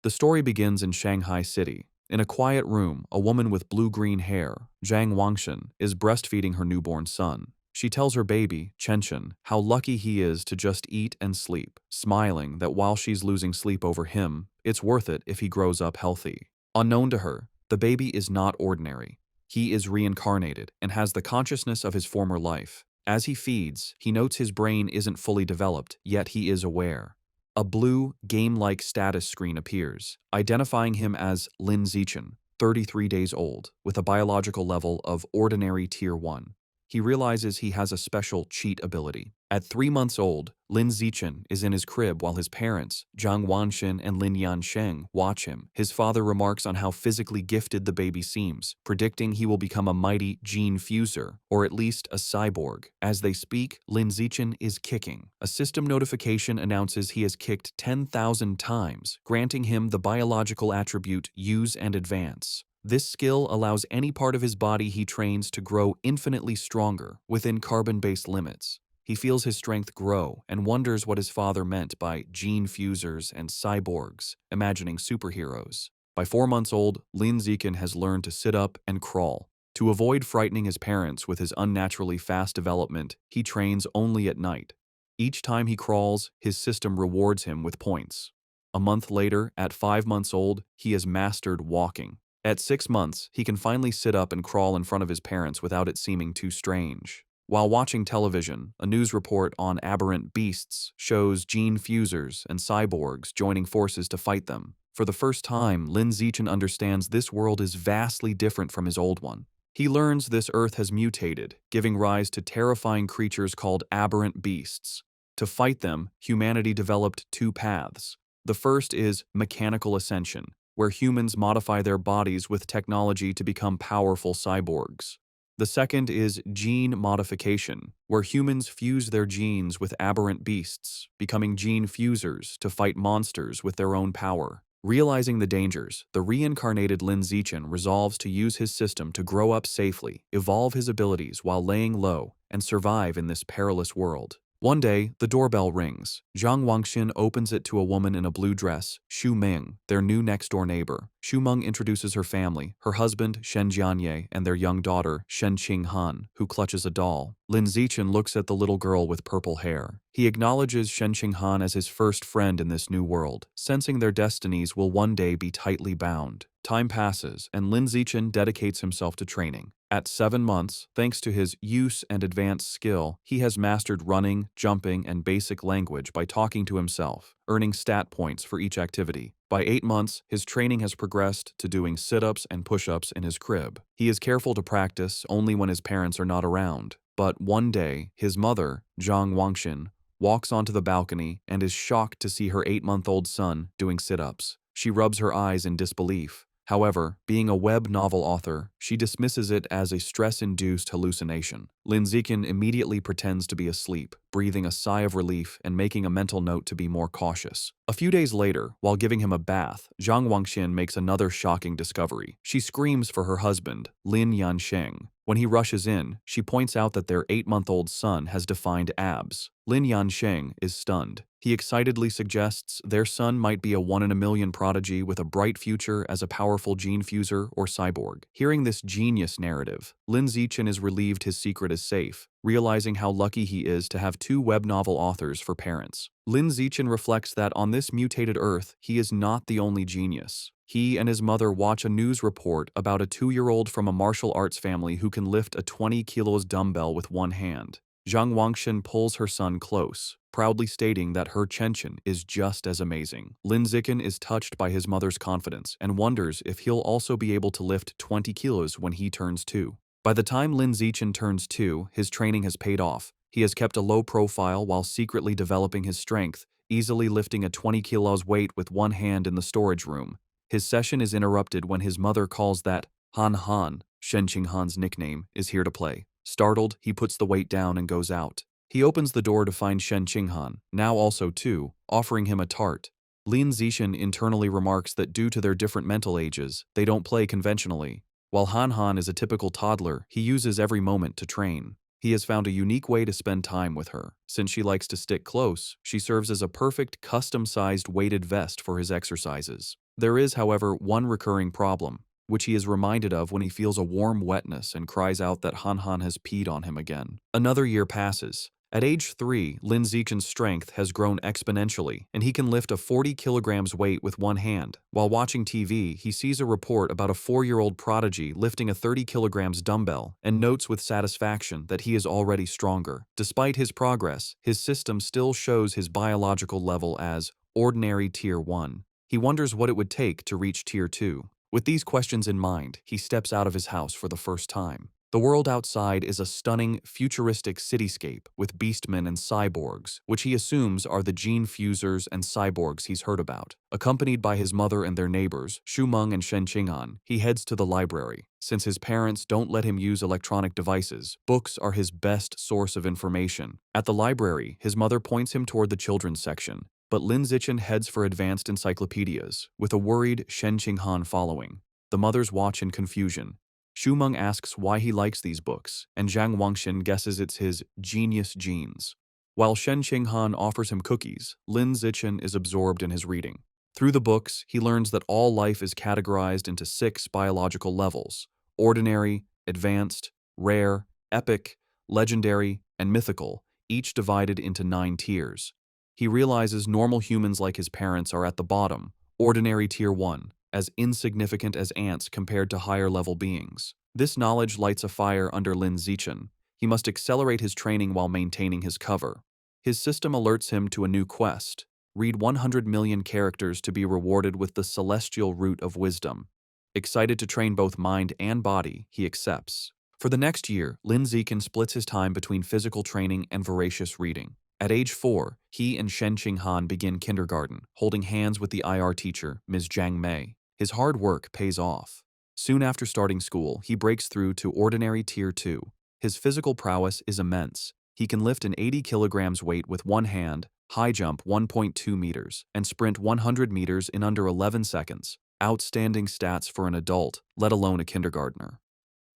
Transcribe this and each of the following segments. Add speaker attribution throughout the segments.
Speaker 1: The story begins in Shanghai City. In a quiet room, a woman with blue-green hair, Zhang Wangshan, is breastfeeding her newborn son. She tells her baby, Chenchen, how lucky he is to just eat and sleep, smiling that while she's losing sleep over him, it's worth it if he grows up healthy. Unknown to her, the baby is not ordinary. He is reincarnated and has the consciousness of his former life. As he feeds, he notes his brain isn't fully developed, yet he is aware. A blue, game-like status screen appears, identifying him as Lin Zichen, 33 days old, with a biological level of ordinary Tier 1. He realizes he has a special cheat ability. At 3 months old, Lin Zichen is in his crib while his parents, Zhang Wanxin and Lin Yansheng, watch him. His father remarks on how physically gifted the baby seems, predicting he will become a mighty gene fuser, or at least a cyborg. As they speak, Lin Zichen is kicking. A system notification announces he has kicked 10,000 times, granting him the biological attribute Use and Advance. This skill allows any part of his body he trains to grow infinitely stronger within carbon-based limits. He feels his strength grow and wonders what his father meant by gene fusers and cyborgs, imagining superheroes. By 4 months old, Lin Zichen has learned to sit up and crawl. To avoid frightening his parents with his unnaturally fast development, he trains only at night. Each time he crawls, his system rewards him with points. A month later, at 5 months old, he has mastered walking. At 6 months, he can finally sit up and crawl in front of his parents without it seeming too strange. While watching television, a news report on aberrant beasts shows gene fusers and cyborgs joining forces to fight them. For the first time, Lin Zichen understands this world is vastly different from his old one. He learns this Earth has mutated, giving rise to terrifying creatures called aberrant beasts. To fight them, humanity developed 2 paths. The first is mechanical ascension, where humans modify their bodies with technology to become powerful cyborgs. The second is gene modification, where humans fuse their genes with aberrant beasts, becoming gene fusers to fight monsters with their own power. Realizing the dangers, the reincarnated Lin Zichen resolves to use his system to grow up safely, evolve his abilities while laying low, and survive in this perilous world. One day, the doorbell rings. Zhang Wangxin opens it to a woman in a blue dress, Xu Ming, their new next-door neighbor. Xu Meng introduces her family, her husband, Shen Jianye, and their young daughter, Shen Qinghan, who clutches a doll. Lin Zichen looks at the little girl with purple hair. He acknowledges Shen Qinghan as his first friend in this new world, sensing their destinies will one day be tightly bound. Time passes, and Lin Zichen dedicates himself to training. At 7 months, thanks to his use and advanced skill, he has mastered running, jumping, and basic language by talking to himself, earning stat points for each activity. By 8 months, his training has progressed to doing sit-ups and push-ups in his crib. He is careful to practice only when his parents are not around. But one day, his mother, Zhang Wangxin, walks onto the balcony and is shocked to see her 8-month-old son doing sit-ups. She rubs her eyes in disbelief. However, being a web novel author, she dismisses it as a stress-induced hallucination. Lin Zichen immediately pretends to be asleep, breathing a sigh of relief and making a mental note to be more cautious. A few days later, while giving him a bath, Zhang Wangxin makes another shocking discovery. She screams for her husband, Lin Yansheng. When he rushes in, she points out that their 8-month-old son has defined abs. Lin Yansheng is stunned. He excitedly suggests their son might be a 1-in-a-million prodigy with a bright future as a powerful gene fuser or cyborg. Hearing this genius narrative, Lin Zichen is relieved his secret is safe, realizing how lucky he is to have 2 web novel authors for parents. Lin Zichen reflects that on this mutated Earth, he is not the only genius. He and his mother watch a news report about a 2-year-old from a martial arts family who can lift a 20 kilos dumbbell with one hand. Zhang Wangxin pulls her son close, proudly stating that her Chenchen is just as amazing. Lin Zichen is touched by his mother's confidence and wonders if he'll also be able to lift 20 kilos when he turns 2. By the time Lin Zichen turns 2, his training has paid off. He has kept a low profile while secretly developing his strength, easily lifting a 20 kilos weight with one hand in the storage room. His session is interrupted when his mother calls that Han Han, Shen Qinghan's nickname, is here to play. Startled, he puts the weight down and goes out. He opens the door to find Shen Qinghan, now also 2, offering him a tart. Lin Zichen internally remarks that due to their different mental ages, they don't play conventionally. While Han Han is a typical toddler, he uses every moment to train. He has found a unique way to spend time with her. Since she likes to stick close, she serves as a perfect custom-sized weighted vest for his exercises. There is, however, one recurring problem, which he is reminded of when he feels a warm wetness and cries out that Han has peed on him again. Another year passes. At age 3, Lin Zichen's strength has grown exponentially, and he can lift a 40 kilograms weight with one hand. While watching TV, he sees a report about a 4-year-old prodigy lifting a 30 kilograms dumbbell and notes with satisfaction that he is already stronger. Despite his progress, his system still shows his biological level as ordinary Tier 1. He wonders what it would take to reach Tier 2. With these questions in mind, he steps out of his house for the first time. The world outside is a stunning, futuristic cityscape with beastmen and cyborgs, which he assumes are the gene fusers and cyborgs he's heard about. Accompanied by his mother and their neighbors, Shumeng and Shen Qing'an, he heads to the library. Since his parents don't let him use electronic devices, books are his best source of information. At the library, his mother points him toward the children's section, but Lin Zichen heads for advanced encyclopedias, with a worried Shen Qing'an following. The mothers watch in confusion. Shumeng asks why he likes these books, and Zhang Wangxin guesses it's his genius genes. While Shen Qing'an offers him cookies, Lin Zichen is absorbed in his reading. Through the books, he learns that all life is categorized into 6 biological levels: ordinary, advanced, rare, epic, legendary, and mythical, each divided into 9 tiers. He realizes normal humans like his parents are at the bottom, ordinary Tier 1, as insignificant as ants compared to higher-level beings. This knowledge lights a fire under Lin Zichen. He must accelerate his training while maintaining his cover. His system alerts him to a new quest: read 100 million characters to be rewarded with the celestial root of wisdom. Excited to train both mind and body, he accepts. For the next year, Lin Zichen splits his time between physical training and voracious reading. At age 4, he and Shen Qing'an begin kindergarten, holding hands with the IR teacher, Ms. Zhang Mei. His hard work pays off. Soon after starting school, he breaks through to ordinary Tier 2. His physical prowess is immense. He can lift an 80 kilograms weight with one hand, high jump 1.2 meters, and sprint 100 meters in under 11 seconds. Outstanding stats for an adult, let alone a kindergartner.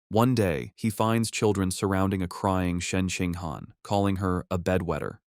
Speaker 1: One day, he finds children surrounding a crying Shen Qing'an, calling her a bedwetter.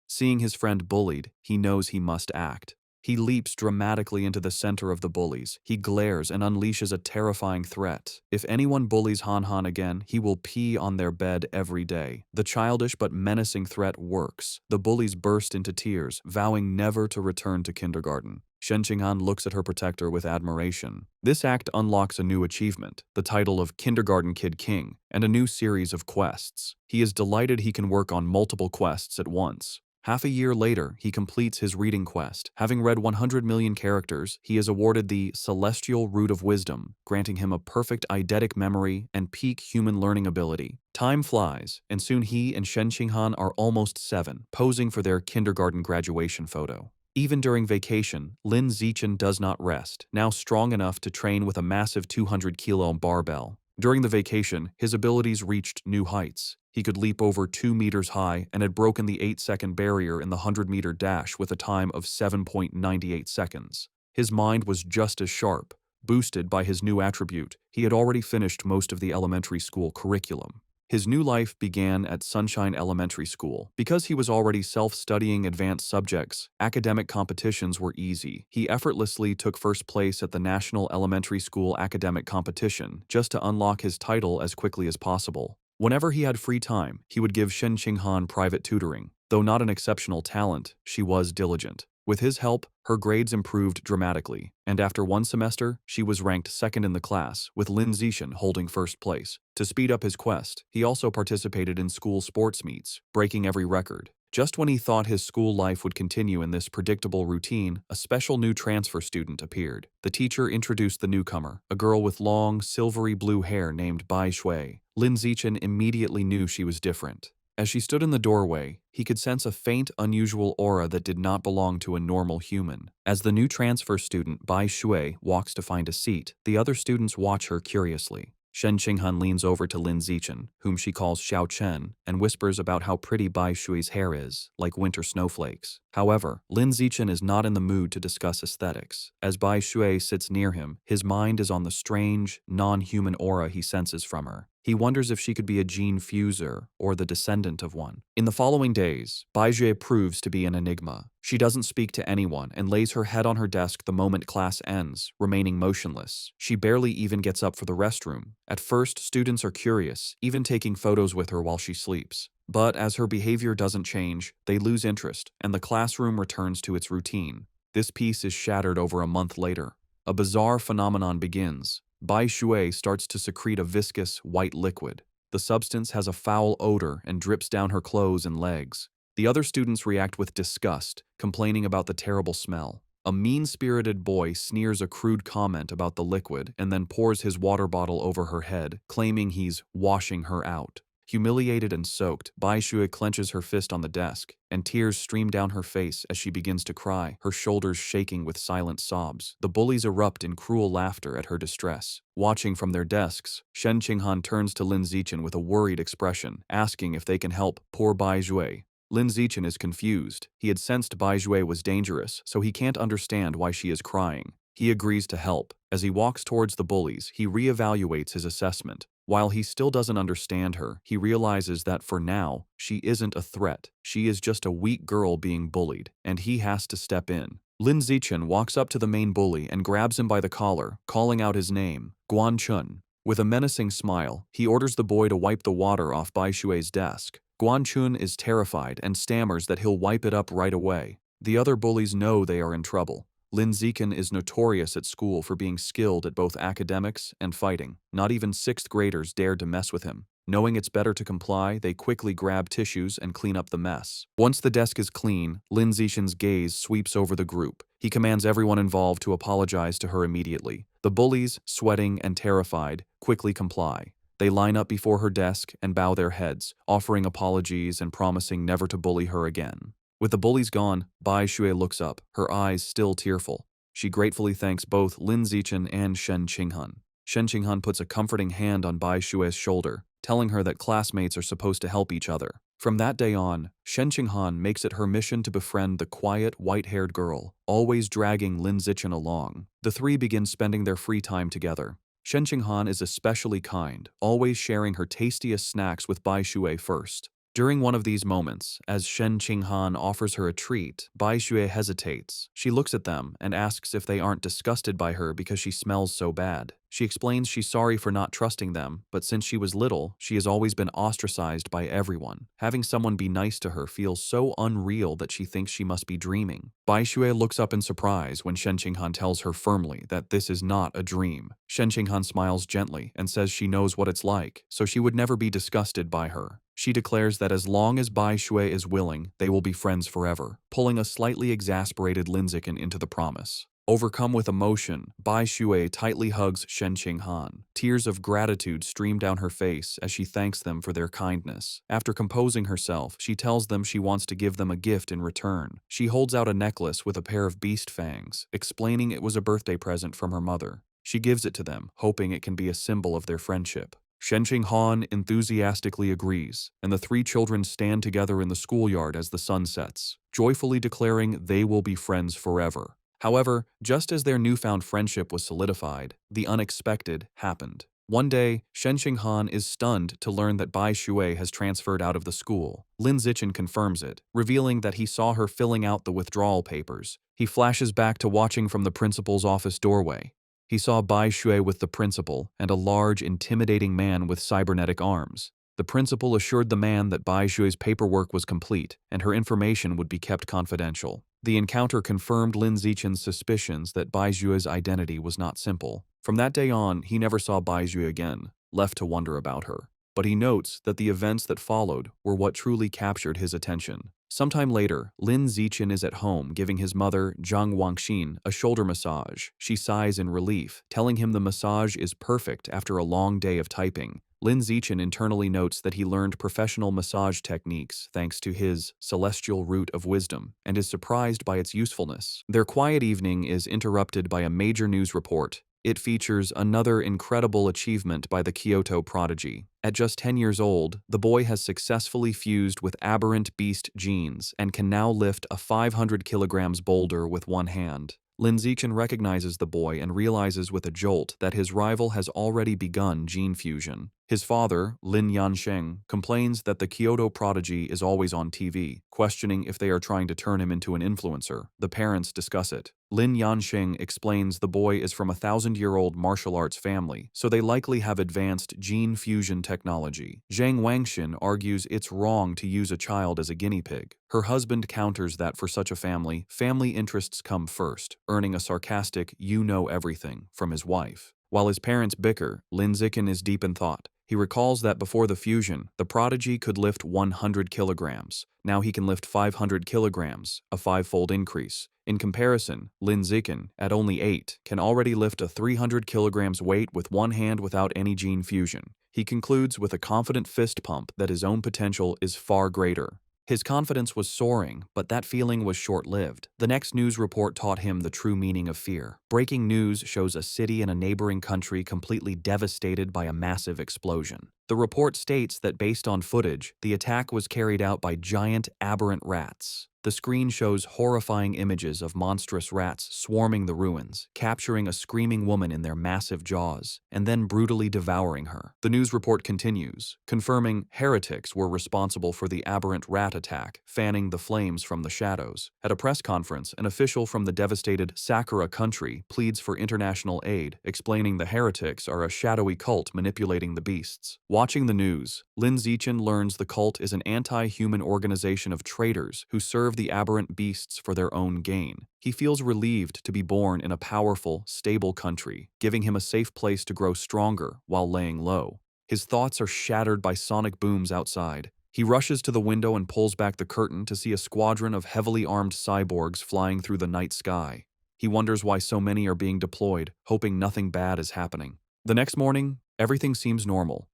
Speaker 1: Seeing his friend bullied, he knows he must act. He leaps dramatically into the center of the bullies. He glares and unleashes a terrifying threat. If anyone bullies Han again, he will pee on their bed every day. The childish but menacing threat works. The bullies burst into tears, vowing never to return to kindergarten. Shen Qing'an looks at her protector with admiration. This act unlocks a new achievement, the title of Kindergarten Kid King, and a new series of quests. He is delighted he can work on multiple quests at once. Half a year later, he completes his reading quest. Having read 100 million characters, he is awarded the Celestial Root of Wisdom, granting him a perfect eidetic memory and peak human learning ability. Time flies, and soon he and Shen Qing'an are almost 7, posing for their kindergarten graduation photo. Even during vacation, Lin Zichen does not rest, now strong enough to train with a massive 200-kilo barbell. During the vacation, his abilities reached new heights. He could leap over 2 meters high and had broken the 8-second barrier in the 100-meter dash with a time of 7.98 seconds. His mind was just as sharp. Boosted by his new attribute, he had already finished most of the elementary school curriculum. His new life began at Sunshine Elementary School. Because he was already self-studying advanced subjects, academic competitions were easy. He effortlessly took first place at the National Elementary School Academic Competition just to unlock his title as quickly as possible. Whenever he had free time, he would give Shen Qing'an private tutoring. Though not an exceptional talent, she was diligent. With his help, her grades improved dramatically, and after one semester, she was ranked second in the class, with Lin Zichen holding first place. To speed up his quest, he also participated in school sports meets, breaking every record. Just when he thought his school life would continue in this predictable routine, a special new transfer student appeared. The teacher introduced the newcomer, a girl with long, silvery blue hair named Bai Shui. Lin Zichen immediately knew she was different. As she stood in the doorway, he could sense a faint, unusual aura that did not belong to a normal human. As the new transfer student, Bai Shui, walks to find a seat, the other students watch her curiously. Shen Qing'an leans over to Lin Zichen, whom she calls Xiao Chen, and whispers about how pretty Bai Shui's hair is, like winter snowflakes. However, Lin Zichen is not in the mood to discuss aesthetics. As Bai Shui sits near him, his mind is on the strange, non-human aura he senses from her. He wonders if she could be a gene fuser or the descendant of one. In the following days, Baizue proves to be an enigma. She doesn't speak to anyone and lays her head on her desk the moment class ends, remaining motionless. She barely even gets up for the restroom. At first, students are curious, even taking photos with her while she sleeps. But as her behavior doesn't change, they lose interest, and the classroom returns to its routine. This peace is shattered over a month later. A bizarre phenomenon begins. Bai Shui starts to secrete a viscous, white liquid. The substance has a foul odor and drips down her clothes and legs. The other students react with disgust, complaining about the terrible smell. A mean-spirited boy sneers a crude comment about the liquid and then pours his water bottle over her head, claiming he's washing her out. Humiliated and soaked, Bai Shui clenches her fist on the desk, and tears stream down her face as she begins to cry, her shoulders shaking with silent sobs. The bullies erupt in cruel laughter at her distress. Watching from their desks, Shen Qinghan turns to Lin Zichen with a worried expression, asking if they can help poor Bai Shui. Lin Zichen is confused. He had sensed Bai Shui was dangerous, so he can't understand why she is crying. He agrees to help. As he walks towards the bullies, he reevaluates his assessment. While he still doesn't understand her, he realizes that for now, she isn't a threat. She is just a weak girl being bullied, and he has to step in. Lin Zichen walks up to the main bully and grabs him by the collar, calling out his name, Guan Chun. With a menacing smile, he orders the boy to wipe the water off Bai Shui's desk. Guan Chun is terrified and stammers that he'll wipe it up right away. The other bullies know they are in trouble. Lin Zichen is notorious at school for being skilled at both academics and fighting. Not even 6th graders dared to mess with him. Knowing it's better to comply, they quickly grab tissues and clean up the mess. Once the desk is clean, Lin Zichen's gaze sweeps over the group. He commands everyone involved to apologize to her immediately. The bullies, sweating and terrified, quickly comply. They line up before her desk and bow their heads, offering apologies and promising never to bully her again. With the bullies gone, Bai Shui looks up, her eyes still tearful. She gratefully thanks both Lin Zichen and Shen Qinghan. Shen Qinghan puts a comforting hand on Bai Shui's shoulder, telling her that classmates are supposed to help each other. From that day on, Shen Qinghan makes it her mission to befriend the quiet, white-haired girl, always dragging Lin Zichen along. The three begin spending their free time together. Shen Qinghan is especially kind, always sharing her tastiest snacks with Bai Shui first. During one of these moments, as Shen Qinghan offers her a treat, Bai Shui hesitates. She looks at them and asks if they aren't disgusted by her because she smells so bad. She explains she's sorry for not trusting them, but since she was little, she has always been ostracized by everyone. Having someone be nice to her feels so unreal that she thinks she must be dreaming. Bai Shui looks up in surprise when Shen Qinghan tells her firmly that this is not a dream. Shen Qinghan smiles gently and says she knows what it's like, so she would never be disgusted by her. She declares that as long as Bai Shui is willing, they will be friends forever, pulling a slightly exasperated Lin Zichen into the promise. Overcome with emotion, Bai Shui tightly hugs Shen Qinghan. Tears of gratitude stream down her face as she thanks them for their kindness. After composing herself, she tells them she wants to give them a gift in return. She holds out a necklace with a pair of beast fangs, explaining it was a birthday present from her mother. She gives it to them, hoping it can be a symbol of their friendship. Shen Qinghan enthusiastically agrees, and the three children stand together in the schoolyard as the sun sets, joyfully declaring they will be friends forever. However, just as their newfound friendship was solidified, the unexpected happened. One day, Shen Qinghan is stunned to learn that Bai Shui has transferred out of the school. Lin Zichen confirms it, revealing that he saw her filling out the withdrawal papers. He flashes back to watching from the principal's office doorway. He saw Bai Shui with the principal and a large, intimidating man with cybernetic arms. The principal assured the man that Bai Shui's paperwork was complete and her information would be kept confidential. The encounter confirmed Lin Zichen's suspicions that Bai Shui's identity was not simple. From that day on, he never saw Bai Shui again, left to wonder about her. But he notes that the events that followed were what truly captured his attention. Sometime later, Lin Zichen is at home giving his mother, Zhang Wangxin, a shoulder massage. She sighs in relief, telling him the massage is perfect after a long day of typing. Lin Zichen internally notes that he learned professional massage techniques thanks to his celestial root of wisdom and is surprised by its usefulness. Their quiet evening is interrupted by a major news report. It features another incredible achievement by the Kyoto prodigy. At just 10 years old, the boy has successfully fused with aberrant beast genes and can now lift a 500 kilograms boulder with one hand. Lin Zichen recognizes the boy and realizes with a jolt that his rival has already begun gene fusion. His father, Lin Yansheng, complains that the Kyoto prodigy is always on TV, questioning if they are trying to turn him into an influencer. The parents discuss it. Lin Yansheng explains the boy is from a 1,000-year-old martial arts family, so they likely have advanced gene fusion technology. Zhang Wangxin argues it's wrong to use a child as a guinea pig. Her husband counters that for such a family, family interests come first, earning a sarcastic "you know everything" from his wife. While his parents bicker, Lin Zichen is deep in thought. He recalls that before the fusion, the prodigy could lift 100 kilograms. Now he can lift 500 kilograms, a five-fold increase. In comparison, Lin Zichen, at only 8, can already lift a 300 kilograms weight with one hand without any gene fusion. He concludes with a confident fist pump that his own potential is far greater. His confidence was soaring, but that feeling was short-lived. The next news report taught him the true meaning of fear. Breaking news shows a city in a neighboring country completely devastated by a massive explosion. The report states that based on footage, the attack was carried out by giant aberrant rats. The screen shows horrifying images of monstrous rats swarming the ruins, capturing a screaming woman in their massive jaws, and then brutally devouring her. The news report continues, confirming heretics were responsible for the aberrant rat attack, fanning the flames from the shadows. At a press conference, an official from the devastated Sakura country pleads for international aid, explaining the heretics are a shadowy cult manipulating the beasts. Watching the news, Lin Zichen learns the cult is an anti-human organization of traitors who serve the aberrant beasts for their own gain. He feels relieved to be born in a powerful, stable country, giving him a safe place to grow stronger while laying low. His thoughts are shattered by sonic booms outside. He rushes to the window and pulls back the curtain to see a squadron of heavily armed cyborgs flying through the night sky. He wonders why so many are being deployed, hoping nothing bad is happening. The next morning, everything seems normal.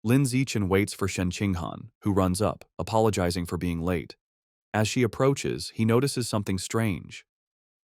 Speaker 1: Lin Zichen waits for Shen Qinghan, who runs up, apologizing for being late. As she approaches, he notices something strange.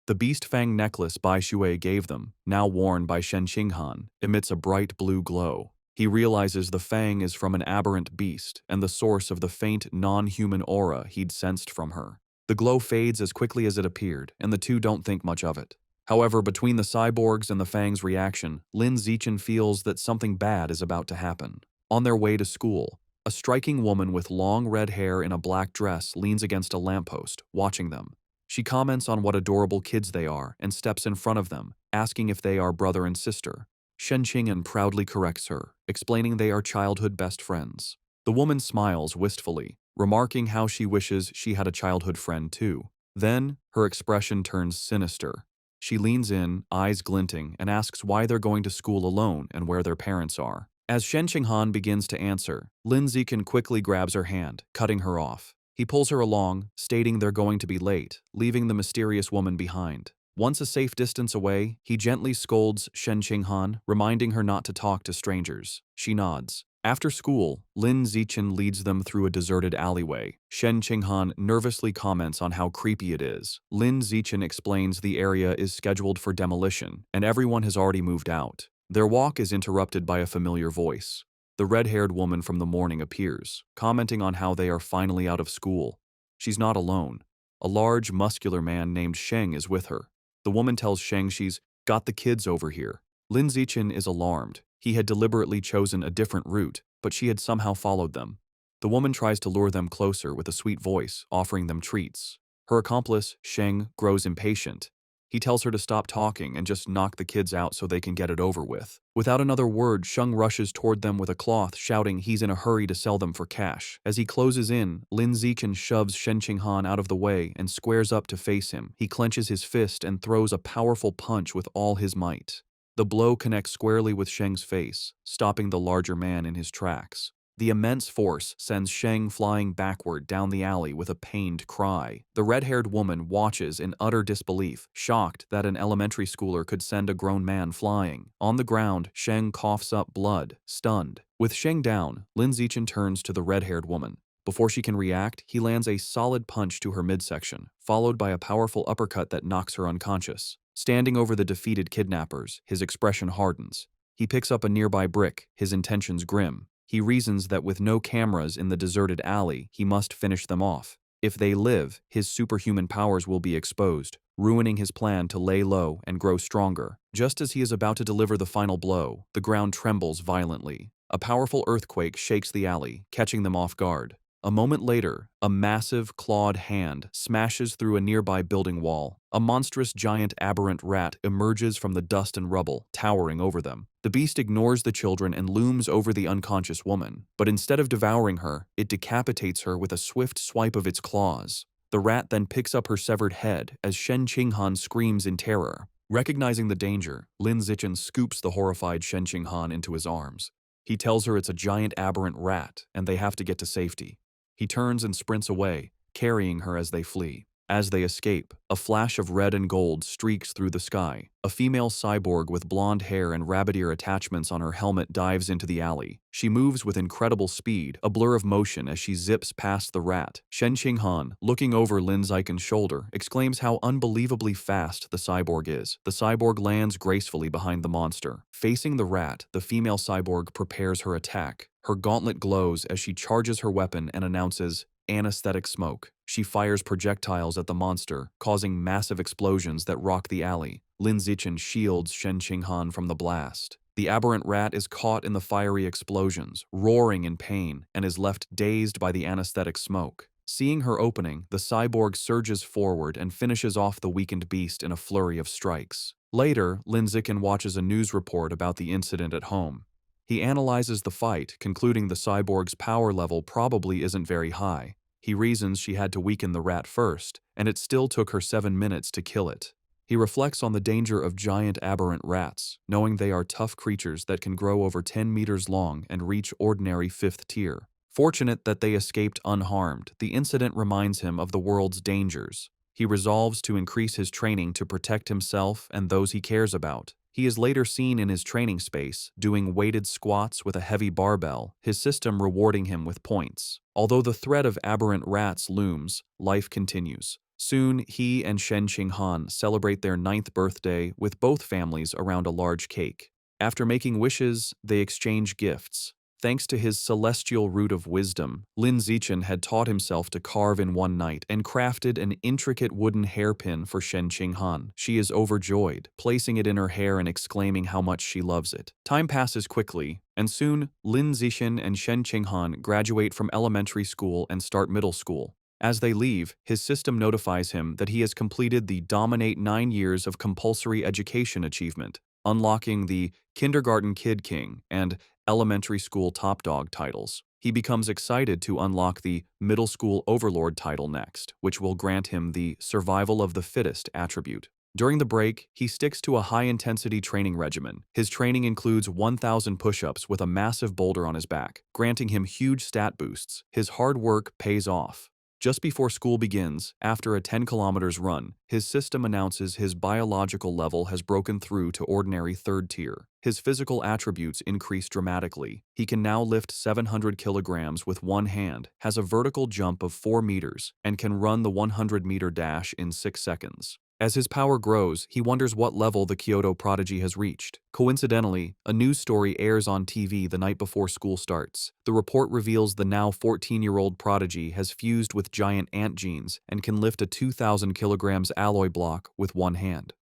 Speaker 1: The beast fang necklace Bai Shui gave them, now worn by Shen Qinghan, emits a bright blue glow. He realizes the fang is from an aberrant beast and the source of the faint, non-human aura he'd sensed from her. The glow fades as quickly as it appeared, and the two don't think much of it. However, between the cyborgs and the fang's reaction, Lin Zichen feels that something bad is about to happen. On their way to school, a striking woman with long red hair in a black dress leans against a lamppost, watching them. She comments on what adorable kids they are and steps in front of them, asking if they are brother and sister. Shen Qinghan proudly corrects her, explaining they are childhood best friends. The woman smiles wistfully, remarking how she wishes she had a childhood friend too. Then, her expression turns sinister. She leans in, eyes glinting, and asks why they're going to school alone and where their parents are. As Shen Qinghan begins to answer, Lin Zichen quickly grabs her hand, cutting her off. He pulls her along, stating they're going to be late, leaving the mysterious woman behind. Once a safe distance away, he gently scolds Shen Qinghan, reminding her not to talk to strangers. She nods. After school, Lin Zichen leads them through a deserted alleyway. Shen Qinghan nervously comments on how creepy it is. Lin Zichen explains the area is scheduled for demolition, and everyone has already moved out. Their walk is interrupted by a familiar voice. The red-haired woman from the morning appears, commenting on how they are finally out of school. She's not alone. A large, muscular man named Sheng is with her. The woman tells Sheng she's got the kids over here. Lin Zichen is alarmed. He had deliberately chosen a different route, but she had somehow followed them. The woman tries to lure them closer with a sweet voice, offering them treats. Her accomplice, Sheng, grows impatient. He tells her to stop talking and just knock the kids out so they can get it over with. Without another word, Sheng rushes toward them with a cloth, shouting he's in a hurry to sell them for cash. As he closes in, Lin Zichen shoves Shen Qinghan out of the way and squares up to face him. He clenches his fist and throws a powerful punch with all his might. The blow connects squarely with Sheng's face, stopping the larger man in his tracks. The immense force sends Sheng flying backward down the alley with a pained cry. The red-haired woman watches in utter disbelief, shocked that an elementary schooler could send a grown man flying. On the ground, Sheng coughs up blood, stunned. With Sheng down, Lin Zichen turns to the red-haired woman. Before she can react, he lands a solid punch to her midsection, followed by a powerful uppercut that knocks her unconscious. Standing over the defeated kidnappers, his expression hardens. He picks up a nearby brick, his intentions grim. He reasons that with no cameras in the deserted alley, he must finish them off. If they live, his superhuman powers will be exposed, ruining his plan to lay low and grow stronger. Just as he is about to deliver the final blow, the ground trembles violently. A powerful earthquake shakes the alley, catching them off guard. A moment later, a massive, clawed hand smashes through a nearby building wall. A monstrous giant aberrant rat emerges from the dust and rubble, towering over them. The beast ignores the children and looms over the unconscious woman, but instead of devouring her, it decapitates her with a swift swipe of its claws. The rat then picks up her severed head as Shen Qinghan screams in terror. Recognizing the danger, Lin Zichen scoops the horrified Shen Qinghan into his arms. He tells her it's a giant aberrant rat and they have to get to safety. He turns and sprints away, carrying her as they flee. As they escape, a flash of red and gold streaks through the sky. A female cyborg with blonde hair and rabbit ear attachments on her helmet dives into the alley. She moves with incredible speed, a blur of motion as she zips past the rat. Shen Qinghan, looking over Lin Zichen's shoulder, exclaims how unbelievably fast the cyborg is. The cyborg lands gracefully behind the monster. Facing the rat, the female cyborg prepares her attack. Her gauntlet glows as she charges her weapon and announces, "Anesthetic smoke." She fires projectiles at the monster, causing massive explosions that rock the alley. Lin Zichen shields Shen Qinghan from the blast. The aberrant rat is caught in the fiery explosions, roaring in pain, and is left dazed by the anesthetic smoke. Seeing her opening, the cyborg surges forward and finishes off the weakened beast in a flurry of strikes. Later, Lin Zichen watches a news report about the incident at home. He analyzes the fight, concluding the cyborg's power level probably isn't very high. He reasons she had to weaken the rat first, and it still took her 7 minutes to kill it. He reflects on the danger of giant aberrant rats, knowing they are tough creatures that can grow over 10 meters long and reach ordinary 5th tier. Fortunate that they escaped unharmed, the incident reminds him of the world's dangers. He resolves to increase his training to protect himself and those he cares about. He is later seen in his training space, doing weighted squats with a heavy barbell, his system rewarding him with points. Although the threat of aberrant rats looms, life continues. Soon, he and Shen Qinghan celebrate their 9th birthday with both families around a large cake. After making wishes, they exchange gifts. Thanks to his celestial root of wisdom, Lin Zichen had taught himself to carve in one night and crafted an intricate wooden hairpin for Shen Qinghan. She is overjoyed, placing it in her hair and exclaiming how much she loves it. Time passes quickly, and soon Lin Zichen and Shen Qinghan graduate from elementary school and start middle school. As they leave, his system notifies him that he has completed the Dominate 9 years of compulsory education achievement, unlocking the Kindergarten Kid King and Elementary School Top Dog titles. He becomes excited to unlock the Middle School Overlord title next, which will grant him the Survival of the Fittest attribute. During the break, he sticks to a high-intensity training regimen. His training includes 1,000 push-ups with a massive boulder on his back, granting him huge stat boosts. His hard work pays off. Just before school begins, after a 10 kilometers run, his system announces his biological level has broken through to ordinary 3rd tier. His physical attributes increase dramatically. He can now lift 700 kilograms with one hand, has a vertical jump of 4 meters, and can run the 100-meter dash in 6 seconds. As his power grows, he wonders what level the Kyoto prodigy has reached. Coincidentally, a news story airs on TV the night before school starts. The report reveals the now 14-year-old prodigy has fused with giant ant genes and can lift a 2,000 kilograms alloy block with one hand.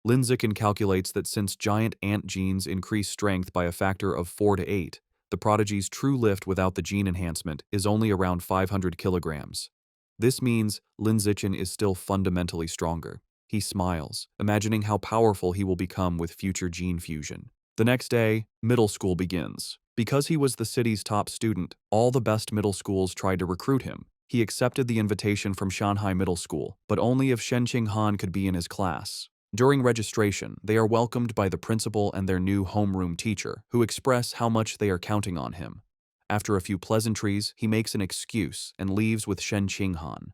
Speaker 1: Lin Zichen calculates that since giant ant genes increase strength by a factor of 4 to 8, the prodigy's true lift without the gene enhancement is only around 500 kilograms. This means Lin Zichen is still fundamentally stronger. He smiles, imagining how powerful he will become with future gene fusion. The next day, middle school begins. Because he was the city's top student, all the best middle schools tried to recruit him. He accepted the invitation from Shanghai Middle School, but only if Shen Qinghan could be in his class. During registration, they are welcomed by the principal and their new homeroom teacher, who express how much they are counting on him. After a few pleasantries, he makes an excuse and leaves with Shen Qinghan.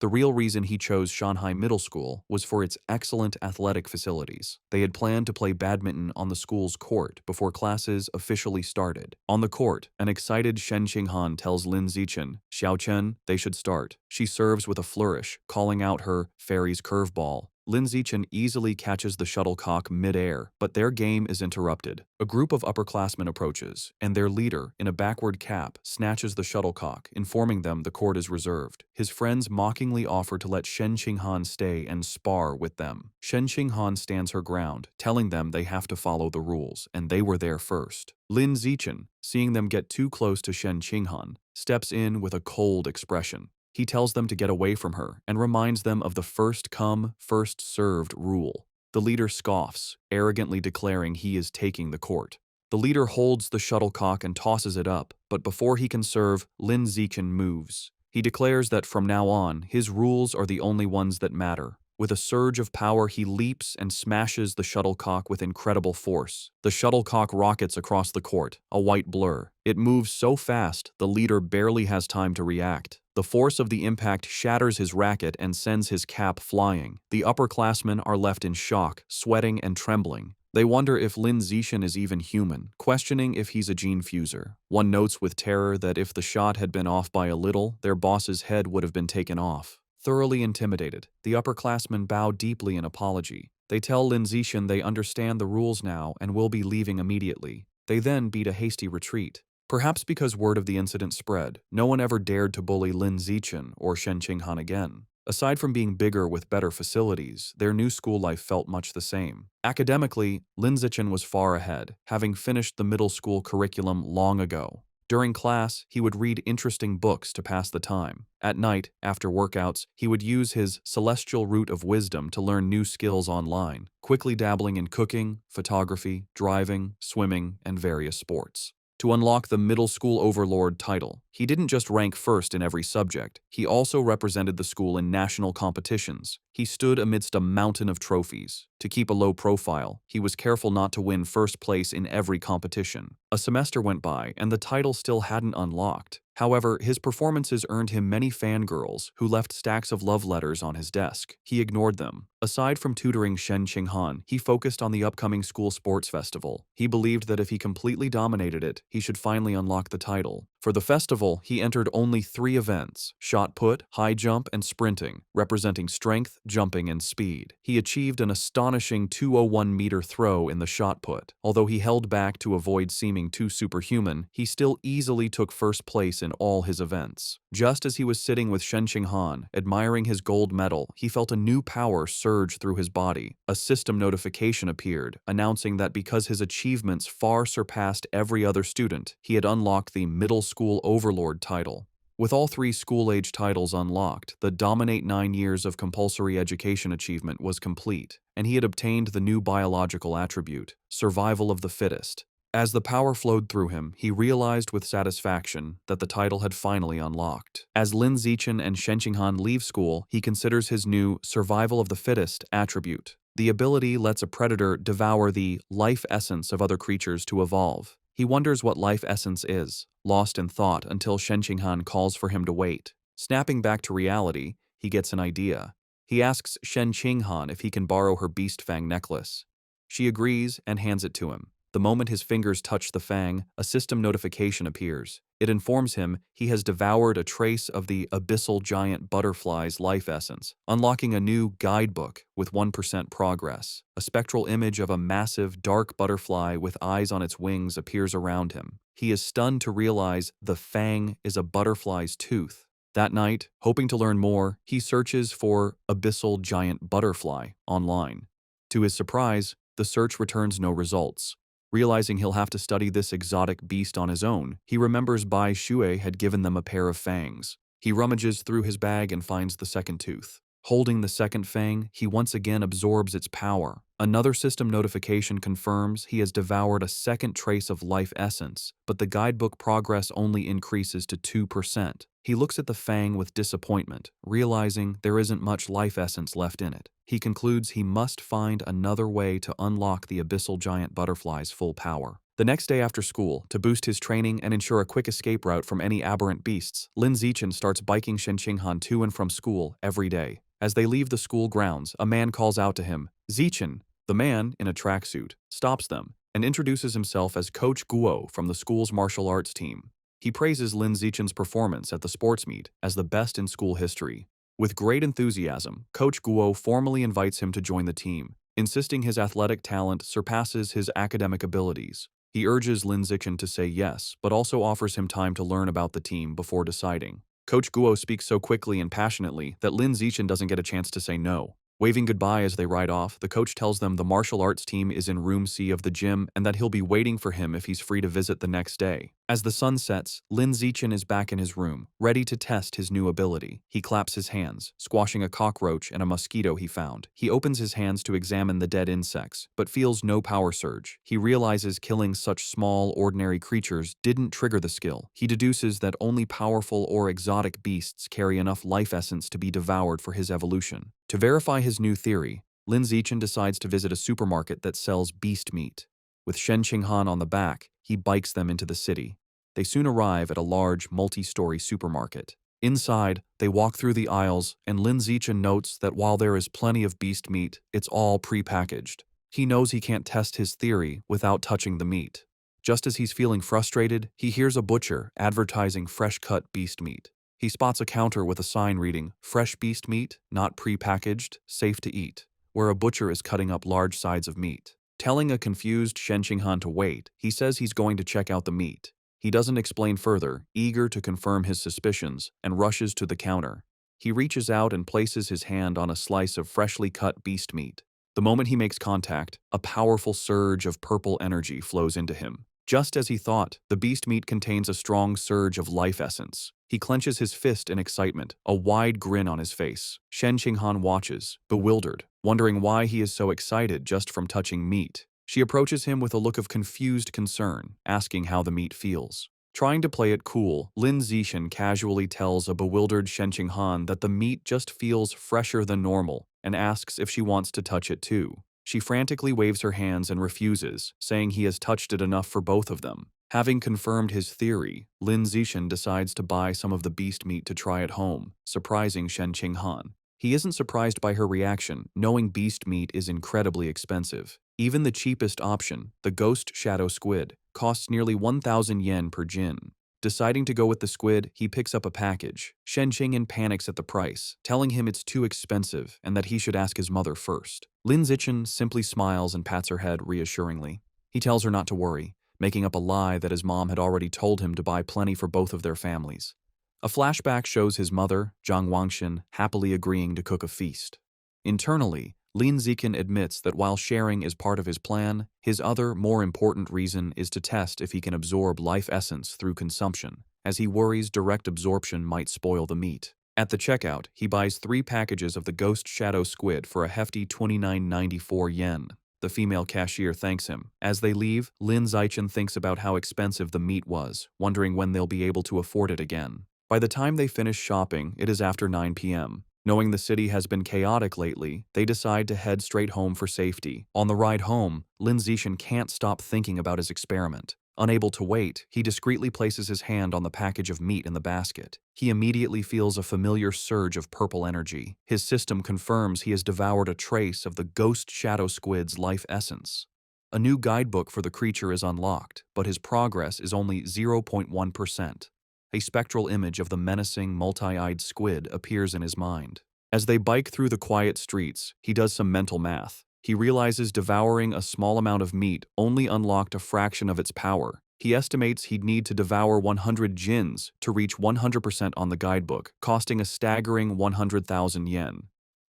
Speaker 1: The real reason he chose Shanghai Middle School was for its excellent athletic facilities. They had planned to play badminton on the school's court before classes officially started. On the court, an excited Shen Qinghan tells Lin Zichen, "Xiao Chen, they should start." She serves with a flourish, calling out her fairy's curveball. Lin Zichen easily catches the shuttlecock mid-air, but their game is interrupted. A group of upperclassmen approaches, and their leader, in a backward cap, snatches the shuttlecock, informing them the court is reserved. His friends mockingly offer to let Shen Qinghan stay and spar with them. Shen Qinghan stands her ground, telling them they have to follow the rules, and they were there first. Lin Zichen, seeing them get too close to Shen Qinghan, steps in with a cold expression. He tells them to get away from her and reminds them of the first come, first served rule. The leader scoffs, arrogantly declaring he is taking the court. The leader holds the shuttlecock and tosses it up, but before he can serve, Lin Zichen moves. He declares that from now on, his rules are the only ones that matter. With a surge of power, he leaps and smashes the shuttlecock with incredible force. The shuttlecock rockets across the court, a white blur. It moves so fast, the leader barely has time to react. The force of the impact shatters his racket and sends his cap flying. The upperclassmen are left in shock, sweating and trembling. They wonder if Lin Zichen is even human, questioning if he's a gene fuser. One notes with terror that if the shot had been off by a little, their boss's head would have been taken off. Thoroughly intimidated, the upperclassmen bow deeply in apology. They tell Lin Zichen they understand the rules now and will be leaving immediately. They then beat a hasty retreat. Perhaps because word of the incident spread, no one ever dared to bully Lin Zichen or Shen Qinghan again. Aside from being bigger with better facilities, their new school life felt much the same. Academically, Lin Zichen was far ahead, having finished the middle school curriculum long ago. During class, he would read interesting books to pass the time. At night, after workouts, he would use his celestial root of wisdom to learn new skills online, quickly dabbling in cooking, photography, driving, swimming, and various sports. To unlock the middle school overlord title, he didn't just rank first in every subject, he also represented the school in national competitions. He stood amidst a mountain of trophies. To keep a low profile, he was careful not to win first place in every competition. A semester went by, and the title still hadn't unlocked. However, his performances earned him many fangirls who left stacks of love letters on his desk. He ignored them. Aside from tutoring Shen Qinghan, he focused on the upcoming school sports festival. He believed that if he completely dominated it, he should finally unlock the title. For the festival, he entered only 3 events: shot put, high jump, and sprinting, representing strength, jumping, and speed. He achieved an astonishing 201-meter throw in the shot put. Although he held back to avoid seeming too superhuman, he still easily took first place in all his events. Just as he was sitting with Shen Qinghan, admiring his gold medal, he felt a new power surge through his body. A system notification appeared, announcing that because his achievements far surpassed every other student, he had unlocked the middle school overlord title. With all 3 school-age titles unlocked, the Dominate 9 years of compulsory education achievement was complete, and he had obtained the new biological attribute, survival of the fittest. As the power flowed through him, he realized with satisfaction that the title had finally unlocked. As Lin Zichen and Shen Qinghan leave school, he considers his new survival of the fittest attribute. The ability lets a predator devour the life essence of other creatures to evolve. He wonders what life essence is, lost in thought until Shen Qinghan calls for him to wait. Snapping back to reality, he gets an idea. He asks Shen Qinghan if he can borrow her beast fang necklace. She agrees and hands it to him. The moment his fingers touch the fang, a system notification appears. It informs him he has devoured a trace of the abyssal giant butterfly's life essence, unlocking a new guidebook with 1% progress. A spectral image of a massive, dark butterfly with eyes on its wings appears around him. He is stunned to realize the fang is a butterfly's tooth. That night, hoping to learn more, he searches for abyssal giant butterfly online. To his surprise, the search returns no results. Realizing he'll have to study this exotic beast on his own, he remembers Bai Shui had given them a pair of fangs. He rummages through his bag and finds the second tooth. Holding the second fang, he once again absorbs its power. Another system notification confirms he has devoured a second trace of life essence, but the guidebook progress only increases to 2%. He looks at the fang with disappointment, realizing there isn't much life essence left in it. He concludes he must find another way to unlock the abyssal giant butterfly's full power. The next day after school, to boost his training and ensure a quick escape route from any aberrant beasts, Lin Zichen starts biking Shen Qinghan to and from school every day. As they leave the school grounds, a man calls out to him, "Zichen." The man, in a tracksuit, stops them and introduces himself as Coach Guo from the school's martial arts team. He praises Lin Zichen's performance at the sports meet as the best in school history. With great enthusiasm, Coach Guo formally invites him to join the team, insisting his athletic talent surpasses his academic abilities. He urges Lin Zichen to say yes, but also offers him time to learn about the team before deciding. Coach Guo speaks so quickly and passionately that Lin Zichen doesn't get a chance to say no. Waving goodbye as they ride off, the coach tells them the martial arts team is in room C of the gym and that he'll be waiting for him if he's free to visit the next day. As the sun sets, Lin Zichen is back in his room, ready to test his new ability. He claps his hands, squashing a cockroach and a mosquito he found. He opens his hands to examine the dead insects, but feels no power surge. He realizes killing such small, ordinary creatures didn't trigger the skill. He deduces that only powerful or exotic beasts carry enough life essence to be devoured for his evolution. To verify his new theory, Lin Zichen decides to visit a supermarket that sells beast meat. With Shen Qinghan on the back, he bikes them into the city. They soon arrive at a large, multi-story supermarket. Inside, they walk through the aisles, and Lin Zichen notes that while there is plenty of beast meat, it's all pre-packaged. He knows he can't test his theory without touching the meat. Just as he's feeling frustrated, he hears a butcher advertising fresh-cut beast meat. He spots a counter with a sign reading, "Fresh beast meat, not pre-packaged, safe to eat," where a butcher is cutting up large sides of meat. Telling a confused Shen Qinghan to wait, he says he's going to check out the meat. He doesn't explain further, eager to confirm his suspicions, and rushes to the counter. He reaches out and places his hand on a slice of freshly cut beast meat. The moment he makes contact, a powerful surge of purple energy flows into him. Just as he thought, the beast meat contains a strong surge of life essence. He clenches his fist in excitement, a wide grin on his face. Shen Qinghan watches, bewildered, wondering why he is so excited just from touching meat. She approaches him with a look of confused concern, asking how the meat feels. Trying to play it cool, Lin Zichen casually tells a bewildered Shen Qinghan that the meat just feels fresher than normal and asks if she wants to touch it too. She frantically waves her hands and refuses, saying he has touched it enough for both of them. Having confirmed his theory, Lin Zichen decides to buy some of the beast meat to try at home, surprising Shen Qinghan. He isn't surprised by her reaction, knowing beast meat is incredibly expensive. Even the cheapest option, the ghost shadow squid, costs nearly 1,000 yen per jin. Deciding to go with the squid, he picks up a package. Shen Qinghan panics at the price, telling him it's too expensive and that he should ask his mother first. Lin Zichen simply smiles and pats her head reassuringly. He tells her not to worry, making up a lie that his mom had already told him to buy plenty for both of their families. A flashback shows his mother, Zhang Wangshan, happily agreeing to cook a feast. Internally, Lin Zichen admits that while sharing is part of his plan, his other, more important reason is to test if he can absorb life essence through consumption, as he worries direct absorption might spoil the meat. At the checkout, he buys 3 packages of the ghost shadow squid for a hefty 29.94 yen. The female cashier thanks him. As they leave, Lin Zichen thinks about how expensive the meat was, wondering when they'll be able to afford it again. By the time they finish shopping, it is after 9 p.m. Knowing the city has been chaotic lately, they decide to head straight home for safety. On the ride home, Lin Zichen can't stop thinking about his experiment. Unable to wait, he discreetly places his hand on the package of meat in the basket. He immediately feels a familiar surge of purple energy. His system confirms he has devoured a trace of the ghost shadow squid's life essence. A new guidebook for the creature is unlocked, but his progress is only 0.1%. A spectral image of the menacing, multi-eyed squid appears in his mind. As they bike through the quiet streets, he does some mental math. He realizes devouring a small amount of meat only unlocked a fraction of its power. He estimates he'd need to devour 100 jins to reach 100% on the guidebook, costing a staggering 100,000 yen.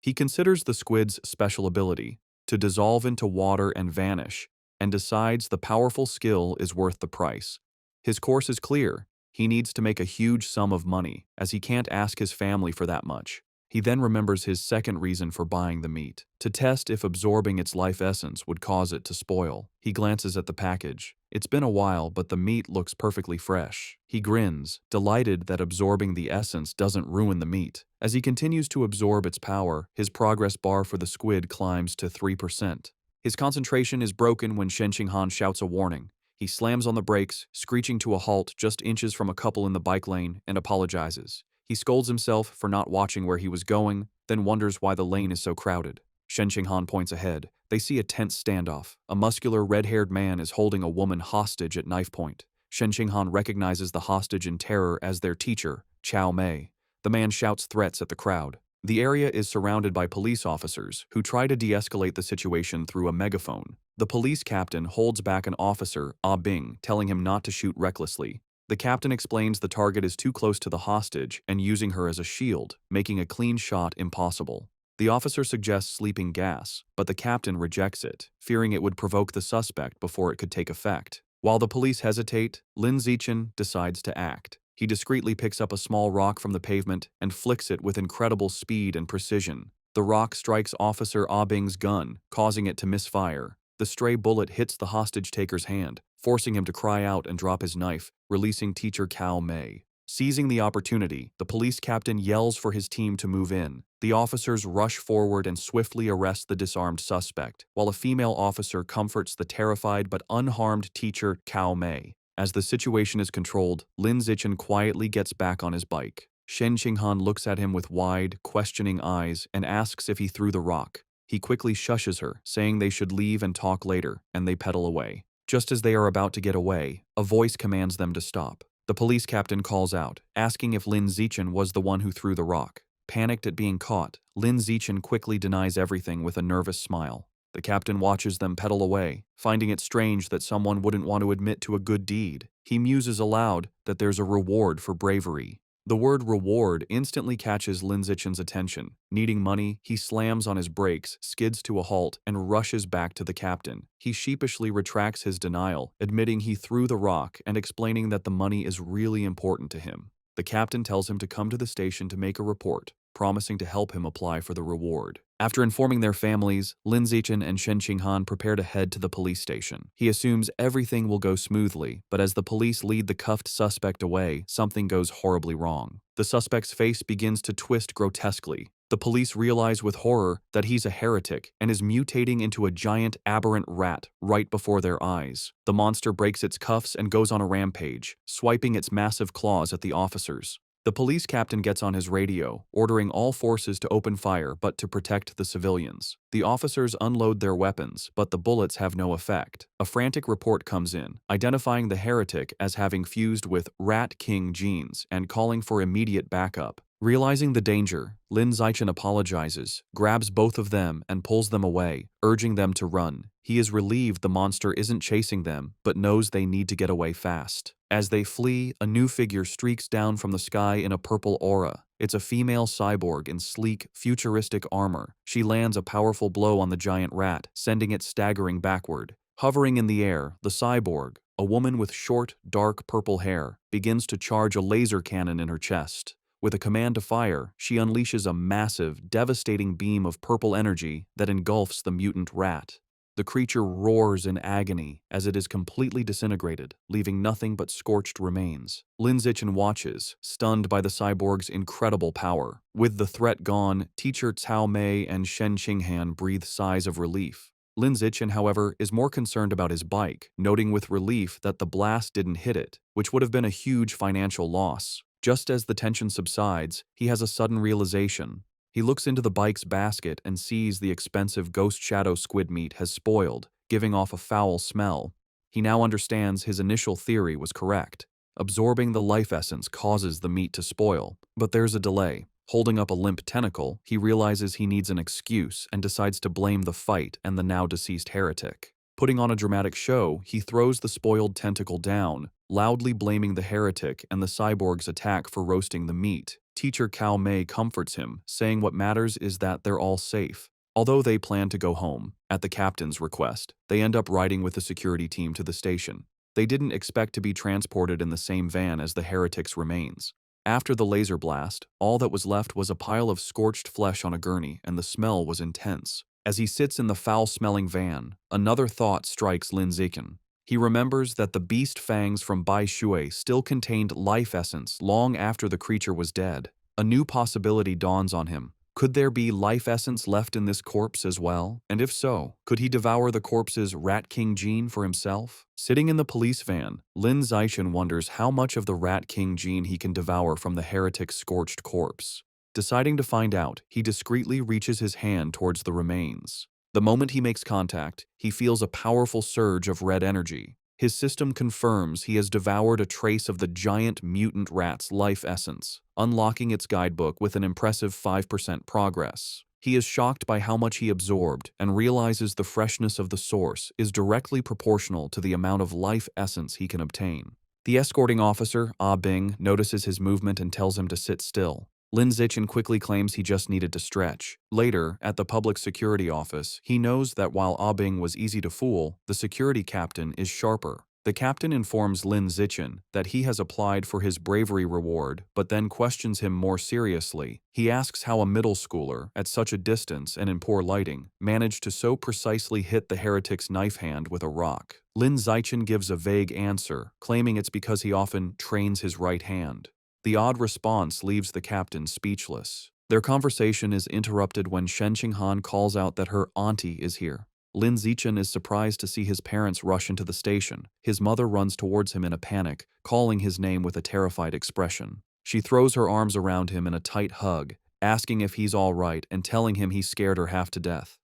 Speaker 1: He considers the squid's special ability, to dissolve into water and vanish, and decides the powerful skill is worth the price. His course is clear. He needs to make a huge sum of money, as he can't ask his family for that much. He then remembers his second reason for buying the meat, to test if absorbing its life essence would cause it to spoil. He glances at the package. It's been a while, but the meat looks perfectly fresh. He grins, delighted that absorbing the essence doesn't ruin the meat. As he continues to absorb its power, his progress bar for the squid climbs to 3%. His concentration is broken when Shen Qinghan shouts a warning. He slams on the brakes, screeching to a halt just inches from a couple in the bike lane, and apologizes. He scolds himself for not watching where he was going, then wonders why the lane is so crowded. Shen Qinghan points ahead. They see a tense standoff. A muscular, red-haired man is holding a woman hostage at knife point. Shen Qinghan recognizes the hostage in terror as their teacher, Chao Mei. The man shouts threats at the crowd. The area is surrounded by police officers who try to de-escalate the situation through a megaphone. The police captain holds back an officer, Ah Bing, telling him not to shoot recklessly. The captain explains the target is too close to the hostage and using her as a shield, making a clean shot impossible. The officer suggests sleeping gas, but the captain rejects it, fearing it would provoke the suspect before it could take effect. While the police hesitate, Lin Zichen decides to act. He discreetly picks up a small rock from the pavement and flicks it with incredible speed and precision. The rock strikes Officer Ah Bing's gun, causing it to misfire. The stray bullet hits the hostage-taker's hand, forcing him to cry out and drop his knife, releasing Teacher Cao Mei. Seizing the opportunity, the police captain yells for his team to move in. The officers rush forward and swiftly arrest the disarmed suspect, while a female officer comforts the terrified but unharmed Teacher Cao Mei. As the situation is controlled, Lin Zichen quietly gets back on his bike. Shen Qinghan looks at him with wide, questioning eyes and asks if he threw the rock. He quickly shushes her, saying they should leave and talk later, and they pedal away. Just as they are about to get away, a voice commands them to stop. The police captain calls out, asking if Lin Zichen was the one who threw the rock. Panicked at being caught, Lin Zichen quickly denies everything with a nervous smile. The captain watches them pedal away, finding it strange that someone wouldn't want to admit to a good deed. He muses aloud that there's a reward for bravery. The word reward instantly catches Lin Zichen's attention. Needing money, he slams on his brakes, skids to a halt, and rushes back to the captain. He sheepishly retracts his denial, admitting he threw the rock and explaining that the money is really important to him. The captain tells him to come to the station to make a report, promising to help him apply for the reward. After informing their families, Lin Zichen and Shen Qinghan prepare to head to the police station. He assumes everything will go smoothly, but as the police lead the cuffed suspect away, something goes horribly wrong. The suspect's face begins to twist grotesquely. The police realize with horror that he's a heretic and is mutating into a giant aberrant rat right before their eyes. The monster breaks its cuffs and goes on a rampage, swiping its massive claws at the officers. The police captain gets on his radio, ordering all forces to open fire but to protect the civilians. The officers unload their weapons, but the bullets have no effect. A frantic report comes in, identifying the heretic as having fused with Rat King genes and calling for immediate backup. Realizing the danger, Lin Zichen apologizes, grabs both of them and pulls them away, urging them to run. He is relieved the monster isn't chasing them, but knows they need to get away fast. As they flee, a new figure streaks down from the sky in a purple aura. It's a female cyborg in sleek, futuristic armor. She lands a powerful blow on the giant rat, sending it staggering backward. Hovering in the air, the cyborg, a woman with short, dark purple hair, begins to charge a laser cannon in her chest. With a command to fire, she unleashes a massive, devastating beam of purple energy that engulfs the mutant rat. The creature roars in agony as it is completely disintegrated, leaving nothing but scorched remains. Lin Zichen watches, stunned by the cyborg's incredible power. With the threat gone, Teacher Cao Mei and Shen Qinghan breathe sighs of relief. Lin Zichen, however, is more concerned about his bike, noting with relief that the blast didn't hit it, which would have been a huge financial loss. Just as the tension subsides, he has a sudden realization. He looks into the bike's basket and sees the expensive ghost shadow squid meat has spoiled, giving off a foul smell. He now understands his initial theory was correct. Absorbing the life essence causes the meat to spoil, but there's a delay. Holding up a limp tentacle, he realizes he needs an excuse and decides to blame the fight and the now deceased heretic. Putting on a dramatic show, he throws the spoiled tentacle down, loudly blaming the heretic and the cyborg's attack for roasting the meat. Teacher Cao Mei comforts him, saying what matters is that they're all safe. Although they plan to go home, at the captain's request, they end up riding with the security team to the station. They didn't expect to be transported in the same van as the heretic's remains. After the laser blast, all that was left was a pile of scorched flesh on a gurney, and the smell was intense. As he sits in the foul-smelling van, another thought strikes Lin Zichen. He remembers that the beast fangs from Bai Shui still contained life essence long after the creature was dead. A new possibility dawns on him. Could there be life essence left in this corpse as well? And if so, could he devour the corpse's Rat King gene for himself? Sitting in the police van, Lin Zichen wonders how much of the Rat King gene he can devour from the heretic's scorched corpse. Deciding to find out, he discreetly reaches his hand towards the remains. The moment he makes contact, he feels a powerful surge of red energy. His system confirms he has devoured a trace of the giant mutant rat's life essence, unlocking its guidebook with an impressive 5% progress. He is shocked by how much he absorbed and realizes the freshness of the source is directly proportional to the amount of life essence he can obtain. The escorting officer, Ah Bing, notices his movement and tells him to sit still. Lin Zichen quickly claims he just needed to stretch. Later, at the public security office, he knows that while Ah Bing was easy to fool, the security captain is sharper. The captain informs Lin Zichen that he has applied for his bravery reward, but then questions him more seriously. He asks how a middle schooler, at such a distance and in poor lighting, managed to so precisely hit the heretic's knife hand with a rock. Lin Zichen gives a vague answer, claiming it's because he often trains his right hand. The odd response leaves the captain speechless. Their conversation is interrupted when Shen Qinghan calls out that her auntie is here. Lin Zichen is surprised to see his parents rush into the station. His mother runs towards him in a panic, calling his name with a terrified expression. She throws her arms around him in a tight hug, asking if he's all right and telling him he scared her half to death.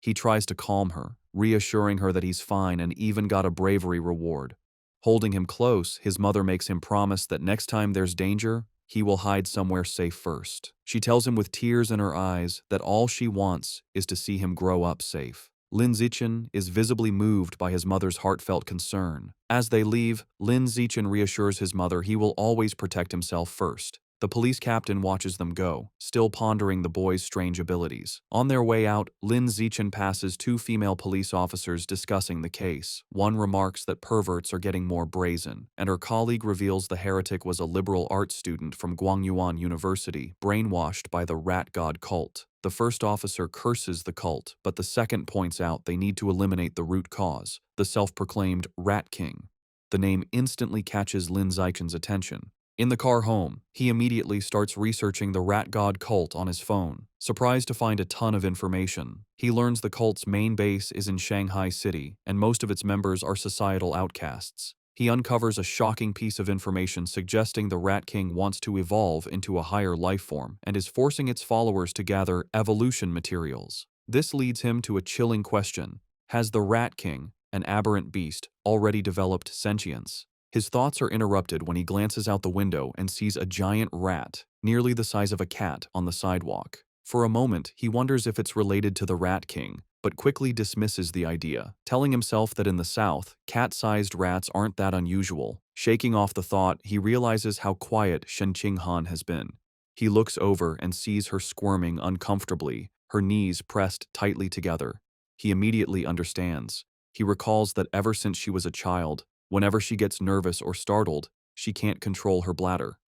Speaker 1: He tries to calm her, reassuring her that he's fine and even got a bravery reward. Holding him close, his mother makes him promise that next time there's danger, he will hide somewhere safe first. She tells him with tears in her eyes that all she wants is to see him grow up safe. Lin Zichen is visibly moved by his mother's heartfelt concern. As they leave, Lin Zichen reassures his mother he will always protect himself first. The police captain watches them go, still pondering the boy's strange abilities. On their way out, Lin Zichen passes two female police officers discussing the case. One remarks that perverts are getting more brazen, and her colleague reveals the heretic was a liberal arts student from Guangyuan University, brainwashed by the rat god cult. The first officer curses the cult, but the second points out they need to eliminate the root cause, the self-proclaimed Rat King. The name instantly catches Lin Zichen's attention. In the car home, he immediately starts researching the rat god cult on his phone. Surprised to find a ton of information, he learns the cult's main base is in Shanghai City, and most of its members are societal outcasts. He uncovers a shocking piece of information suggesting the Rat King wants to evolve into a higher life form and is forcing its followers to gather evolution materials. This leads him to a chilling question. Has the Rat King, an aberrant beast, already developed sentience? His thoughts are interrupted when he glances out the window and sees a giant rat, nearly the size of a cat, on the sidewalk. For a moment, he wonders if it's related to the Rat King, but quickly dismisses the idea, telling himself that in the South, cat-sized rats aren't that unusual. Shaking off the thought, he realizes how quiet Shen Qinghan has been. He looks over and sees her squirming uncomfortably, her knees pressed tightly together. He immediately understands. He recalls that ever since she was a child, whenever she gets nervous or startled, she can't control her bladder.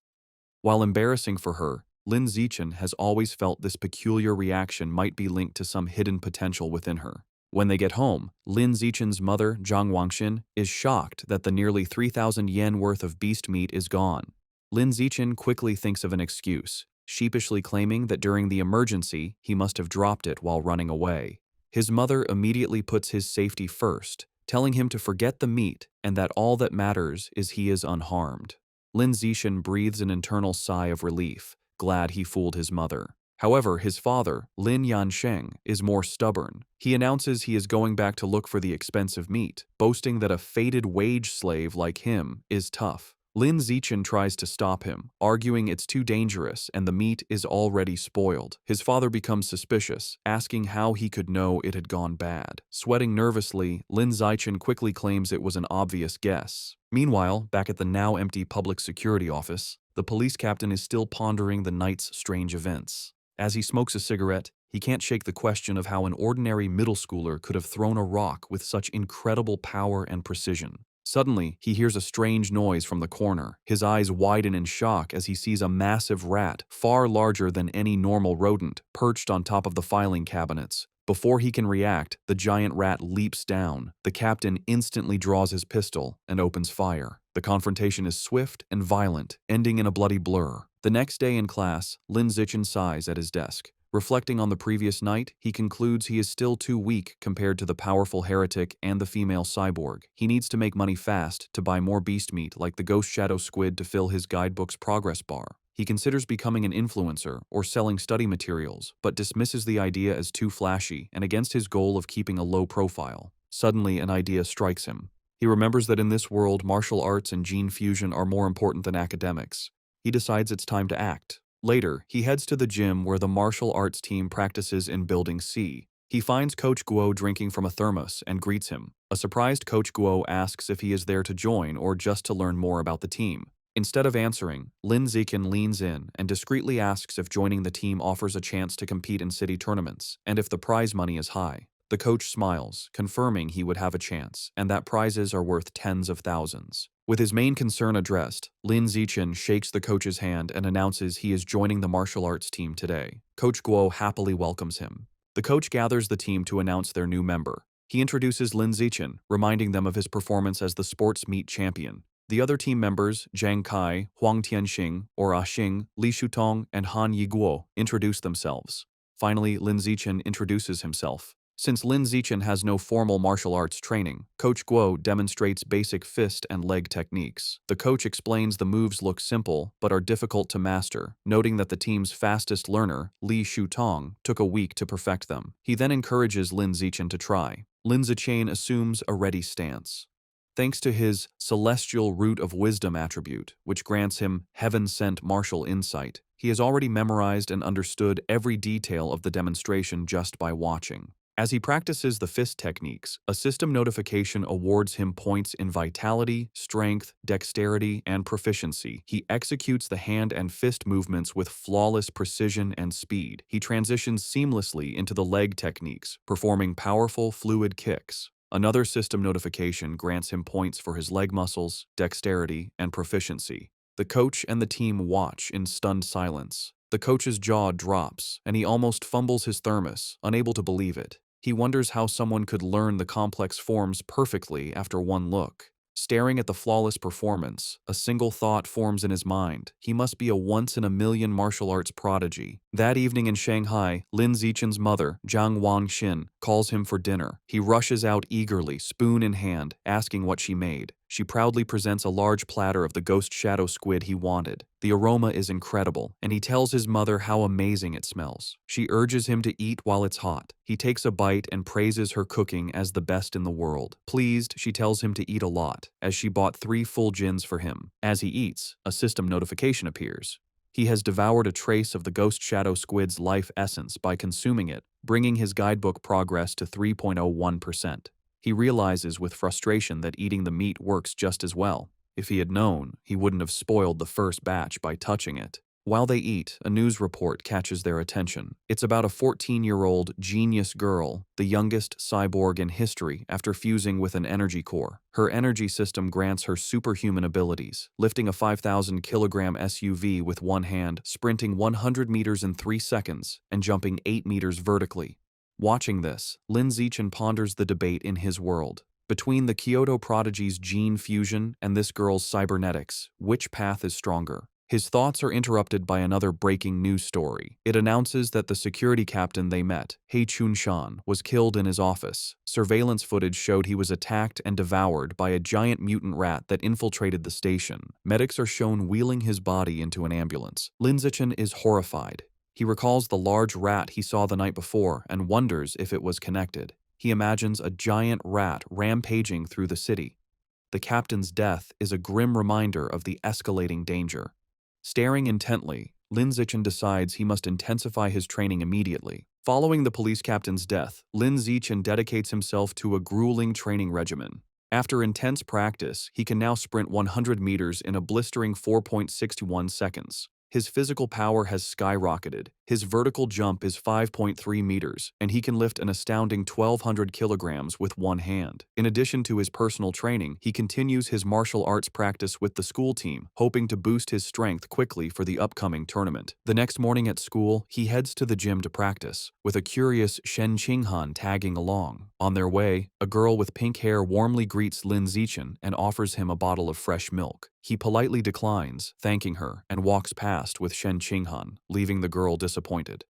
Speaker 1: While embarrassing for her, Lin Zichen has always felt this peculiar reaction might be linked to some hidden potential within her. When they get home, Lin Zichen's mother, Zhang Wangxin, is shocked that the nearly 3,000 yen worth of beast meat is gone. Lin Zichen quickly thinks of an excuse, sheepishly claiming that during the emergency, he must have dropped it while running away. His mother immediately puts his safety first, telling him to forget the meat and that all that matters is he is unharmed. Lin Zichen breathes an internal sigh of relief, glad he fooled his mother. However, his father, Lin Yansheng, is more stubborn. He announces he is going back to look for the expensive meat, boasting that a fated wage slave like him is tough. Lin Zichen tries to stop him, arguing it's too dangerous and the meat is already spoiled. His father becomes suspicious, asking how he could know it had gone bad. Sweating nervously, Lin Zichen quickly claims it was an obvious guess. Meanwhile, back at the now empty public security office, the police captain is still pondering the night's strange events. As he smokes a cigarette, he can't shake the question of how an ordinary middle schooler could have thrown a rock with such incredible power and precision. Suddenly, he hears a strange noise from the corner. His eyes widen in shock as he sees a massive rat, far larger than any normal rodent, perched on top of the filing cabinets. Before he can react, the giant rat leaps down. The captain instantly draws his pistol and opens fire. The confrontation is swift and violent, ending in a bloody blur. The next day in class, Lin Zichen sighs at his desk. Reflecting on the previous night, he concludes he is still too weak compared to the powerful heretic and the female cyborg. He needs to make money fast to buy more beast meat like the ghost shadow squid to fill his guidebook's progress bar. He considers becoming an influencer or selling study materials, but dismisses the idea as too flashy and against his goal of keeping a low profile. Suddenly, an idea strikes him. He remembers that in this world, martial arts and gene fusion are more important than academics. He decides it's time to act. Later, he heads to the gym where the martial arts team practices in Building C. He finds Coach Guo drinking from a thermos and greets him. A surprised Coach Guo asks if he is there to join or just to learn more about the team. Instead of answering, Lin Zichen leans in and discreetly asks if joining the team offers a chance to compete in city tournaments and if the prize money is high. The coach smiles, confirming he would have a chance and that prizes are worth tens of thousands. With his main concern addressed, Lin Zichen shakes the coach's hand and announces he is joining the martial arts team today. Coach Guo happily welcomes him. The coach gathers the team to announce their new member. He introduces Lin Zichen, reminding them of his performance as the sports meet champion. The other team members, Zhang Kai, Huang Tianxing, or Ah Xing, Li Shutong, and Han Yiguo, introduce themselves. Finally, Lin Zichen introduces himself. Since Lin Zichen has no formal martial arts training, Coach Guo demonstrates basic fist and leg techniques. The coach explains the moves look simple but are difficult to master, noting that the team's fastest learner, Li Shutong, took a week to perfect them. He then encourages Lin Zichen to try. Lin Zichen assumes a ready stance. Thanks to his celestial root of wisdom attribute, which grants him heaven-sent martial insight, he has already memorized and understood every detail of the demonstration just by watching. As he practices the fist techniques, a system notification awards him points in vitality, strength, dexterity, and proficiency. He executes the hand and fist movements with flawless precision and speed. He transitions seamlessly into the leg techniques, performing powerful, fluid kicks. Another system notification grants him points for his leg muscles, dexterity, and proficiency. The coach and the team watch in stunned silence. The coach's jaw drops, and he almost fumbles his thermos, unable to believe it. He wonders how someone could learn the complex forms perfectly after one look. Staring at the flawless performance, a single thought forms in his mind. He must be a once-in-a-million martial arts prodigy. That evening in Shanghai, Lin Zichen's mother, Jiang Wangxin, calls him for dinner. He rushes out eagerly, spoon in hand, asking what she made. She proudly presents a large platter of the ghost shadow squid he wanted. The aroma is incredible, and he tells his mother how amazing it smells. She urges him to eat while it's hot. He takes a bite and praises her cooking as the best in the world. Pleased, she tells him to eat a lot, as she bought 3 full gins for him. As he eats, a system notification appears. He has devoured a trace of the ghost shadow squid's life essence by consuming it, bringing his guidebook progress to 3.01%. He realizes with frustration that eating the meat works just as well. If he had known, he wouldn't have spoiled the first batch by touching it. While they eat, a news report catches their attention. It's about a 14-year-old genius girl, the youngest cyborg in history after fusing with an energy core. Her energy system grants her superhuman abilities, lifting a 5,000-kilogram SUV with one hand, sprinting 100 meters in 3 seconds, and jumping 8 meters vertically. Watching this, Lin Zichen ponders the debate in his world. Between the Kyoto prodigy's gene fusion and this girl's cybernetics, which path is stronger? His thoughts are interrupted by another breaking news story. It announces that the security captain they met, He Chun-shan, was killed in his office. Surveillance footage showed he was attacked and devoured by a giant mutant rat that infiltrated the station. Medics are shown wheeling his body into an ambulance. Lin Zichen is horrified. He recalls the large rat he saw the night before and wonders if it was connected. He imagines a giant rat rampaging through the city. The captain's death is a grim reminder of the escalating danger. Staring intently, Lin Zichen decides he must intensify his training immediately. Following the police captain's death, Lin Zichen dedicates himself to a grueling training regimen. After intense practice, he can now sprint 100 meters in a blistering 4.61 seconds. His physical power has skyrocketed. His vertical jump is 5.3 meters, and he can lift an astounding 1,200 kilograms with one hand. In addition to his personal training, he continues his martial arts practice with the school team, hoping to boost his strength quickly for the upcoming tournament. The next morning at school, he heads to the gym to practice, with a curious Shen Qinghan tagging along. On their way, a girl with pink hair warmly greets Lin Zichen and offers him a bottle of fresh milk. He politely declines, thanking her, and walks past with Shen Qinghan, leaving the girl disappointed.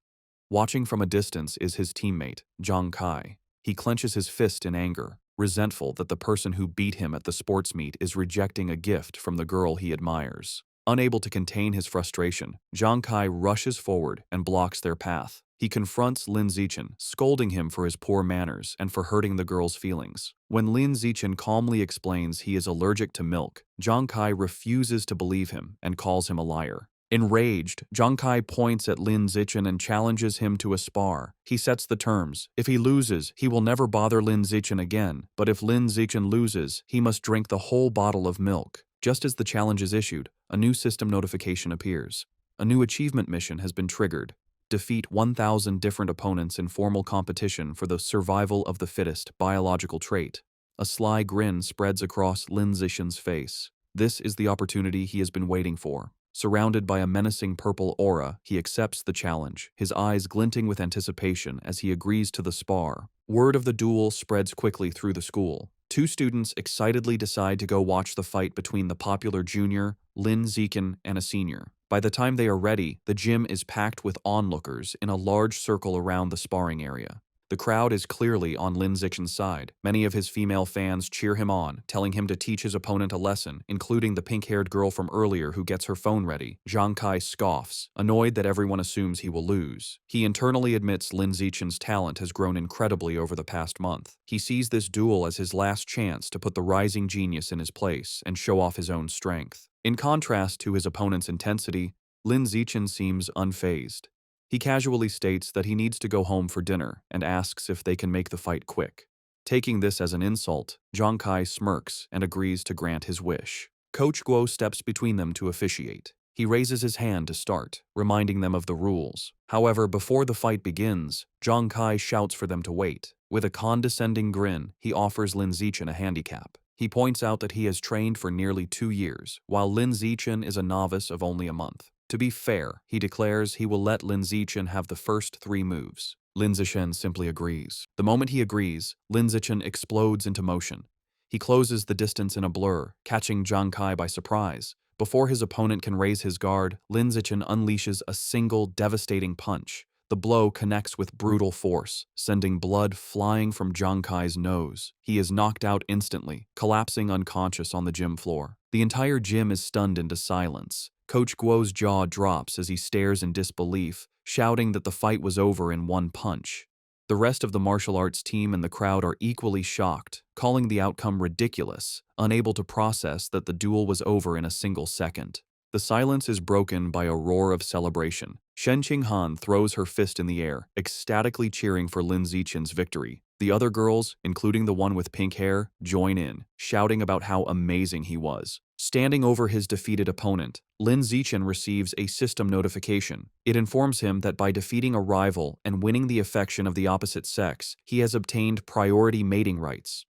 Speaker 1: Watching from a distance is his teammate, Zhang Kai. He clenches his fist in anger, resentful that the person who beat him at the sports meet is rejecting a gift from the girl he admires. Unable to contain his frustration, Zhang Kai rushes forward and blocks their path. He confronts Lin Zichen, scolding him for his poor manners and for hurting the girl's feelings. When Lin Zichen calmly explains he is allergic to milk, Zhang Kai refuses to believe him and calls him a liar. Enraged, Zhang Kai points at Lin Zichen and challenges him to a spar. He sets the terms. If he loses, he will never bother Lin Zichen again, but if Lin Zichen loses, he must drink the whole bottle of milk. Just as the challenge is issued, a new system notification appears. A new achievement mission has been triggered. Defeat 1,000 different opponents in formal competition for the survival of the fittest biological trait. A sly grin spreads across Lin Zichen's face. This is the opportunity he has been waiting for. Surrounded by a menacing purple aura, he accepts the challenge, his eyes glinting with anticipation as he agrees to the spar. Word of the duel spreads quickly through the school. Two students excitedly decide to go watch the fight between the popular junior, Lin Zichen, and a senior. By the time they are ready, the gym is packed with onlookers in a large circle around the sparring area. The crowd is clearly on Lin Zichen's side. Many of his female fans cheer him on, telling him to teach his opponent a lesson, including the pink-haired girl from earlier who gets her phone ready. Zhang Kai scoffs, annoyed that everyone assumes he will lose. He internally admits Lin Zichen's talent has grown incredibly over the past month. He sees this duel as his last chance to put the rising genius in his place and show off his own strength. In contrast to his opponent's intensity, Lin Zichen seems unfazed. He casually states that he needs to go home for dinner and asks if they can make the fight quick. Taking this as an insult, Zhang Kai smirks and agrees to grant his wish. Coach Guo steps between them to officiate. He raises his hand to start, reminding them of the rules. However, before the fight begins, Zhang Kai shouts for them to wait. With a condescending grin, he offers Lin Zichen a handicap. He points out that he has trained for nearly 2 years, while Lin Zichen is a novice of only a month. To be fair, he declares he will let Lin Zichen have the first 3 moves. Lin Zichen simply agrees. The moment he agrees, Lin Zichen explodes into motion. He closes the distance in a blur, catching Zhang Kai by surprise. Before his opponent can raise his guard, Lin Zichen unleashes a single devastating punch. The blow connects with brutal force, sending blood flying from Zhang Kai's nose. He is knocked out instantly, collapsing unconscious on the gym floor. The entire gym is stunned into silence. Coach Guo's jaw drops as he stares in disbelief, shouting that the fight was over in one punch. The rest of the martial arts team and the crowd are equally shocked, calling the outcome ridiculous, unable to process that the duel was over in a single second. The silence is broken by a roar of celebration. Shen Qinghan throws her fist in the air, ecstatically cheering for Lin Zichen's victory. The other girls, including the one with pink hair, join in, shouting about how amazing he was. Standing over his defeated opponent, Lin Zichen receives a system notification. It informs him that by defeating a rival and winning the affection of the opposite sex, he has obtained priority mating rights.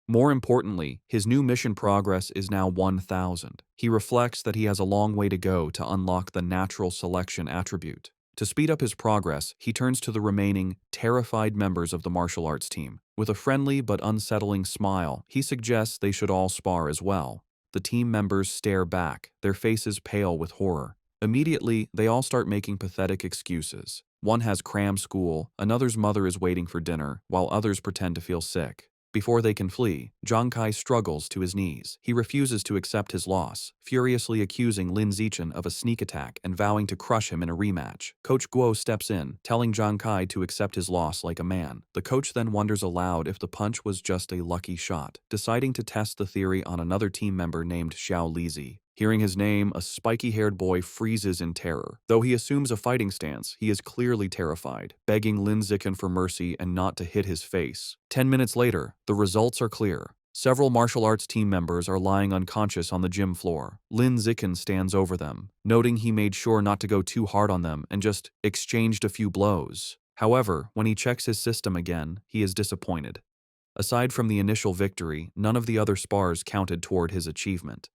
Speaker 1: More importantly, his new mission progress is now 1,000. He reflects that he has a long way to go to unlock the natural selection attribute. To speed up his progress, he turns to the remaining, terrified members of the martial arts team. With a friendly but unsettling smile, he suggests they should all spar as well. The team members stare back, their faces pale with horror. Immediately, they all start making pathetic excuses. One has cram school, another's mother is waiting for dinner, while others pretend to feel sick. Before they can flee, Zhang Kai struggles to his knees. He refuses to accept his loss, furiously accusing Lin Zichen of a sneak attack and vowing to crush him in a rematch. Coach Guo steps in, telling Zhang Kai to accept his loss like a man. The coach then wonders aloud if the punch was just a lucky shot, deciding to test the theory on another team member named Xiao Lizi. Hearing his name, a spiky-haired boy freezes in terror. Though he assumes a fighting stance, he is clearly terrified, begging Lin Zichen for mercy and not to hit his face. 10 minutes later, the results are clear. Several martial arts team members are lying unconscious on the gym floor. Lin Zichen stands over them, noting he made sure not to go too hard on them and just exchanged a few blows. However, when he checks his system again, he is disappointed. Aside from the initial victory, none of the other spars counted toward his achievement.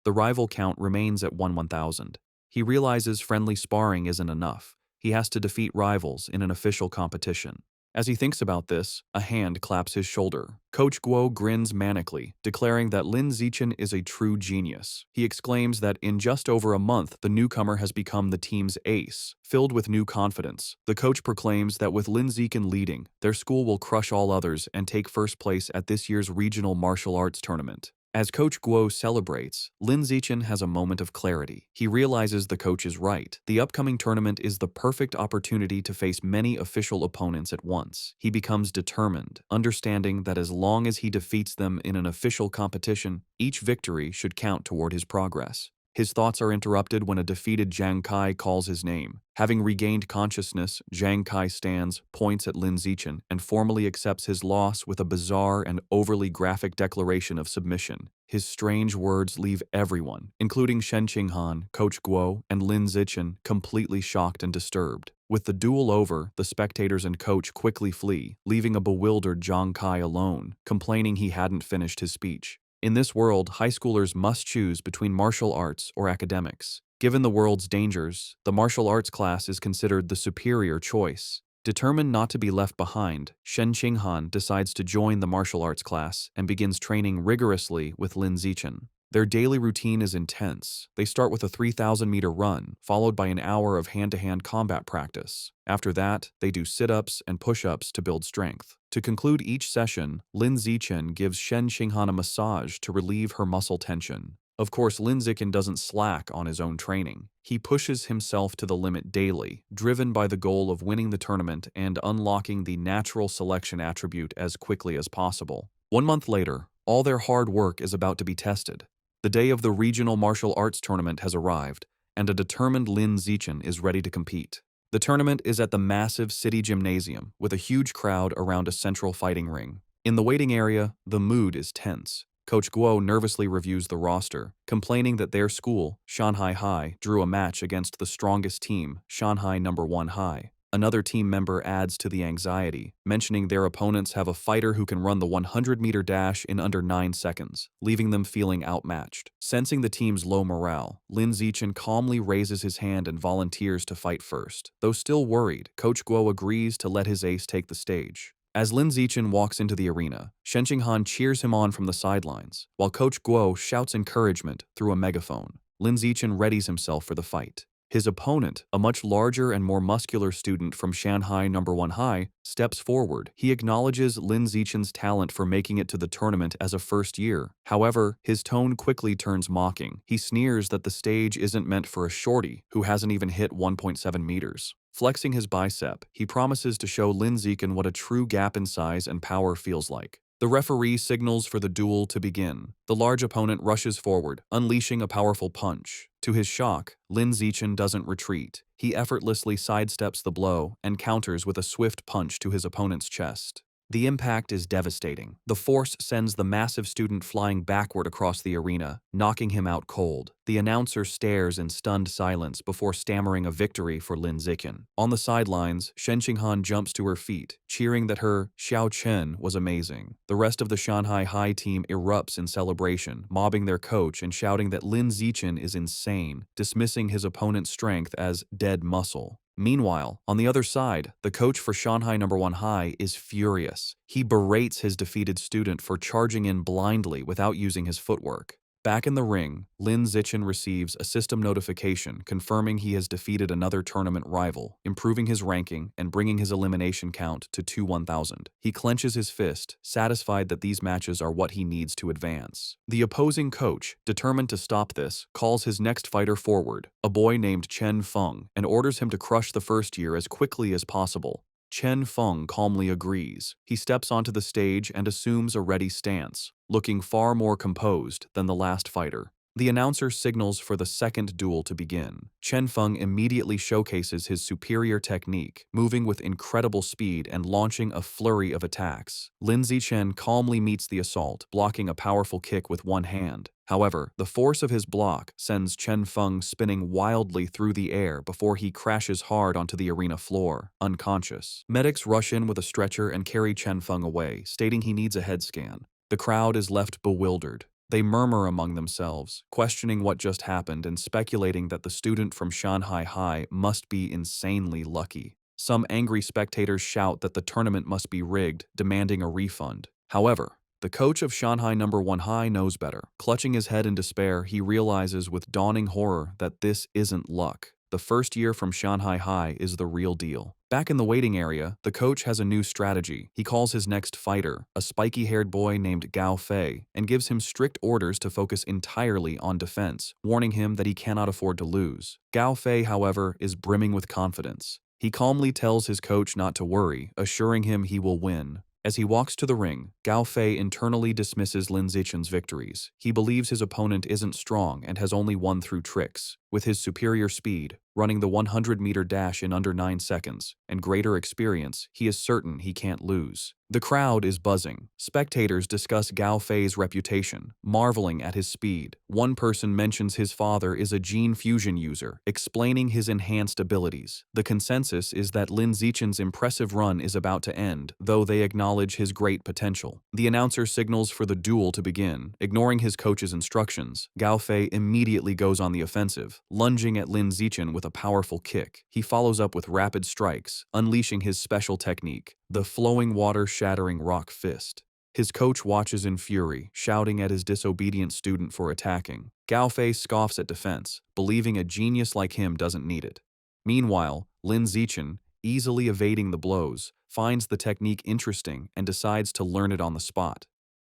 Speaker 1: The rival count remains at 1,000. He realizes friendly sparring isn't enough. He has to defeat rivals in an official competition. As he thinks about this, a hand claps his shoulder. Coach Guo grins manically, declaring that Lin Zichen is a true genius. He exclaims that in just over a month, the newcomer has become the team's ace. Filled with new confidence, the coach proclaims that with Lin Zichen leading, their school will crush all others and take first place at this year's regional martial arts tournament. As Coach Guo celebrates, Lin Zichen has a moment of clarity. He realizes the coach is right. The upcoming tournament is the perfect opportunity to face many official opponents at once. He becomes determined, understanding that as long as he defeats them in an official competition, each victory should count toward his progress. His thoughts are interrupted when a defeated Zhang Kai calls his name. Having regained consciousness, Zhang Kai stands, points at Lin Zichen, and formally accepts his loss with a bizarre and overly graphic declaration of submission. His strange words leave everyone, including Shen Qinghan, Coach Guo, and Lin Zichen, completely shocked and disturbed. With the duel over, the spectators and coach quickly flee, leaving a bewildered Zhang Kai alone, complaining he hadn't finished his speech. In this world, high schoolers must choose between martial arts or academics. Given the world's dangers, the martial arts class is considered the superior choice. Determined not to be left behind, Shen Qinghan decides to join the martial arts class and begins training rigorously with Lin Zichen. Their daily routine is intense. They start with a 3,000-meter run, followed by an hour of hand-to-hand combat practice. After that, they do sit-ups and push-ups to build strength. To conclude each session, Lin Zichen gives Shen Qinghan a massage to relieve her muscle tension. Of course, Lin Zichen doesn't slack on his own training. He pushes himself to the limit daily, driven by the goal of winning the tournament and unlocking the natural selection attribute as quickly as possible. 1 month later, all their hard work is about to be tested. The day of the regional martial arts tournament has arrived, and a determined Lin Zichen is ready to compete. The tournament is at the massive city gymnasium, with a huge crowd around a central fighting ring. In the waiting area, the mood is tense. Coach Guo nervously reviews the roster, complaining that their school, Shanghai High, drew a match against the strongest team, Shanghai No. 1 High. Another team member adds to the anxiety, mentioning their opponents have a fighter who can run the 100-meter dash in under 9 seconds, leaving them feeling outmatched. Sensing the team's low morale, Lin Zichen calmly raises his hand and volunteers to fight first. Though still worried, Coach Guo agrees to let his ace take the stage. As Lin Zichen walks into the arena, Shen Qinghan cheers him on from the sidelines, while Coach Guo shouts encouragement through a megaphone. Lin Zichen readies himself for the fight. His opponent, a much larger and more muscular student from Shanghai No. 1 High, steps forward. He acknowledges Lin Zichen's talent for making it to the tournament as a first year. However, his tone quickly turns mocking. He sneers that the stage isn't meant for a shorty who hasn't even hit 1.7 meters. Flexing his bicep, he promises to show Lin Zichen what a true gap in size and power feels like. The referee signals for the duel to begin. The large opponent rushes forward, unleashing a powerful punch. To his shock, Lin Zichen doesn't retreat. He effortlessly sidesteps the blow and counters with a swift punch to his opponent's chest. The impact is devastating. The force sends the massive student flying backward across the arena, knocking him out cold. The announcer stares in stunned silence before stammering a victory for Lin Zichen. On the sidelines, Shen Qinghan jumps to her feet, cheering that her Xiao Chen was amazing. The rest of the Shanghai High team erupts in celebration, mobbing their coach and shouting that Lin Zichen is insane, dismissing his opponent's strength as dead muscle. Meanwhile, on the other side, the coach for Shanghai No. 1 High is furious. He berates his defeated student for charging in blindly without using his footwork. Back in the ring, Lin Zichen receives a system notification confirming he has defeated another tournament rival, improving his ranking and bringing his elimination count to 2-1,000. He clenches his fist, satisfied that these matches are what he needs to advance. The opposing coach, determined to stop this, calls his next fighter forward, a boy named Chen Feng, and orders him to crush the first year as quickly as possible. Chen Feng calmly agrees. He steps onto the stage and assumes a ready stance, looking far more composed than the last fighter. The announcer signals for the second duel to begin. Chen Feng immediately showcases his superior technique, moving with incredible speed and launching a flurry of attacks. Lin Zichen calmly meets the assault, blocking a powerful kick with one hand. However, the force of his block sends Chen Feng spinning wildly through the air before he crashes hard onto the arena floor, unconscious. Medics rush in with a stretcher and carry Chen Feng away, stating he needs a head scan. The crowd is left bewildered. They murmur among themselves, questioning what just happened and speculating that the student from Shanghai High must be insanely lucky. Some angry spectators shout that the tournament must be rigged, demanding a refund. However, the coach of Shanghai No. 1 High knows better. Clutching his head in despair, he realizes with dawning horror that this isn't luck. The first year from Shanghai High is the real deal. Back in the waiting area, the coach has a new strategy. He calls his next fighter, a spiky-haired boy named Gao Fei, and gives him strict orders to focus entirely on defense, warning him that he cannot afford to lose. Gao Fei, however, is brimming with confidence. He calmly tells his coach not to worry, assuring him he will win. As he walks to the ring, Gao Fei internally dismisses Lin Zichen's victories. He believes his opponent isn't strong and has only won through tricks. With his superior speed, running the 100-meter dash in under 9 seconds, and greater experience, he is certain he can't lose. The crowd is buzzing. Spectators discuss Gao Fei's reputation, marveling at his speed. One person mentions his father is a gene fusion user, explaining his enhanced abilities. The consensus is that Lin Zichen's impressive run is about to end, though they acknowledge his great potential. The announcer signals for the duel to begin. Ignoring his coach's instructions, Gao Fei immediately goes on the offensive, lunging at Lin Zichen with a powerful kick. He follows up with rapid strikes, unleashing his special technique, the flowing water-shattering rock fist. His coach watches in fury, shouting at his disobedient student for attacking. Gao Fei scoffs at defense, believing a genius like him doesn't need it. Meanwhile, Lin Zichen, easily evading the blows, finds the technique interesting and decides to learn it on the spot.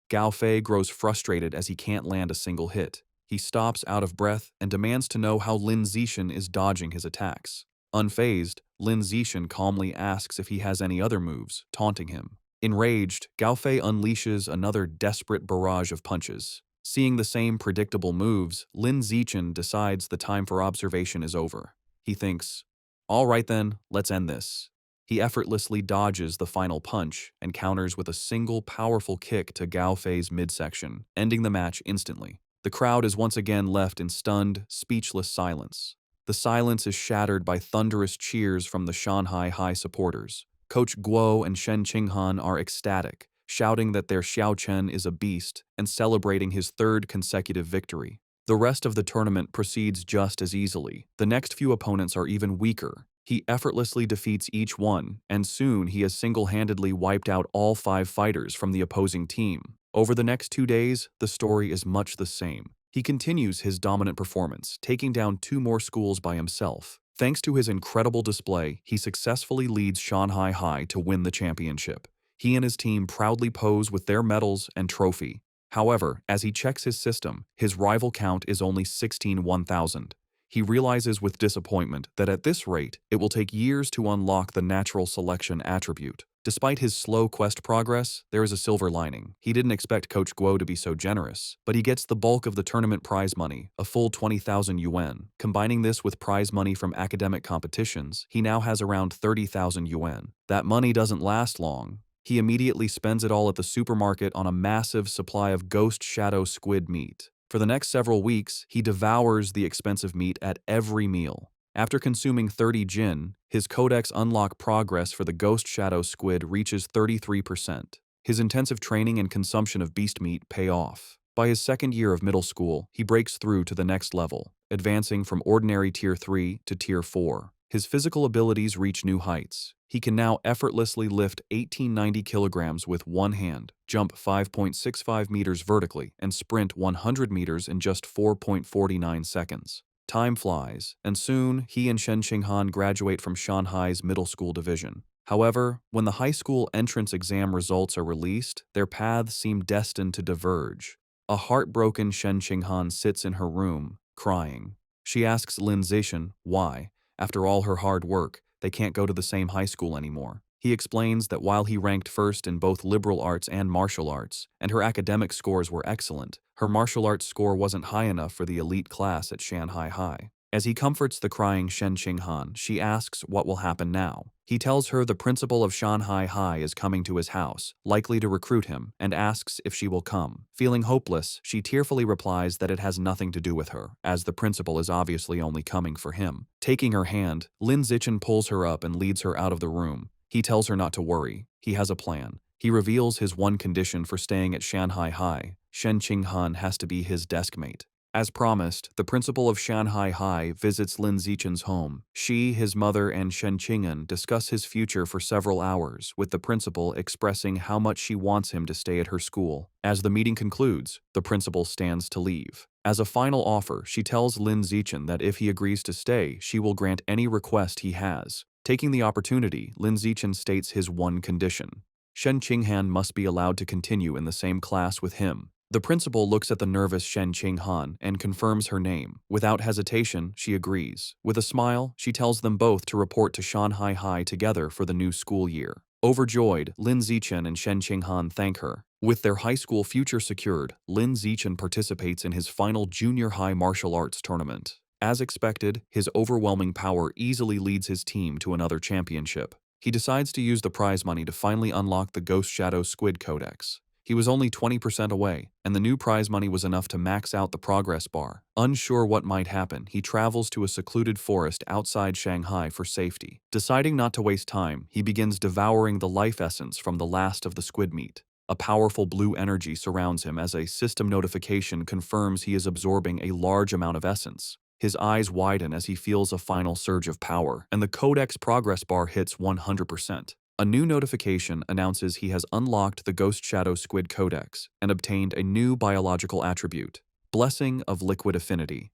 Speaker 1: Gao Fei grows frustrated as he can't land a single hit. He stops out of breath and demands to know how Lin Zichen is dodging his attacks. Unfazed, Lin Zichen calmly asks if he has any other moves, taunting him. Enraged, Gao Fei unleashes another desperate barrage of punches. Seeing the same predictable moves, Lin Zichen decides the time for observation is over. He thinks, "All right then, let's end this." He effortlessly dodges the final punch and counters with a single powerful kick to Gao Fei's midsection, ending the match instantly. The crowd is once again left in stunned, speechless silence. The silence is shattered by thunderous cheers from the Shanghai High supporters. Coach Guo and Shen Qinghan are ecstatic, shouting that their Xiao Chen is a beast and celebrating his third consecutive victory. The rest of the tournament proceeds just as easily. The next few opponents are even weaker. He effortlessly defeats each one, and soon he has single-handedly wiped out all 5 fighters from the opposing team. Over the next 2 days, the story is much the same. He continues his dominant performance, taking down 2 more schools by himself. Thanks to his incredible display, he successfully leads Shanghai High to win the championship. He and his team proudly pose with their medals and trophy. However, as he checks his system, his rival count is only 16,000. He realizes with disappointment that at this rate, it will take years to unlock the natural selection attribute. Despite his slow quest progress, there is a silver lining. He didn't expect Coach Guo to be so generous, but he gets the bulk of the tournament prize money, a full 20,000 yuan. Combining this with prize money from academic competitions, he now has around 30,000 yuan. That money doesn't last long. He immediately spends it all at the supermarket on a massive supply of ghost shadow squid meat. For the next several weeks, he devours the expensive meat at every meal. After consuming 30 jin, his codex unlock progress for the ghost shadow squid reaches 33%. His intensive training and consumption of beast meat pay off. By his second year of middle school, he breaks through to the next level, advancing from ordinary Tier 3 to Tier 4. His physical abilities reach new heights. He can now effortlessly lift 1890 kilograms with one hand, jump 5.65 meters vertically, and sprint 100 meters in just 4.49 seconds. Time flies, and soon he and Shen Qinghan graduate from Shanghai's middle school division. However, when the high school entrance exam results are released, their paths seem destined to diverge. A heartbroken Shen Qinghan sits in her room, crying. She asks Lin Zichen why, after all her hard work, they can't go to the same high school anymore. He explains that while he ranked first in both liberal arts and martial arts, and her academic scores were excellent, her martial arts score wasn't high enough for the elite class at Shanghai High. As he comforts the crying Shen Qinghan, she asks what will happen now. He tells her the principal of Shanghai High is coming to his house, likely to recruit him, and asks if she will come. Feeling hopeless, she tearfully replies that it has nothing to do with her, as the principal is obviously only coming for him. Taking her hand, Lin Zichen pulls her up and leads her out of the room. He tells her not to worry. He has a plan. He reveals his one condition for staying at Shanghai High. Shen Qinghan has to be his desk mate. As promised, the principal of Shanghai High visits Lin Zichen's home. She, his mother, and Shen Qing'an discuss his future for several hours, with the principal expressing how much she wants him to stay at her school. As the meeting concludes, the principal stands to leave. As a final offer, she tells Lin Zichen that if he agrees to stay, she will grant any request he has. Taking the opportunity, Lin Zichen states his one condition. Shen Qinghan must be allowed to continue in the same class with him. The principal looks at the nervous Shen Qinghan and confirms her name. Without hesitation, she agrees. With a smile, she tells them both to report to Shanghai High together for the new school year. Overjoyed, Lin Zichen and Shen Qinghan thank her. With their high school future secured, Lin Zichen participates in his final junior high martial arts tournament. As expected, his overwhelming power easily leads his team to another championship. He decides to use the prize money to finally unlock the Ghost Shadow Squid Codex. He was only 20% away, and the new prize money was enough to max out the progress bar. Unsure what might happen, he travels to a secluded forest outside Shanghai for safety. Deciding not to waste time, he begins devouring the life essence from the last of the squid meat. A powerful blue energy surrounds him as a system notification confirms he is absorbing a large amount of essence. His eyes widen as he feels a final surge of power, and the Codex progress bar hits 100%. A new notification announces he has unlocked the Ghost Shadow Squid Codex and obtained a new biological attribute, Blessing of Liquid Affinity.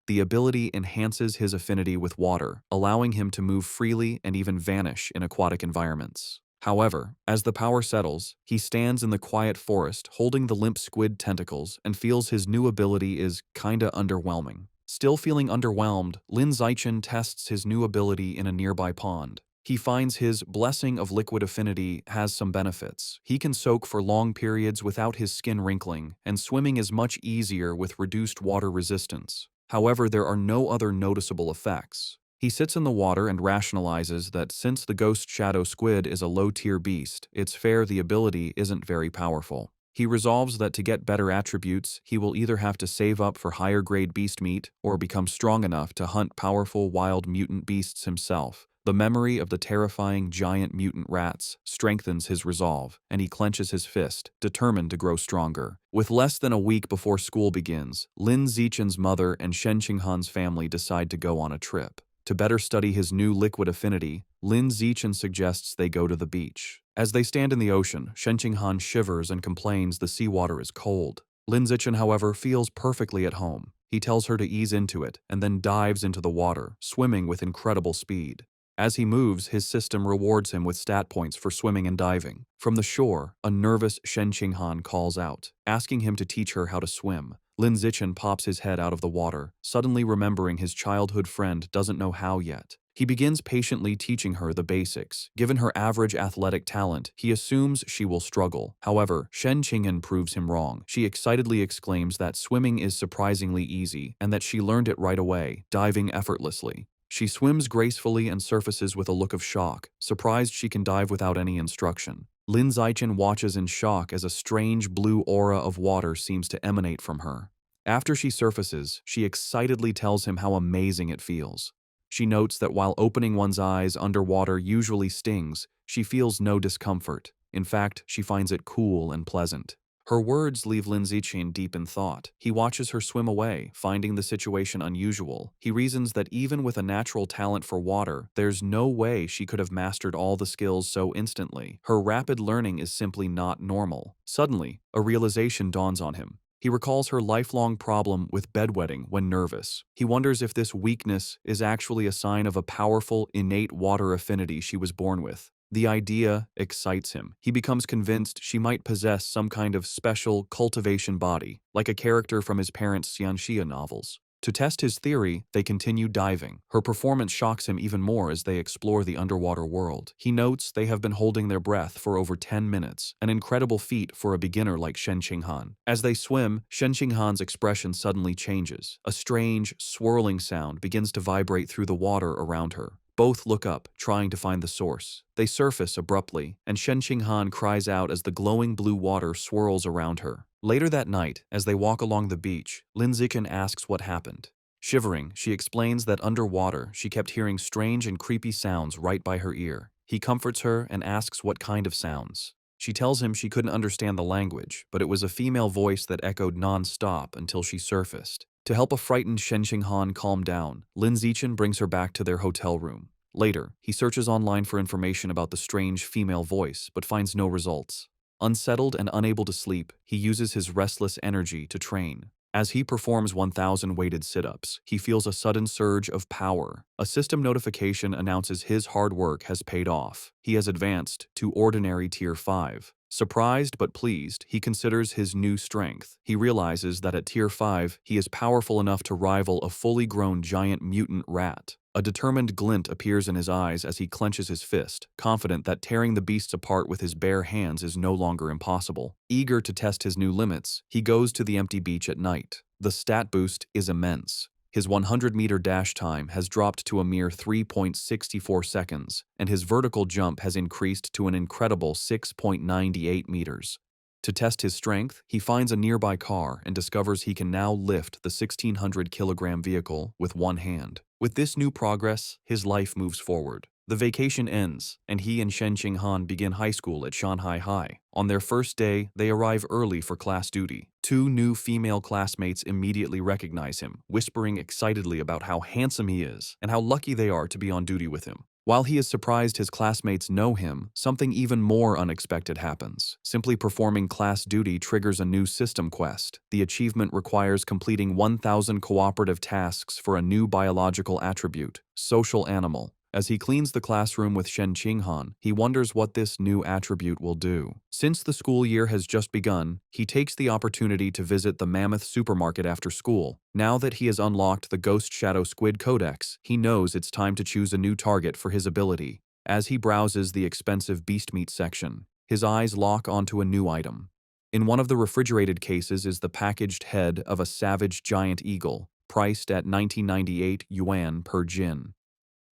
Speaker 1: The ability enhances his affinity with water, allowing him to move freely and even vanish in aquatic environments. However, as the power settles, he stands in the quiet forest holding the limp squid tentacles and feels his new ability is kinda underwhelming. Still feeling underwhelmed, Lin Zichen tests his new ability in a nearby pond. He finds his Blessing of Liquid Affinity has some benefits. He can soak for long periods without his skin wrinkling, and swimming is much easier with reduced water resistance. However, there are no other noticeable effects. He sits in the water and rationalizes that since the Ghost Shadow Squid is a low-tier beast, it's fair the ability isn't very powerful. He resolves that to get better attributes, he will either have to save up for higher-grade beast meat or become strong enough to hunt powerful wild mutant beasts himself. The memory of the terrifying giant mutant rats strengthens his resolve, and he clenches his fist, determined to grow stronger. With less than a week before school begins, Lin Zichen's mother and Shen Qinghan's family decide to go on a trip. To better study his new liquid affinity, Lin Zichen suggests they go to the beach. As they stand in the ocean, Shen Qinghan shivers and complains the seawater is cold. Lin Zichen, however, feels perfectly at home. He tells her to ease into it and then dives into the water, swimming with incredible speed. As he moves, his system rewards him with stat points for swimming and diving. From the shore, a nervous Shen Qinghan calls out, asking him to teach her how to swim. Lin Zichen pops his head out of the water, suddenly remembering his childhood friend doesn't know how yet. He begins patiently teaching her the basics. Given her average athletic talent, he assumes she will struggle. However, Shen Qing'an proves him wrong. She excitedly exclaims that swimming is surprisingly easy and that she learned it right away, diving effortlessly. She swims gracefully and surfaces with a look of shock, surprised she can dive without any instruction. Lin Zichen watches in shock as a strange blue aura of water seems to emanate from her. After she surfaces, she excitedly tells him how amazing it feels. She notes that while opening one's eyes underwater usually stings, she feels no discomfort. In fact, she finds it cool and pleasant. Her words leave Lin Zichen deep in thought. He watches her swim away, finding the situation unusual. He reasons that even with a natural talent for water, there's no way she could have mastered all the skills so instantly. Her rapid learning is simply not normal. Suddenly, a realization dawns on him. He recalls her lifelong problem with bedwetting when nervous. He wonders if this weakness is actually a sign of a powerful, innate water affinity she was born with. The idea excites him. He becomes convinced she might possess some kind of special cultivation body, like a character from his parents' Xianxia novels. To test his theory, they continue diving. Her performance shocks him even more as they explore the underwater world. He notes they have been holding their breath for over 10 minutes, an incredible feat for a beginner like Shen Qinghan. As they swim, Shen Qinghan's expression suddenly changes. A strange, swirling sound begins to vibrate through the water around her. Both look up, trying to find the source. They surface abruptly, and Shen Qinghan cries out as the glowing blue water swirls around her. Later that night, as they walk along the beach, Lin Zichen asks what happened. Shivering, she explains that underwater, she kept hearing strange and creepy sounds right by her ear. He comforts her and asks what kind of sounds. She tells him she couldn't understand the language, but it was a female voice that echoed non-stop until she surfaced. To help a frightened Shen Qinghan calm down, Lin Zichen brings her back to their hotel room. Later, he searches online for information about the strange female voice, but finds no results. Unsettled and unable to sleep, he uses his restless energy to train. As he performs 1,000 weighted sit-ups, he feels a sudden surge of power. A system notification announces his hard work has paid off. He has advanced to ordinary Tier 5. Surprised but pleased, he considers his new strength. He realizes that at Tier 5, he is powerful enough to rival a fully grown giant mutant rat. A determined glint appears in his eyes as he clenches his fist, confident that tearing the beasts apart with his bare hands is no longer impossible. Eager to test his new limits, he goes to the empty beach at night. The stat boost is immense. His 100-meter dash time has dropped to a mere 3.64 seconds, and his vertical jump has increased to an incredible 6.98 meters. To test his strength, he finds a nearby car and discovers he can now lift the 1,600-kilogram vehicle with one hand. With this new progress, his life moves forward. The vacation ends, and he and Shen Qinghan begin high school at Shanghai High. On their first day, they arrive early for class duty. Two new female classmates immediately recognize him, whispering excitedly about how handsome he is and how lucky they are to be on duty with him. While he is surprised his classmates know him, something even more unexpected happens. Simply performing class duty triggers a new system quest. The achievement requires completing 1,000 cooperative tasks for a new biological attribute, social animal. As he cleans the classroom with Shen Qinghan, he wonders what this new attribute will do. Since the school year has just begun, he takes the opportunity to visit the Mammoth supermarket after school. Now that he has unlocked the Ghost Shadow Squid Codex, he knows it's time to choose a new target for his ability. As he browses the expensive beast meat section, his eyes lock onto a new item. In one of the refrigerated cases is the packaged head of a savage giant eagle, priced at 1998 yuan per jin.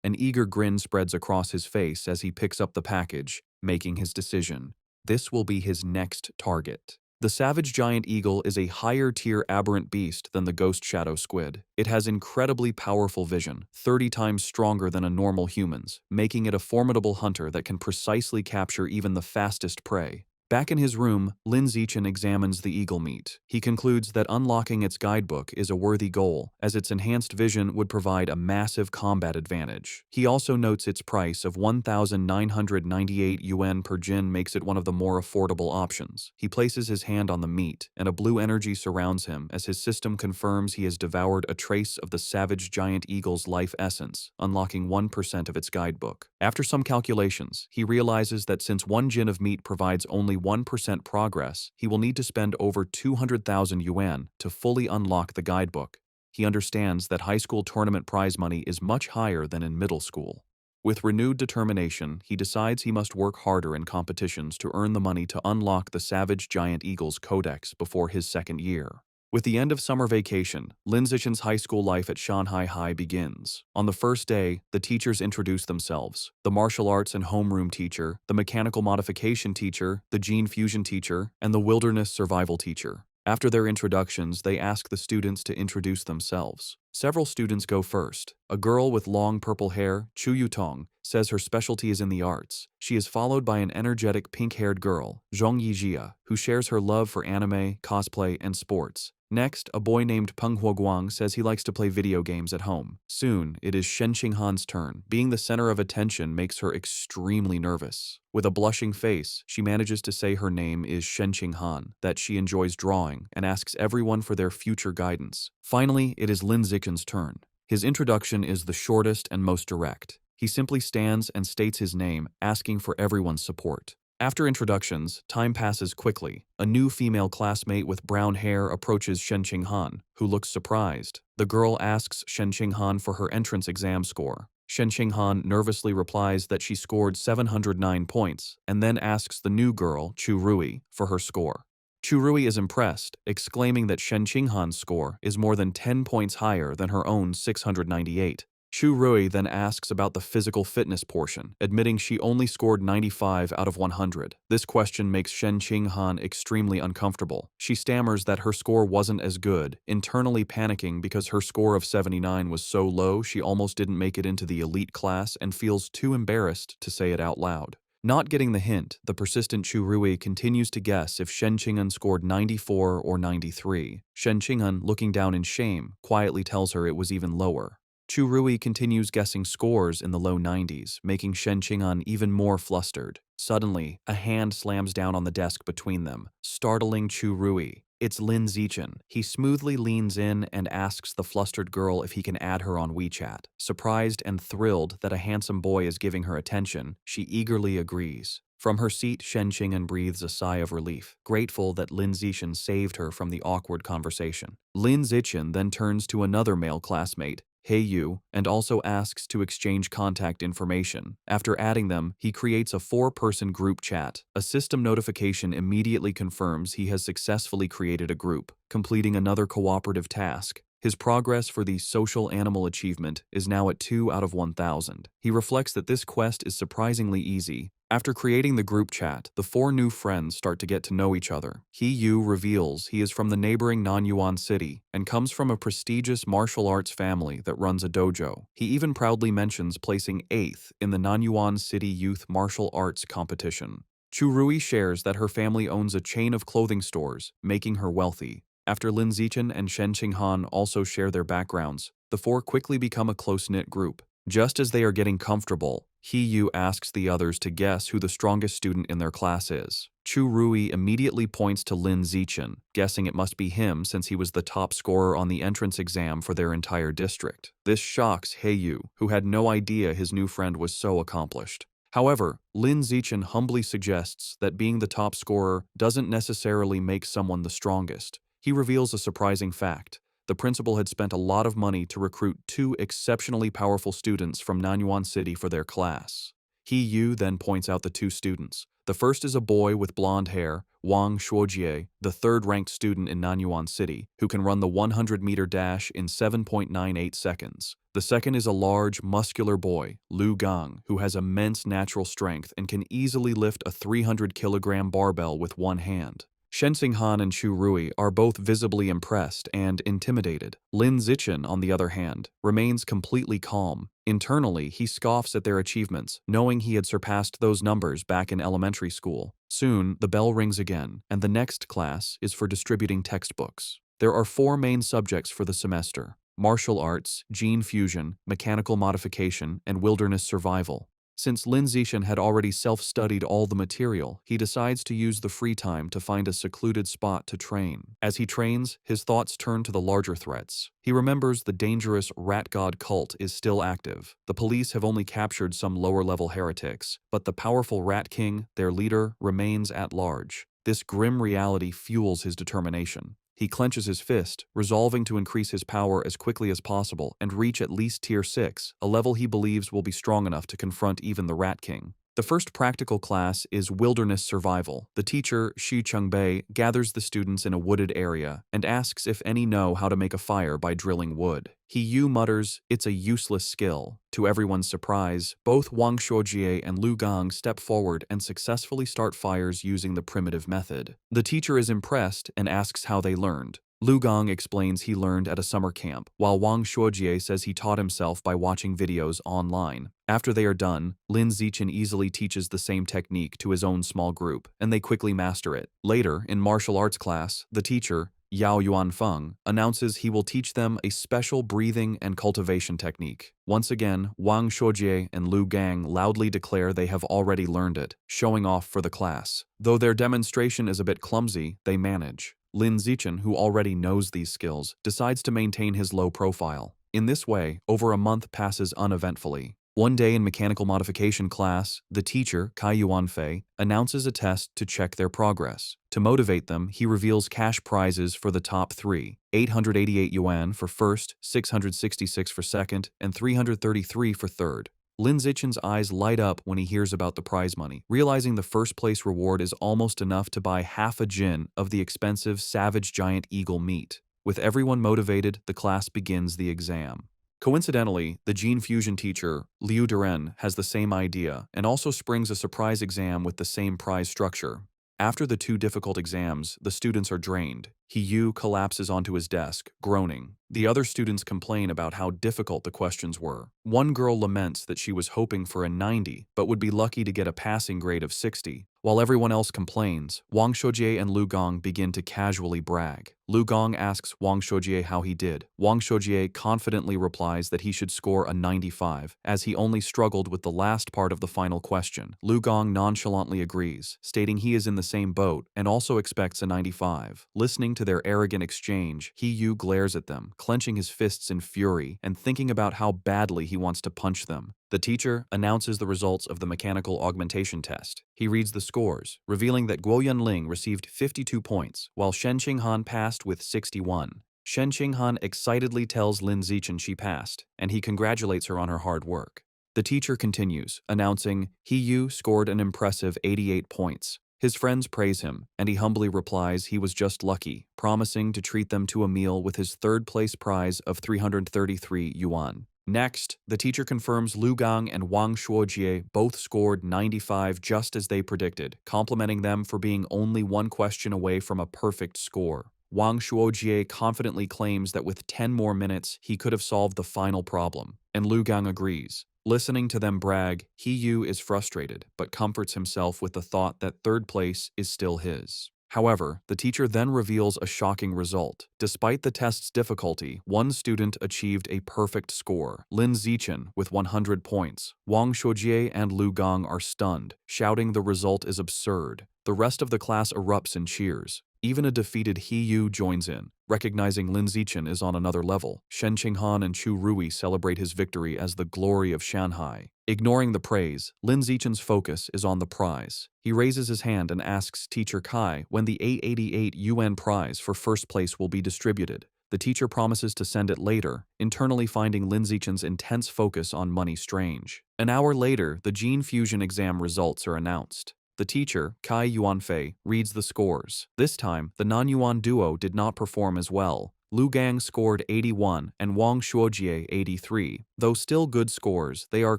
Speaker 1: An eager grin spreads across his face as he picks up the package, making his decision. This will be his next target. The savage giant eagle is a higher-tier aberrant beast than the ghost shadow squid. It has incredibly powerful vision, 30 times stronger than a normal human's, making it a formidable hunter that can precisely capture even the fastest prey. Back in his room, Lin Zichen examines the eagle meat. He concludes that unlocking its guidebook is a worthy goal, as its enhanced vision would provide a massive combat advantage. He also notes its price of 1,998 yuan per jin makes it one of the more affordable options. He places his hand on the meat, and a blue energy surrounds him as his system confirms he has devoured a trace of the savage giant eagle's life essence, unlocking 1% of its guidebook. After some calculations, he realizes that since 1 jin of meat provides only 1% progress, he will need to spend over 200,000 yuan to fully unlock the guidebook. He understands that high school tournament prize money is much higher than in middle school. With renewed determination, he decides he must work harder in competitions to earn the money to unlock the Savage Giant Eagle's codex before his second year. With the end of summer vacation, Lin Zichen's high school life at Shanghai High begins. On the first day, the teachers introduce themselves: the martial arts and homeroom teacher, the mechanical modification teacher, the gene fusion teacher, and the wilderness survival teacher. After their introductions, they ask the students to introduce themselves. Several students go first. A girl with long purple hair, Chu Yutong, says her specialty is in the arts. She is followed by an energetic pink-haired girl, Zhong Yijia, who shares her love for anime, cosplay, and sports. Next, a boy named Peng Huoguang says he likes to play video games at home. Soon, it is Shen Qinghan's turn. Being the center of attention makes her extremely nervous. With a blushing face, she manages to say her name is Shen Qinghan, that she enjoys drawing, and asks everyone for their future guidance. Finally, it is Lin Zichen's turn. His introduction is the shortest and most direct. He simply stands and states his name, asking for everyone's support. After introductions, time passes quickly. A new female classmate with brown hair approaches Shen Qinghan, who looks surprised. The girl asks Shen Qinghan for her entrance exam score. Shen Qinghan nervously replies that she scored 709 points, and then asks the new girl, Chu Rui, for her score. Chu Rui is impressed, exclaiming that Shen Qinghan's score is more than 10 points higher than her own 698. Chu Rui then asks about the physical fitness portion, admitting she only scored 95 out of 100. This question makes Shen Qinghan extremely uncomfortable. She stammers that her score wasn't as good, internally panicking because her score of 79 was so low she almost didn't make it into the elite class and feels too embarrassed to say it out loud. Not getting the hint, the persistent Chu Rui continues to guess if Shen Qing'an scored 94 or 93. Shen Qing'an, looking down in shame, quietly tells her it was even lower. Chu Rui continues guessing scores in the low 90s, making Shen Qing'an even more flustered. Suddenly, a hand slams down on the desk between them, startling Chu Rui. It's Lin Zichen. He smoothly leans in and asks the flustered girl if he can add her on WeChat. Surprised and thrilled that a handsome boy is giving her attention, she eagerly agrees. From her seat, Shen Qing'an breathes a sigh of relief, grateful that Lin Zichen saved her from the awkward conversation. Lin Zichen then turns to another male classmate, Hey Yu, and also asks to exchange contact information. After adding them, he creates a 4-person group chat. A system notification immediately confirms he has successfully created a group, completing another cooperative task. His progress for the social animal achievement is now at 2 out of 1,000. He reflects that this quest is surprisingly easy. After creating the group chat, the 4 new friends start to get to know each other. He Yu reveals he is from the neighboring Nanyuan city and comes from a prestigious martial arts family that runs a dojo. He even proudly mentions placing 8th in the Nanyuan City Youth Martial Arts competition. Chu Rui shares that her family owns a chain of clothing stores, making her wealthy. After Lin Zichen and Shen Qinghan also share their backgrounds, the 4 quickly become a close-knit group. Just as they are getting comfortable, He Yu asks the others to guess who the strongest student in their class is. Chu Rui immediately points to Lin Zichen, guessing it must be him since he was the top scorer on the entrance exam for their entire district. This shocks He Yu, who had no idea his new friend was so accomplished. However, Lin Zichen humbly suggests that being the top scorer doesn't necessarily make someone the strongest. He reveals a surprising fact. The principal had spent a lot of money to recruit 2 exceptionally powerful students from Nanyuan City for their class. He Yu then points out the 2 students. The first is a boy with blonde hair, Wang Shuojie, the 3rd-ranked student in Nanyuan City, who can run the 100-meter dash in 7.98 seconds. The second is a large, muscular boy, Lu Gang, who has immense natural strength and can easily lift a 300-kilogram barbell with one hand. Shen Xinghan and Chu Rui are both visibly impressed and intimidated. Lin Zichen, on the other hand, remains completely calm. Internally, he scoffs at their achievements, knowing he had surpassed those numbers back in elementary school. Soon, the bell rings again, and the next class is for distributing textbooks. There are 4 main subjects for the semester: martial arts, gene fusion, mechanical modification, and wilderness survival. Since Lin Zichen had already self-studied all the material, he decides to use the free time to find a secluded spot to train. As he trains, his thoughts turn to the larger threats. He remembers the dangerous rat god cult is still active. The police have only captured some lower-level heretics, but the powerful Rat King, their leader, remains at large. This grim reality fuels his determination. He clenches his fist, resolving to increase his power as quickly as possible and reach at least Tier 6, a level he believes will be strong enough to confront even the Rat King. The first practical class is Wilderness Survival. The teacher, Xu Chungbei, gathers the students in a wooded area and asks if any know how to make a fire by drilling wood. He Yu mutters, "It's a useless skill." To everyone's surprise, both Wang Shuojie and Lu Gang step forward and successfully start fires using the primitive method. The teacher is impressed and asks how they learned. Lu Gang explains he learned at a summer camp, while Wang Shuojie says he taught himself by watching videos online. After they are done, Lin Zichen easily teaches the same technique to his own small group, and they quickly master it. Later, in martial arts class, the teacher, Yao Yuanfeng, announces he will teach them a special breathing and cultivation technique. Once again, Wang Shuojie and Lu Gang loudly declare they have already learned it, showing off for the class. Though their demonstration is a bit clumsy, they manage. Lin Zichen, who already knows these skills, decides to maintain his low profile. In this way, over a month passes uneventfully. One day in mechanical modification class, the teacher, Kai Yuanfei, announces a test to check their progress. To motivate them, he reveals cash prizes for the top 3, 888 yuan for first, 666 for second, and 333 for third. Lin Zichen's eyes light up when he hears about the prize money, realizing the first-place reward is almost enough to buy half a jin of the expensive savage giant eagle meat. With everyone motivated, the class begins the exam. Coincidentally, the gene fusion teacher, Liu Duren, has the same idea and also springs a surprise exam with the same prize structure. After the 2 difficult exams, the students are drained. He Yu collapses onto his desk, groaning. The other students complain about how difficult the questions were. One girl laments that she was hoping for a 90 but would be lucky to get a passing grade of 60. While everyone else complains, Wang Shoujie and Lu Gong begin to casually brag. Lu Gong asks Wang Shoujie how he did. Wang Shoujie confidently replies that he should score a 95, as he only struggled with the last part of the final question. Lu Gong nonchalantly agrees, stating he is in the same boat and also expects a 95. Listening to their arrogant exchange, He Yu glares at them, clenching his fists in fury and thinking about how badly he wants to punch them. The teacher announces the results of the mechanical augmentation test. He reads the scores, revealing that Guo Yunling received 52 points, while Shen Qinghan passed with 61. Shen Qinghan excitedly tells Lin Zichen she passed, and he congratulates her on her hard work. The teacher continues, announcing He Yu scored an impressive 88 points. His friends praise him, and he humbly replies he was just lucky, promising to treat them to a meal with his third-place prize of 333 yuan. Next, the teacher confirms Lu Gang and Wang Shuojie both scored 95 just as they predicted, complimenting them for being only one question away from a perfect score. Wang Shuojie confidently claims that with 10 more minutes, he could have solved the final problem, and Lu Gang agrees. Listening to them brag, He Yu is frustrated, but comforts himself with the thought that third place is still his. However, the teacher then reveals a shocking result. Despite the test's difficulty, one student achieved a perfect score, Lin Zichen, with 100 points. Wang Shuojie and Lu Gong are stunned, shouting the result is absurd. The rest of the class erupts in cheers. Even a defeated He Yu joins in, recognizing Lin Zichen is on another level. Shen Qinghan and Chu Rui celebrate his victory as the glory of Shanghai. Ignoring the praise, Lin Zichen's focus is on the prize. He raises his hand and asks Teacher Kai when the 888 yuan prize for first place will be distributed. The teacher promises to send it later, internally finding Lin Zichen's intense focus on money strange. An hour later, the gene fusion exam results are announced. The teacher, Kai Yuanfei, reads the scores. This time, the non-Yuan duo did not perform as well. Lu Gang scored 81 and Wang Shuojie 83. Though still good scores, they are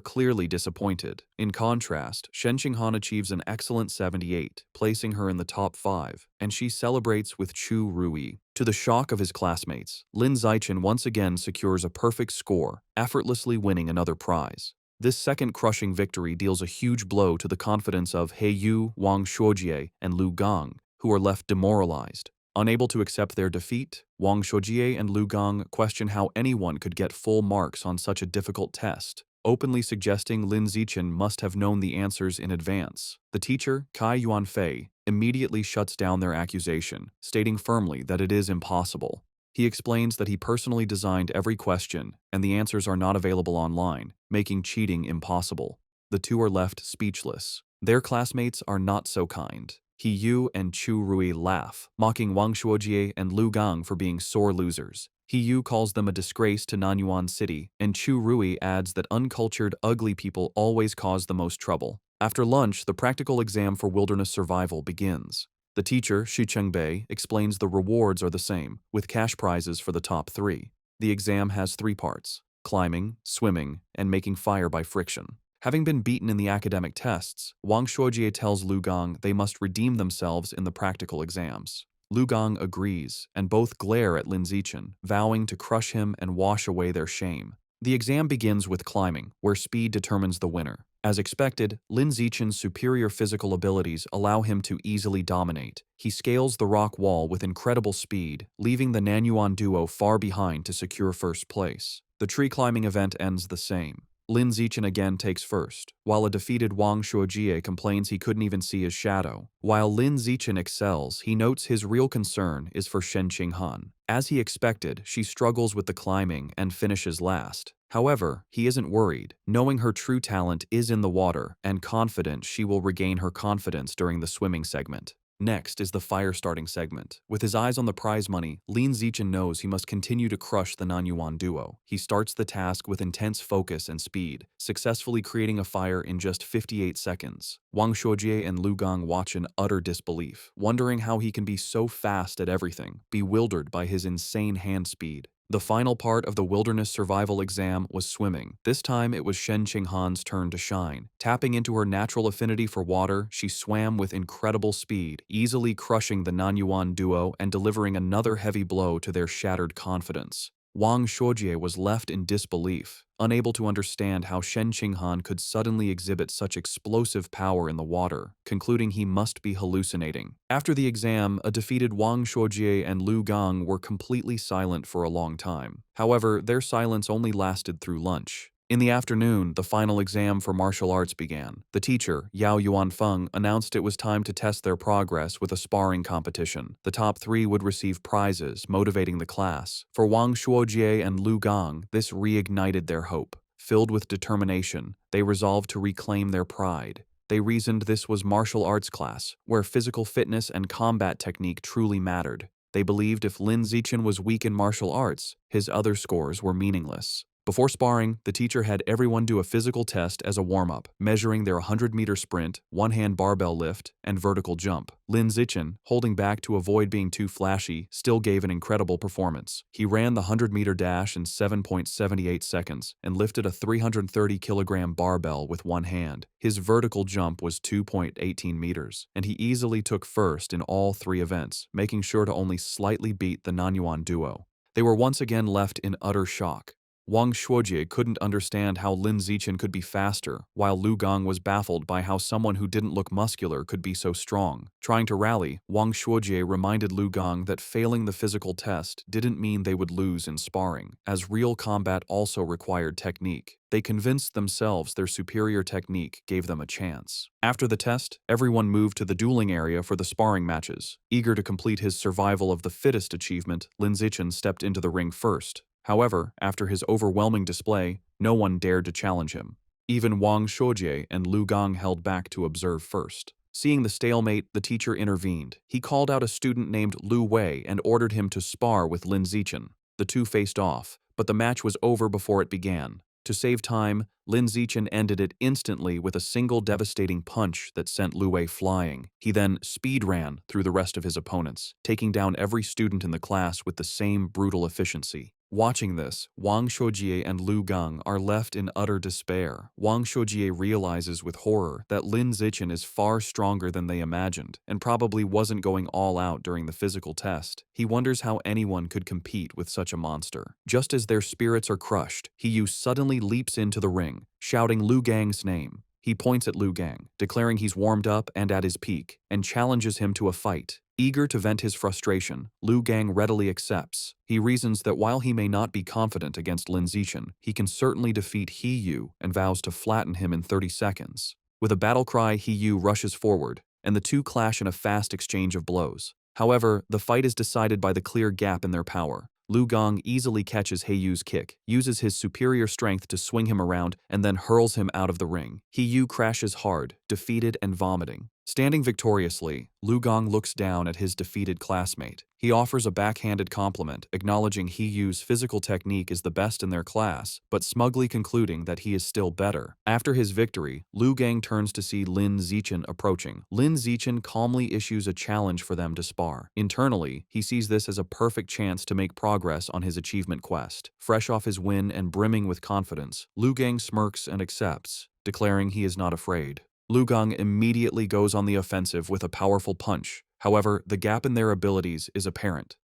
Speaker 1: clearly disappointed. In contrast, Shen Qinghan achieves an excellent 78, placing her in the top 5, and she celebrates with Chu Rui. To the shock of his classmates, Lin Zichen once again secures a perfect score, effortlessly winning another prize. This second crushing victory deals a huge blow to the confidence of He Yu, Wang Shuojie, and Lu Gang, who are left demoralized. Unable to accept their defeat, Wang Shuojie and Lu Gang question how anyone could get full marks on such a difficult test, openly suggesting Lin Zichen must have known the answers in advance. The teacher, Kai Yuanfei, immediately shuts down their accusation, stating firmly that it is impossible. He explains that he personally designed every question, and the answers are not available online, making cheating impossible. The two are left speechless. Their classmates are not so kind. He Yu and Chu Rui laugh, mocking Wang Shuojie and Lu Gang for being sore losers. He Yu calls them a disgrace to Nanyuan City, and Chu Rui adds that uncultured, ugly people always cause the most trouble. After lunch, the practical exam for wilderness survival begins. The teacher, Shi Chengbei, explains the rewards are the same, with cash prizes for the top 3. The exam has 3 parts: climbing, swimming, and making fire by friction. Having been beaten in the academic tests, Wang Shuojie tells Lu Gang they must redeem themselves in the practical exams. Lu Gang agrees, and both glare at Lin Zichen, vowing to crush him and wash away their shame. The exam begins with climbing, where speed determines the winner. As expected, Lin Zichen's superior physical abilities allow him to easily dominate. He scales the rock wall with incredible speed, leaving the Nanyuan duo far behind to secure first place. The tree climbing event ends the same. Lin Zichen again takes first, while a defeated Wang Shuojie complains he couldn't even see his shadow. While Lin Zichen excels, he notes his real concern is for Shen Qinghan. As he expected, she struggles with the climbing and finishes last. However, he isn't worried, knowing her true talent is in the water and confident she will regain her confidence during the swimming segment. Next is the fire-starting segment. With his eyes on the prize money, Lin Zichen knows he must continue to crush the Nanyuan duo. He starts the task with intense focus and speed, successfully creating a fire in just 58 seconds. Wang Shuojie and Lu Gang watch in utter disbelief, wondering how he can be so fast at everything, bewildered by his insane hand speed. The final part of the wilderness survival exam was swimming. This time it was Shen Qinghan's turn to shine. Tapping into her natural affinity for water, she swam with incredible speed, easily crushing the Nanyuan duo and delivering another heavy blow to their shattered confidence. Wang Shuojie was left in disbelief, unable to understand how Shen Qinghan could suddenly exhibit such explosive power in the water, concluding he must be hallucinating. After the exam, a defeated Wang Shuojie and Lu Gang were completely silent for a long time. However, their silence only lasted through lunch. In the afternoon, the final exam for martial arts began. The teacher, Yao Yuanfeng, announced it was time to test their progress with a sparring competition. The top 3 would receive prizes, motivating the class. For Wang Shuojie and Lu Gang, this reignited their hope. Filled with determination, they resolved to reclaim their pride. They reasoned this was martial arts class, where physical fitness and combat technique truly mattered. They believed if Lin Zichen was weak in martial arts, his other scores were meaningless. Before sparring, the teacher had everyone do a physical test as a warm-up, measuring their 100-meter sprint, one-hand barbell lift, and vertical jump. Lin Zichen, holding back to avoid being too flashy, still gave an incredible performance. He ran the 100-meter dash in 7.78 seconds and lifted a 330-kilogram barbell with one hand. His vertical jump was 2.18 meters, and he easily took first in all 3 events, making sure to only slightly beat the Nanyuan duo. They were once again left in utter shock. Wang Shuojie couldn't understand how Lin Zichen could be faster, while Lu Gang was baffled by how someone who didn't look muscular could be so strong. Trying to rally, Wang Shuojie reminded Lu Gang that failing the physical test didn't mean they would lose in sparring, as real combat also required technique. They convinced themselves their superior technique gave them a chance. After the test, everyone moved to the dueling area for the sparring matches. Eager to complete his survival of the fittest achievement, Lin Zichen stepped into the ring first. However, after his overwhelming display, no one dared to challenge him. Even Wang Shuojie and Lu Gang held back to observe first. Seeing the stalemate, the teacher intervened. He called out a student named Lu Wei and ordered him to spar with Lin Zichen. The two faced off, but the match was over before it began. To save time, Lin Zichen ended it instantly with a single devastating punch that sent Lu Wei flying. He then speed ran through the rest of his opponents, taking down every student in the class with the same brutal efficiency. Watching this, Wang Shuojie and Lu Gang are left in utter despair. Wang Shuojie realizes with horror that Lin Zichen is far stronger than they imagined and probably wasn't going all out during the physical test. He wonders how anyone could compete with such a monster. Just as their spirits are crushed, Hiyu suddenly leaps into the ring, shouting Lu Gang's name. He points at Lu Gang, declaring he's warmed up and at his peak, and challenges him to a fight. Eager to vent his frustration, Lu Gang readily accepts. He reasons that while he may not be confident against Lin Zichen, he can certainly defeat Hiyu and vows to flatten him in 30 seconds. With a battle cry, Hiyu rushes forward, and the two clash in a fast exchange of blows. However, the fight is decided by the clear gap in their power. Lu Gang easily catches Hiyu's kick, uses his superior strength to swing him around, and then hurls him out of the ring. Hiyu crashes hard, defeated and vomiting. Standing victoriously, Lu Gang looks down at his defeated classmate. He offers a backhanded compliment, acknowledging Hiyu's physical technique is the best in their class, but smugly concluding that he is still better. After his victory, Lu Gang turns to see Lin Zichen approaching. Lin Zichen calmly issues a challenge for them to spar. Internally, he sees this as a perfect chance to make progress on his achievement quest. Fresh off his win and brimming with confidence, Lu Gang smirks and accepts, declaring he is not afraid. Lu Gang immediately goes on the offensive with a powerful punch. However, the gap in their abilities is apparent.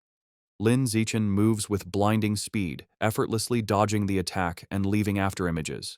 Speaker 1: Lin Zichen moves with blinding speed, effortlessly dodging the attack and leaving afterimages.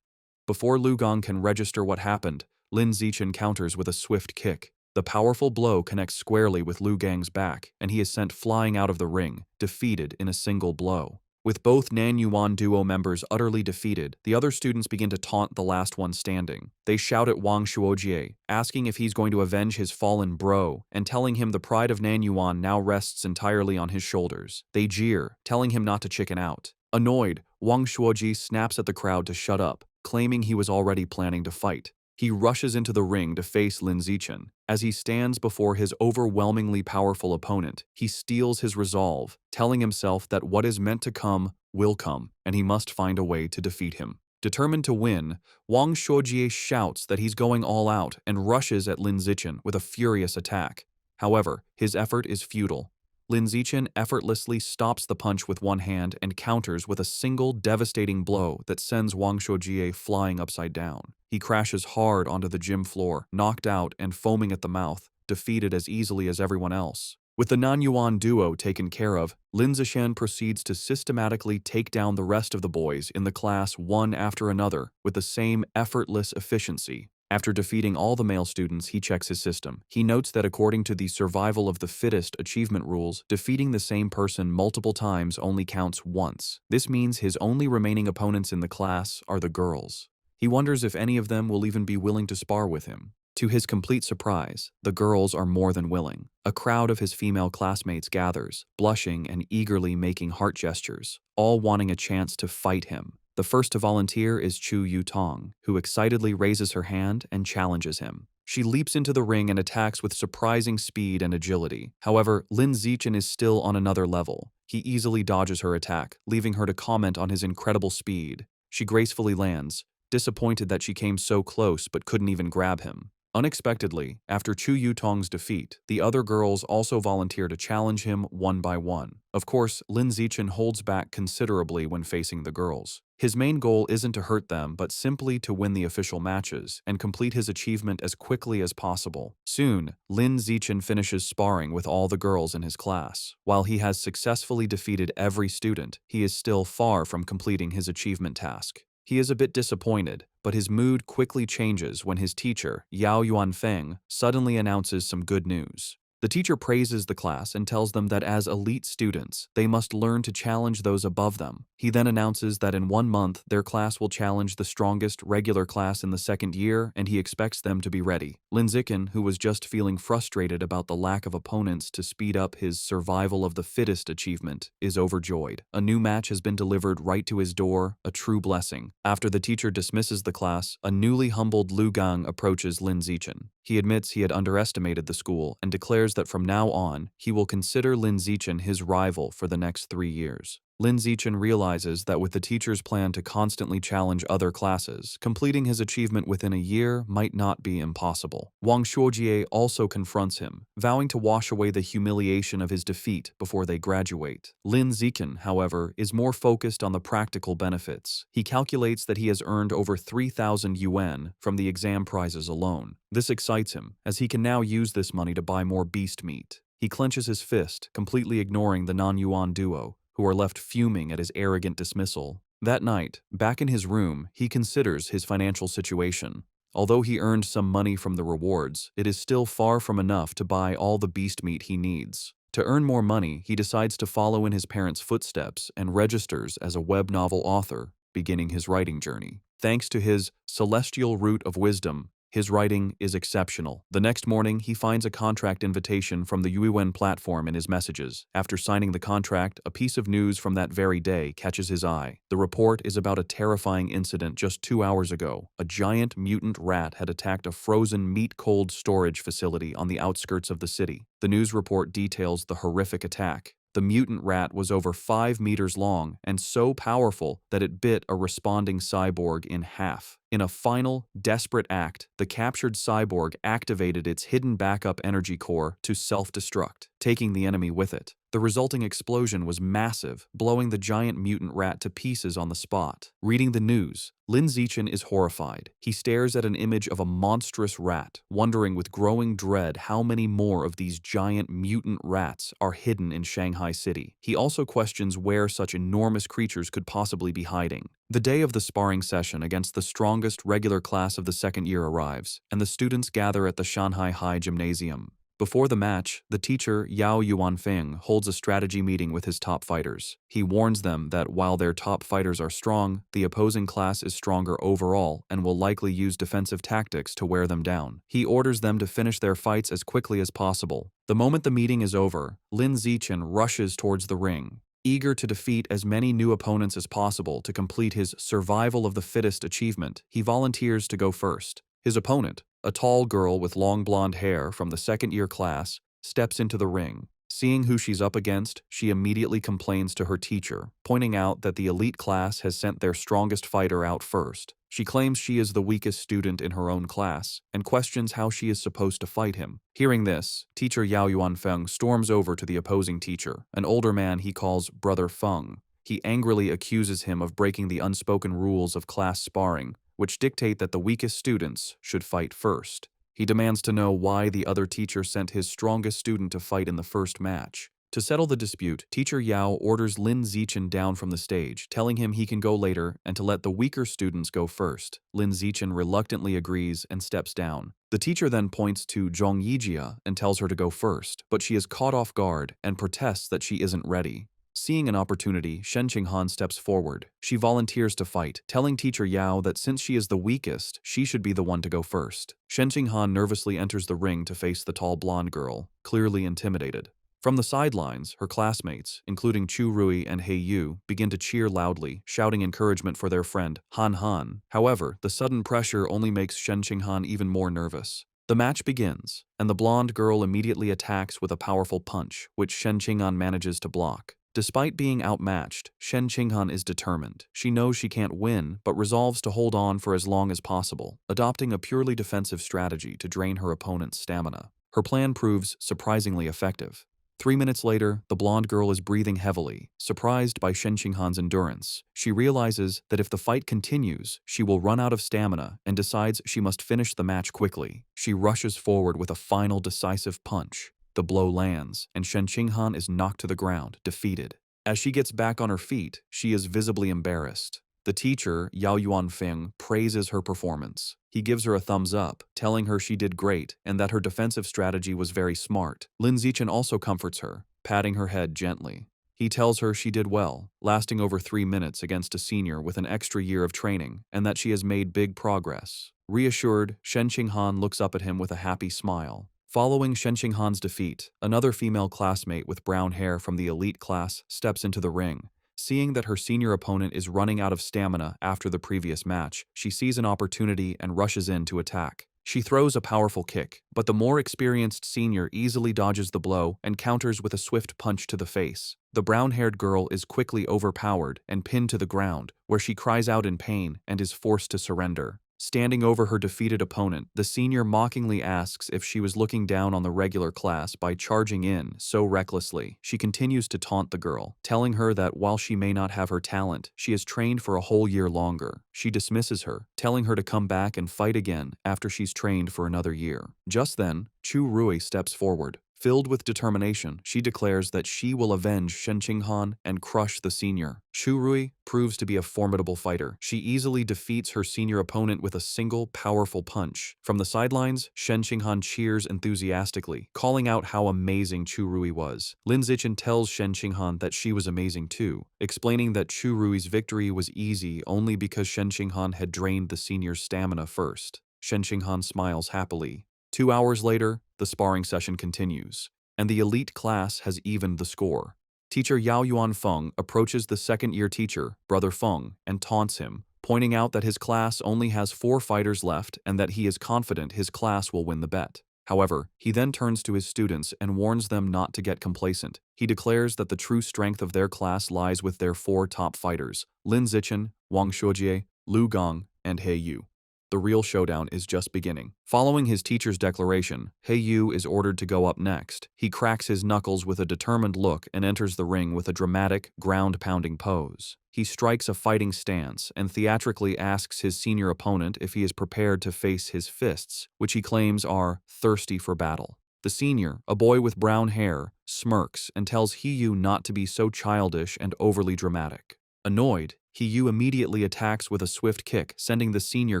Speaker 1: Before Lu Gang can register what happened, Lin Zichen counters with a swift kick. The powerful blow connects squarely with Lu Gang's back, and he is sent flying out of the ring, defeated in a single blow. With both Nanyuan duo members utterly defeated, the other students begin to taunt the last one standing. They shout at Wang Shuojie, asking if he's going to avenge his fallen bro, and telling him the pride of Nanyuan now rests entirely on his shoulders. They jeer, telling him not to chicken out. Annoyed, Wang Shuojie snaps at the crowd to shut up, claiming he was already planning to fight. He rushes into the ring to face Lin Zichen. As he stands before his overwhelmingly powerful opponent, he steels his resolve, telling himself that what is meant to come will come, and he must find a way to defeat him. Determined to win, Wang Shuojie shouts that he's going all out and rushes at Lin Zichen with a furious attack. However, his effort is futile. Lin Zichen effortlessly stops the punch with one hand and counters with a single devastating blow that sends Wang Shuojie flying upside down. He crashes hard onto the gym floor, knocked out and foaming at the mouth, defeated as easily as everyone else. With the Nanyuan duo taken care of, Lin Zishan proceeds to systematically take down the rest of the boys in the class one after another with the same effortless efficiency. After defeating all the male students, he checks his system. He notes that according to the survival of the fittest achievement rules, defeating the same person multiple times only counts once. This means his only remaining opponents in the class are the girls. He wonders if any of them will even be willing to spar with him. To his complete surprise, the girls are more than willing. A crowd of his female classmates gathers, blushing and eagerly making heart gestures, all wanting a chance to fight him. The first to volunteer is Chu Yu-tong, who excitedly raises her hand and challenges him. She leaps into the ring and attacks with surprising speed and agility. However, Lin Zichen is still on another level. He easily dodges her attack, leaving her to comment on his incredible speed. She gracefully lands, disappointed that she came so close but couldn't even grab him. Unexpectedly, after Chu Yu-tong's defeat, the other girls also volunteer to challenge him one by one. Of course, Lin Zichen holds back considerably when facing the girls. His main goal isn't to hurt them, but simply to win the official matches and complete his achievement as quickly as possible. Soon, Lin Zichen finishes sparring with all the girls in his class. While he has successfully defeated every student, he is still far from completing his achievement task. He is a bit disappointed, but his mood quickly changes when his teacher, Yao Yuanfeng, suddenly announces some good news. The teacher praises the class and tells them that as elite students, they must learn to challenge those above them. He then announces that in 1 month, their class will challenge the strongest regular class in the second year, and he expects them to be ready. Lin Zichen, who was just feeling frustrated about the lack of opponents to speed up his survival of the fittest achievement, is overjoyed. A new match has been delivered right to his door, a true blessing. After the teacher dismisses the class, a newly humbled Lu Gang approaches Lin Zichen. He admits he had underestimated the school and declares that from now on, he will consider Lin Zichen his rival for the next 3 years. Lin Zichen realizes that with the teacher's plan to constantly challenge other classes, completing his achievement within a year might not be impossible. Wang Shuojie also confronts him, vowing to wash away the humiliation of his defeat before they graduate. Lin Zichen, however, is more focused on the practical benefits. He calculates that he has earned over 3,000 yuan from the exam prizes alone. This excites him, as he can now use this money to buy more beast meat. He clenches his fist, completely ignoring the non-yuan duo, who are left fuming at his arrogant dismissal. That night, back in his room, he considers his financial situation. Although he earned some money from the rewards, it is still far from enough to buy all the beast meat he needs. To earn more money, he decides to follow in his parents' footsteps and registers as a web novel author, beginning his writing journey. Thanks to his celestial root of wisdom, his writing is exceptional. The next morning, he finds a contract invitation from the Yuiwen platform in his messages. After signing the contract, a piece of news from that very day catches his eye. The report is about a terrifying incident just 2 hours ago. A giant mutant rat had attacked a frozen meat-cold storage facility on the outskirts of the city. The news report details the horrific attack. The mutant rat was over 5 meters long and so powerful that it bit a responding cyborg in half. In a final, desperate act, the captured cyborg activated its hidden backup energy core to self-destruct, taking the enemy with it. The resulting explosion was massive, blowing the giant mutant rat to pieces on the spot. Reading the news, Lin Zichen is horrified. He stares at an image of a monstrous rat, wondering with growing dread how many more of these giant mutant rats are hidden in Shanghai City. He also questions where such enormous creatures could possibly be hiding. The day of the sparring session against the strongest regular class of the second year arrives, and the students gather at the Shanghai High Gymnasium. Before the match, the teacher, Yao Yuanfeng, holds a strategy meeting with his top fighters. He warns them that while their top fighters are strong, the opposing class is stronger overall and will likely use defensive tactics to wear them down. He orders them to finish their fights as quickly as possible. The moment the meeting is over, Lin Zichen rushes towards the ring, eager to defeat as many new opponents as possible to complete his survival of the fittest achievement. He volunteers to go first. His opponent, a tall girl with long blonde hair from the second-year class, steps into the ring. Seeing who she's up against, she immediately complains to her teacher, pointing out that the elite class has sent their strongest fighter out first. She claims she is the weakest student in her own class, and questions how she is supposed to fight him. Hearing this, teacher Yao Yuanfeng storms over to the opposing teacher, an older man he calls Brother Feng. He angrily accuses him of breaking the unspoken rules of class sparring, which dictate that the weakest students should fight first. He demands to know why the other teacher sent his strongest student to fight in the first match. To settle the dispute, Teacher Yao orders Lin Zichen down from the stage, telling him he can go later and to let the weaker students go first. Lin Zichen reluctantly agrees and steps down. The teacher then points to Zhong Yijia and tells her to go first, but she is caught off guard and protests that she isn't ready. Seeing an opportunity, Shen Qinghan steps forward. She volunteers to fight, telling Teacher Yao that since she is the weakest, she should be the one to go first. Shen Qinghan nervously enters the ring to face the tall blonde girl, clearly intimidated. From the sidelines, her classmates, including Chu Rui and He Yu, begin to cheer loudly, shouting encouragement for their friend, Han Han. However, the sudden pressure only makes Shen Qinghan even more nervous. The match begins, and the blonde girl immediately attacks with a powerful punch, which Shen Qinghan manages to block. Despite being outmatched, Shen Qinghan is determined. She knows she can't win, but resolves to hold on for as long as possible, adopting a purely defensive strategy to drain her opponent's stamina. Her plan proves surprisingly effective. 3 minutes later, the blonde girl is breathing heavily, surprised by Shen Qinghan's endurance. She realizes that if the fight continues, she will run out of stamina and decides she must finish the match quickly. She rushes forward with a final decisive punch. The blow lands, and Shen Qinghan is knocked to the ground, defeated. As she gets back on her feet, she is visibly embarrassed. The teacher, Yao Yuanfeng, praises her performance. He gives her a thumbs up, telling her she did great and that her defensive strategy was very smart. Lin Zichen also comforts her, patting her head gently. He tells her she did well, lasting over 3 minutes against a senior with an extra year of training, and that she has made big progress. Reassured, Shen Qinghan looks up at him with a happy smile. Following Shen Qinghan's defeat, another female classmate with brown hair from the elite class steps into the ring. Seeing that her senior opponent is running out of stamina after the previous match, she sees an opportunity and rushes in to attack. She throws a powerful kick, but the more experienced senior easily dodges the blow and counters with a swift punch to the face. The brown-haired girl is quickly overpowered and pinned to the ground, where she cries out in pain and is forced to surrender. Standing over her defeated opponent, the senior mockingly asks if she was looking down on the regular class by charging in so recklessly. She continues to taunt the girl, telling her that while she may not have her talent, she has trained for a whole year longer. She dismisses her, telling her to come back and fight again after she's trained for another year. Just then, Chu Rui steps forward. Filled with determination, she declares that she will avenge Shen Qinghan and crush the senior. Chu Rui proves to be a formidable fighter. She easily defeats her senior opponent with a single, powerful punch. From the sidelines, Shen Qinghan cheers enthusiastically, calling out how amazing Chu Rui was. Lin Zichen tells Shen Qinghan that she was amazing too, explaining that Chu Rui's victory was easy only because Shen Qinghan had drained the senior's stamina first. Shen Qinghan smiles happily. 2 hours later, the sparring session continues, and the elite class has evened the score. Teacher Yao Yuanfeng approaches the second-year teacher, Brother Feng, and taunts him, pointing out that his class only has 4 fighters left and that he is confident his class will win the bet. However, he then turns to his students and warns them not to get complacent. He declares that the true strength of their class lies with their 4 top fighters, Lin Zichen, Wang Shuojie, Lu Gong, and He Yu. The real showdown is just beginning. Following his teacher's declaration, He Yu is ordered to go up next. He cracks his knuckles with a determined look and enters the ring with a dramatic, ground-pounding pose. He strikes a fighting stance and theatrically asks his senior opponent if he is prepared to face his fists, which he claims are thirsty for battle. The senior, a boy with brown hair, smirks and tells He Yu not to be so childish and overly dramatic. Annoyed, He Yu immediately attacks with a swift kick, sending the senior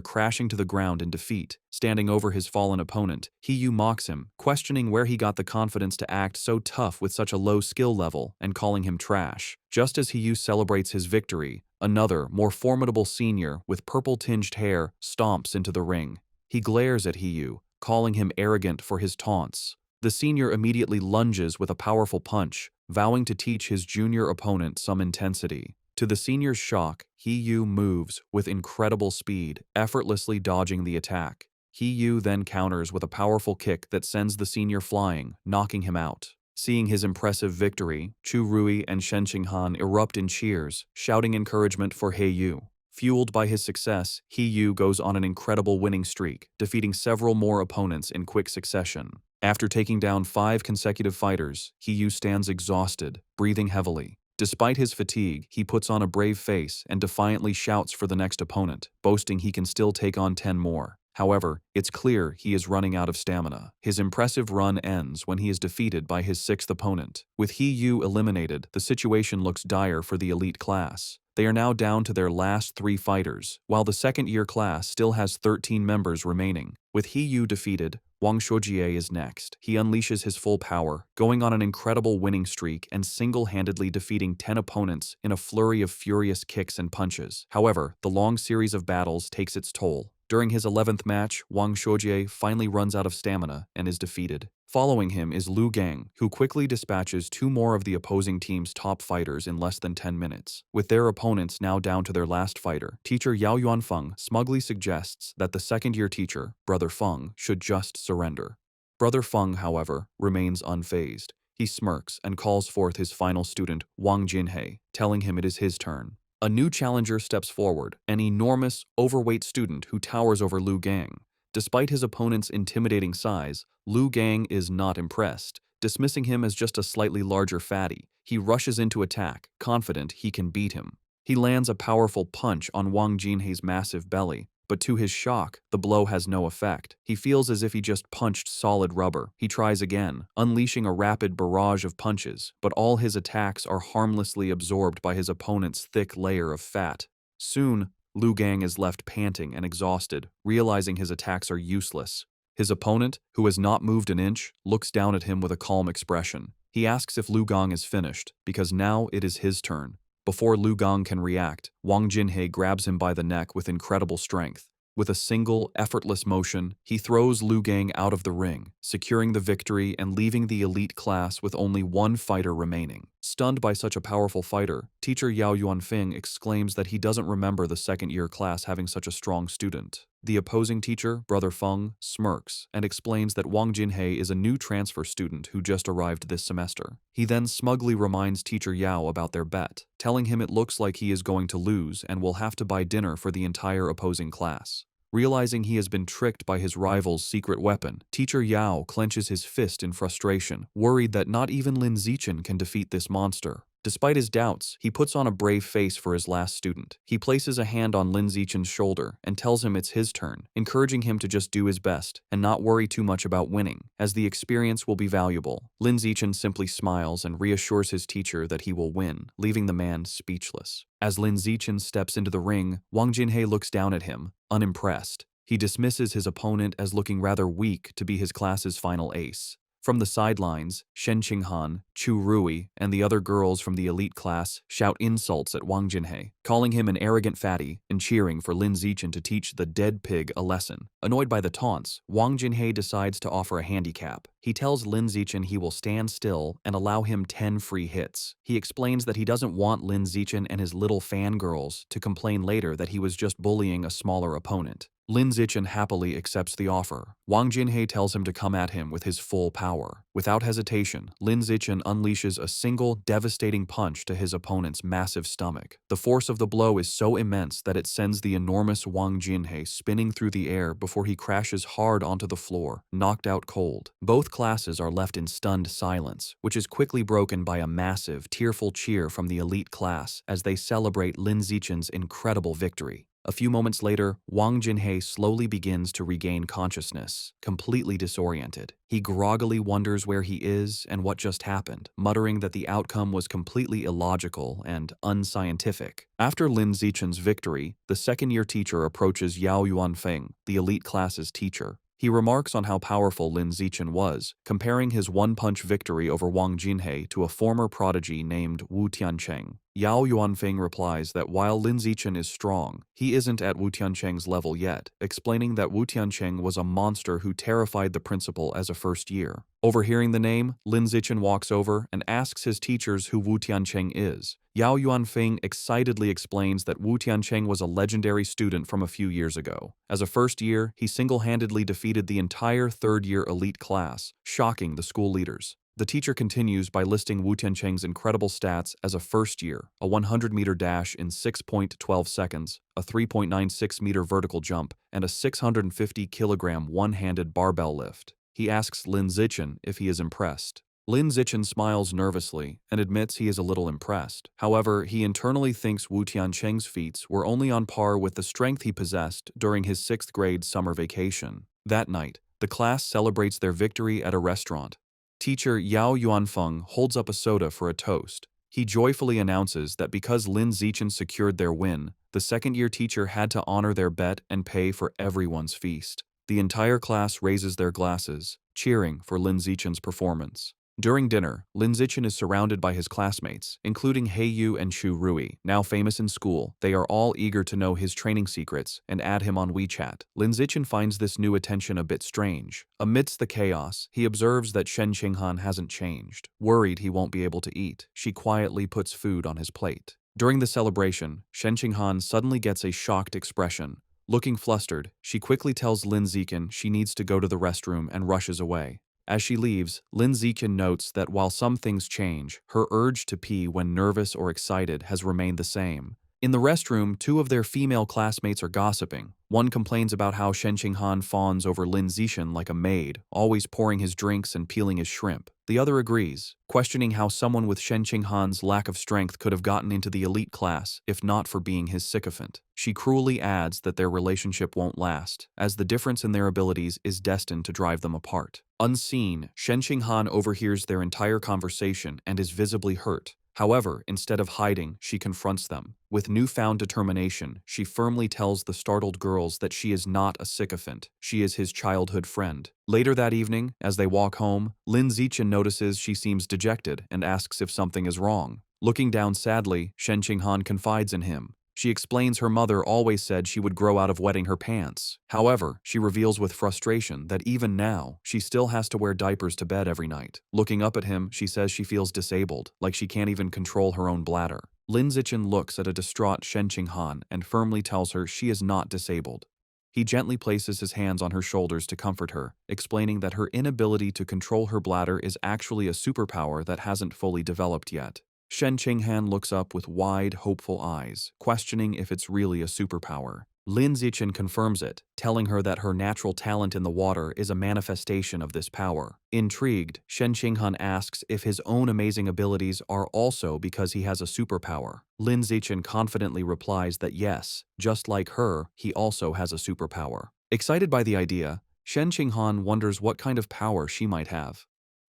Speaker 1: crashing to the ground in defeat. Standing over his fallen opponent, He Yu mocks him, questioning where he got the confidence to act so tough with such a low skill level and calling him trash. Just as He Yu celebrates his victory, another, more formidable senior with purple-tinged hair stomps into the ring. He glares at He Yu, calling him arrogant for his taunts. The senior immediately lunges with a powerful punch, vowing to teach his junior opponent some intensity. To the senior's shock, He Yu moves with incredible speed, effortlessly dodging the attack. He Yu then counters with a powerful kick that sends the senior flying, knocking him out. Seeing his impressive victory, Chu Rui and Shen Qinghan erupt in cheers, shouting encouragement for He Yu. Fueled by his success, He Yu goes on an incredible winning streak, defeating several more opponents in quick succession. After taking down 5 consecutive fighters, He Yu stands exhausted, breathing heavily. Despite his fatigue, he puts on a brave face and defiantly shouts for the next opponent, boasting he can still take on 10 more. However, it's clear he is running out of stamina. His impressive run ends when he is defeated by his sixth opponent. With He Yu eliminated, the situation looks dire for the elite class. They are now down to their last 3 fighters, while the second-year class still has 13 members remaining. With He Yu defeated, Wang Shuojie is next. He unleashes his full power, going on an incredible winning streak and single-handedly defeating 10 opponents in a flurry of furious kicks and punches. However, the long series of battles takes its toll. During his 11th match, Wang Shuojie finally runs out of stamina and is defeated. Following him is Lu Gang, who quickly dispatches 2 more of the opposing team's top fighters in less than 10 minutes. With their opponents now down to their last fighter, teacher Yao Yuanfeng smugly suggests that the second-year teacher, Brother Feng, should just surrender. Brother Feng, however, remains unfazed. He smirks and calls forth his final student, Wang Jinhei, telling him it is his turn. A new challenger steps forward, an enormous, overweight student who towers over Lu Gang. Despite his opponent's intimidating size, Lu Gang is not impressed. Dismissing him as just a slightly larger fatty, he rushes into attack, confident he can beat him. He lands a powerful punch on Wang Jinhei's massive belly, but to his shock, the blow has no effect. He feels as if he just punched solid rubber. He tries again, unleashing a rapid barrage of punches, but all his attacks are harmlessly absorbed by his opponent's thick layer of fat. Soon, Lu Gang is left panting and exhausted, realizing his attacks are useless. His opponent, who has not moved an inch, looks down at him with a calm expression. He asks if Lu Gang is finished, because now it is his turn. Before Lu Gang can react, Wang Jinhei grabs him by the neck with incredible strength. With a single, effortless motion, he throws Lu Gang out of the ring, securing the victory and leaving the elite class with only 1 fighter remaining. Stunned by such a powerful fighter, teacher Yao Yuanfeng exclaims that he doesn't remember the second-year class having such a strong student. The opposing teacher, Brother Feng, smirks and explains that Wang Jinhei is a new transfer student who just arrived this semester. He then smugly reminds teacher Yao about their bet, telling him it looks like he is going to lose and will have to buy dinner for the entire opposing class. Realizing he has been tricked by his rival's secret weapon, teacher Yao clenches his fist in frustration, worried that not even Lin Zichen can defeat this monster. Despite his doubts, he puts on a brave face for his last student. He places a hand on Lin Zichen's shoulder and tells him it's his turn, encouraging him to just do his best and not worry too much about winning, as the experience will be valuable. Lin Zichen simply smiles and reassures his teacher that he will win, leaving the man speechless. As Lin Zichen steps into the ring, Wang Jinhei looks down at him, unimpressed. He dismisses his opponent as looking rather weak to be his class's final ace. From the sidelines, Shen Qinghan, Chu Rui, and the other girls from the elite class shout insults at Wang Jinhei, calling him an arrogant fatty and cheering for Lin Zichen to teach the dead pig a lesson. Annoyed by the taunts, Wang Jinhei decides to offer a handicap. He tells Lin Zichen he will stand still and allow him 10 free hits. He explains that he doesn't want Lin Zichen and his little fangirls to complain later that he was just bullying a smaller opponent. Lin Zichen happily accepts the offer. Wang Jinhei tells him to come at him with his full power. Without hesitation, Lin Zichen unleashes a single, devastating punch to his opponent's massive stomach. The force of the blow is so immense that it sends the enormous Wang Jinhei spinning through the air before he crashes hard onto the floor, knocked out cold. Both classes are left in stunned silence, which is quickly broken by a massive, tearful cheer from the elite class as they celebrate Lin Zichen's incredible victory. A few moments later, Wang Jinhei slowly begins to regain consciousness, completely disoriented. He groggily wonders where he is and what just happened, muttering that the outcome was completely illogical and unscientific. After Lin Zichen's victory, the second-year teacher approaches Yao Yuanfeng, the elite class's teacher. He remarks on how powerful Lin Zichen was, comparing his one-punch victory over Wang Jinhei to a former prodigy named Wu Tiancheng. Yao Yuanfeng replies that while Lin Zichen is strong, he isn't at Wu Tiancheng's level yet, explaining that Wu Tiancheng was a monster who terrified the principal as a first year. Overhearing the name, Lin Zichen walks over and asks his teachers who Wu Tiancheng is. Yao Yuanfeng excitedly explains that Wu Tiancheng was a legendary student from a few years ago. As a first year, he single-handedly defeated the entire third-year elite class, shocking the school leaders. The teacher continues by listing Wu Tiancheng's incredible stats as a first year, a 100-meter dash in 6.12 seconds, a 3.96-meter vertical jump, and a 650-kilogram one-handed barbell lift. He asks Lin Zichen if he is impressed. Lin Zichen smiles nervously and admits he is a little impressed. However, he internally thinks Wu Tiancheng's feats were only on par with the strength he possessed during his 6th grade summer vacation. That night, the class celebrates their victory at a restaurant. Teacher Yao Yuanfeng holds up a soda for a toast. He joyfully announces that because Lin Zichen secured their win, the second-year teacher had to honor their bet and pay for everyone's feast. The entire class raises their glasses, cheering for Lin Zichen's performance. During dinner, Lin Zichen is surrounded by his classmates, including He Yu and Chu Rui. Now famous in school, they are all eager to know his training secrets and add him on WeChat. Lin Zichen finds this new attention a bit strange. Amidst the chaos, he observes that Shen Qinghan hasn't changed. Worried he won't be able to eat, she quietly puts food on his plate. During the celebration, Shen Qinghan suddenly gets a shocked expression. Looking flustered, she quickly tells Lin Zichen she needs to go to the restroom and rushes away. As she leaves, Lin Zichen notes that while some things change, her urge to pee when nervous or excited has remained the same. In the restroom, 2 of their female classmates are gossiping. One complains about how Shen Qinghan fawns over Lin Zichen like a maid, always pouring his drinks and peeling his shrimp. The other agrees, questioning how someone with Shen Qinghan's lack of strength could have gotten into the elite class if not for being his sycophant. She cruelly adds that their relationship won't last, as the difference in their abilities is destined to drive them apart. Unseen, Shen Qinghan overhears their entire conversation and is visibly hurt. However, instead of hiding, she confronts them. With newfound determination, she firmly tells the startled girls that she is not a sycophant, she is his childhood friend. Later that evening, as they walk home, Lin Zichen notices she seems dejected and asks if something is wrong. Looking down sadly, Shen Qinghan confides in him. She explains her mother always said she would grow out of wetting her pants. However, she reveals with frustration that even now, she still has to wear diapers to bed every night. Looking up at him, she says she feels disabled, like she can't even control her own bladder. Lin Zichen looks at a distraught Shen Qinghan and firmly tells her she is not disabled. He gently places his hands on her shoulders to comfort her, explaining that her inability to control her bladder is actually a superpower that hasn't fully developed yet. Shen Qinghan looks up with wide, hopeful eyes, questioning if it's really a superpower. Lin Zichen confirms it, telling her that her natural talent in the water is a manifestation of this power. Intrigued, Shen Qinghan asks if his own amazing abilities are also because he has a superpower. Lin Zichen confidently replies that yes, just like her, he also has a superpower. Excited by the idea, Shen Qinghan wonders what kind of power she might have.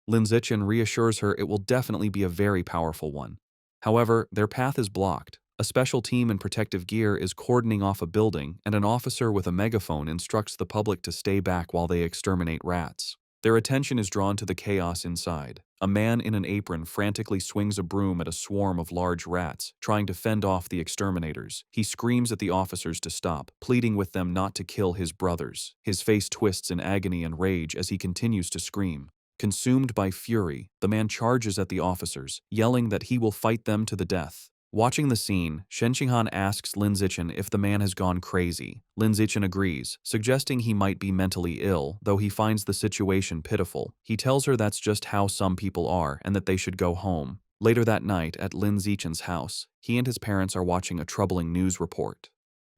Speaker 1: Lin Zichen reassures her it will definitely be a very powerful one. However, their path is blocked. A special team in protective gear is cordoning off a building, and an officer with a megaphone instructs the public to stay back while they exterminate rats. Their attention is drawn to the chaos inside. A man in an apron frantically swings a broom at a swarm of large rats, trying to fend off the exterminators. He screams at the officers to stop, pleading with them not to kill his brothers. His face twists in agony and rage as he continues to scream. Consumed by fury, the man charges at the officers, yelling that he will fight them to the death. Watching the scene, Shen Qinghan asks Lin Zichen if the man has gone crazy. Lin Zichen agrees, suggesting he might be mentally ill, though he finds the situation pitiful. He tells her that's just how some people are and that they should go home. Later that night, at Lin Zichen's house, he and his parents are watching a troubling news report.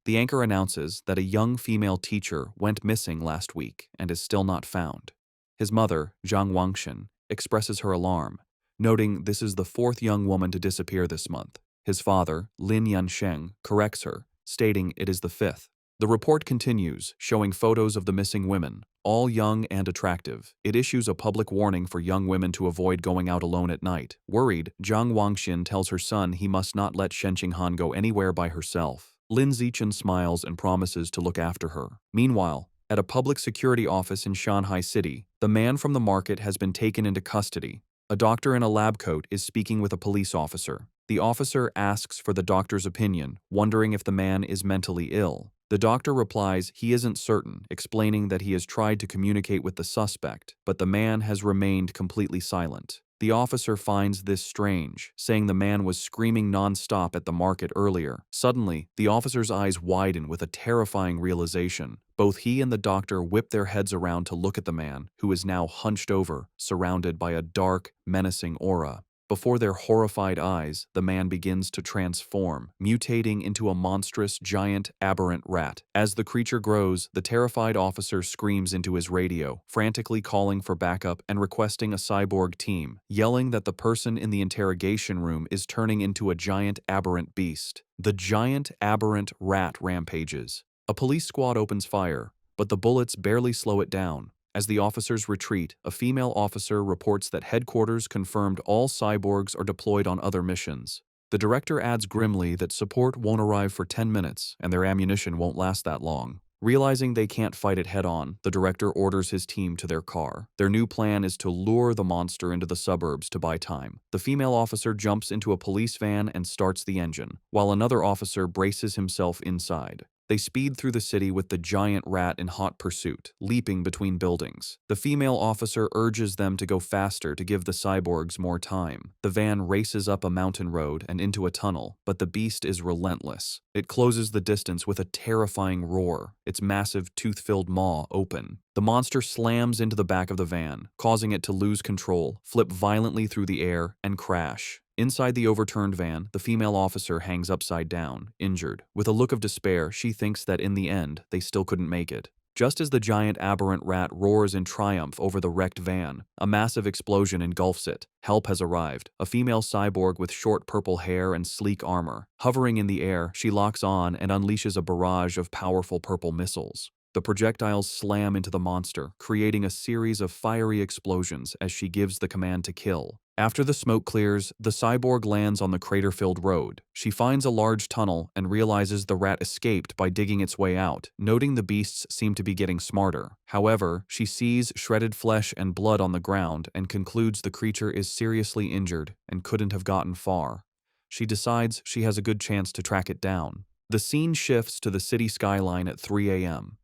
Speaker 1: The anchor announces that a young female teacher went missing last week and is still not found. His mother, Zhang Wangshan, expresses her alarm, noting this is the 4th young woman to disappear this month. His father, Lin Yansheng, corrects her, stating it is the 5th. The report continues, showing photos of the missing women, all young and attractive. It issues a public warning for young women to avoid going out alone at night. Worried, Zhang Wangshan tells her son he must not let Shen Qinghan go anywhere by herself. Lin Zichen smiles and promises to look after her. Meanwhile, at a public security office in Shanghai City, the man from the market has been taken into custody. A doctor in a lab coat is speaking with a police officer. The officer asks for the doctor's opinion, wondering if the man is mentally ill. The doctor replies he isn't certain, explaining that he has tried to communicate with the suspect, but the man has remained completely silent. The officer finds this strange, saying the man was screaming non-stop at the market earlier. Suddenly, the officer's eyes widen with a terrifying realization. Both he and the doctor whip their heads around to look at the man, who is now hunched over, surrounded by a dark, menacing aura. Before their horrified eyes, the man begins to transform, mutating into a monstrous, giant, aberrant rat. As the creature grows, the terrified officer screams into his radio, frantically calling for backup and requesting a cyborg team, yelling that the person in the interrogation room is turning into a giant, aberrant beast. The giant, aberrant rat rampages. A police squad opens fire, but the bullets barely slow it down. As the officers retreat, a female officer reports that headquarters confirmed all cyborgs are deployed on other missions. The director adds grimly that support won't arrive for 10 minutes and their ammunition won't last that long. Realizing they can't fight it head-on, the director orders his team to their car. Their new plan is to lure the monster into the suburbs to buy time. The female officer jumps into a police van and starts the engine, while another officer braces himself inside. They speed through the city with the giant rat in hot pursuit, leaping between buildings. The female officer urges them to go faster to give the cyborgs more time. The van races up a mountain road and into a tunnel, but the beast is relentless. It closes the distance with a terrifying roar, its massive tooth-filled maw open. The monster slams into the back of the van, causing it to lose control, flip violently through the air, and crash. Inside the overturned van, the female officer hangs upside down, injured. With a look of despair, she thinks that in the end, they still couldn't make it. Just as the giant aberrant rat roars in triumph over the wrecked van, a massive explosion engulfs it. Help has arrived. A female cyborg with short purple hair and sleek armor. Hovering in the air, she locks on and unleashes a barrage of powerful purple missiles. The projectiles slam into the monster, creating a series of fiery explosions as she gives the command to kill. After the smoke clears, the cyborg lands on the crater-filled road. She finds a large tunnel and realizes the rat escaped by digging its way out, noting the beasts seem to be getting smarter. However, she sees shredded flesh and blood on the ground and concludes the creature is seriously injured and couldn't have gotten far. She decides she has a good chance to track it down. The scene shifts to the city skyline at 3 a.m.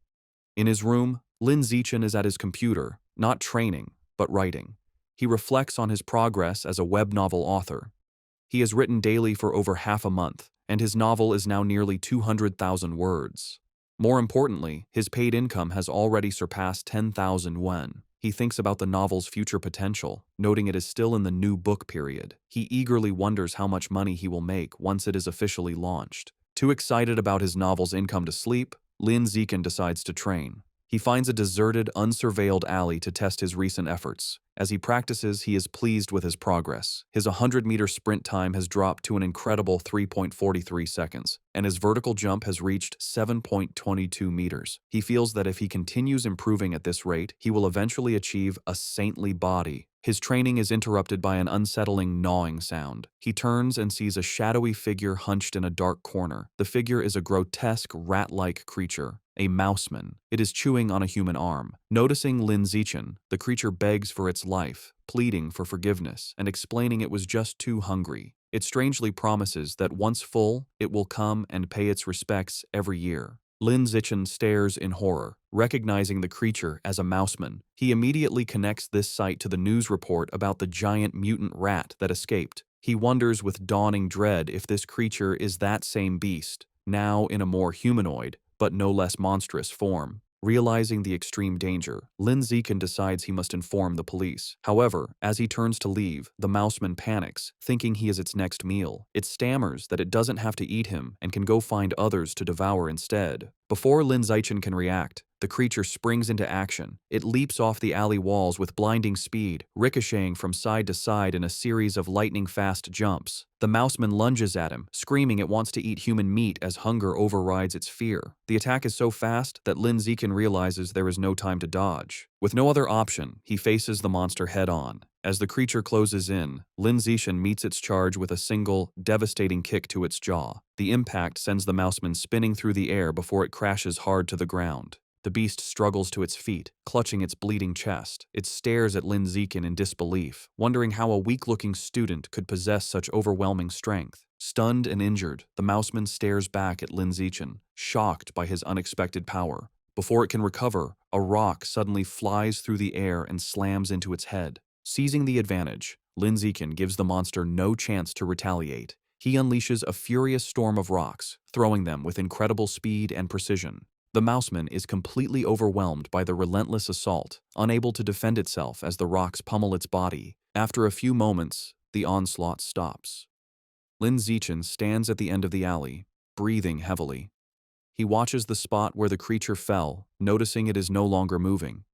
Speaker 1: In his room, Lin Zichen is at his computer, not training, but writing. He reflects on his progress as a web novel author. He has written daily for over half a month, and his novel is now nearly 200,000 words. More importantly, his paid income has already surpassed 10,000 won. He thinks about the novel's future potential, noting it is still in the new book period. He eagerly wonders how much money he will make once it is officially launched. Too excited about his novel's income to sleep, Lin Zichen decides to train. He finds a deserted, unsurveilled alley to test his recent efforts. As he practices, he is pleased with his progress. His 100-meter sprint time has dropped to an incredible 3.43 seconds, and his vertical jump has reached 7.22 meters. He feels that if he continues improving at this rate, he will eventually achieve a saintly body. His training is interrupted by an unsettling gnawing sound. He turns and sees a shadowy figure hunched in a dark corner. The figure is a grotesque, rat-like creature, a mouseman. It is chewing on a human arm. Noticing Lin Zichen, the creature begs for its life, pleading for forgiveness and explaining it was just too hungry. It strangely promises that once full, it will come and pay its respects every year. Lin Zichen stares in horror, recognizing the creature as a mouseman. He immediately connects this sight to the news report about the giant mutant rat that escaped. He wonders with dawning dread if this creature is that same beast, now in a more humanoid, but no less monstrous form. Realizing the extreme danger, Lin Zichen decides he must inform the police. However, as he turns to leave, the mouseman panics, thinking he is its next meal. It stammers that it doesn't have to eat him and can go find others to devour instead. Before Lin Zichen can react, the creature springs into action. It leaps off the alley walls with blinding speed, ricocheting from side to side in a series of lightning-fast jumps. The mouseman lunges at him, screaming it wants to eat human meat as hunger overrides its fear. The attack is so fast that Lin Zichen realizes there is no time to dodge. With no other option, he faces the monster head-on. As the creature closes in, Lin Zichen meets its charge with a single, devastating kick to its jaw. The impact sends the mouseman spinning through the air before it crashes hard to the ground. The beast struggles to its feet, clutching its bleeding chest. It stares at Lin Zichen in disbelief, wondering how a weak-looking student could possess such overwhelming strength. Stunned and injured, the mouseman stares back at Lin Zichen, shocked by his unexpected power. Before it can recover, a rock suddenly flies through the air and slams into its head. Seizing the advantage, Lin Zichen gives the monster no chance to retaliate. He unleashes a furious storm of rocks, throwing them with incredible speed and precision. The mouseman is completely overwhelmed by the relentless assault, unable to defend itself as the rocks pummel its body. After a few moments, the onslaught stops. Lin Zichen stands at the end of the alley, breathing heavily. He watches the spot where the creature fell, noticing it is no longer moving.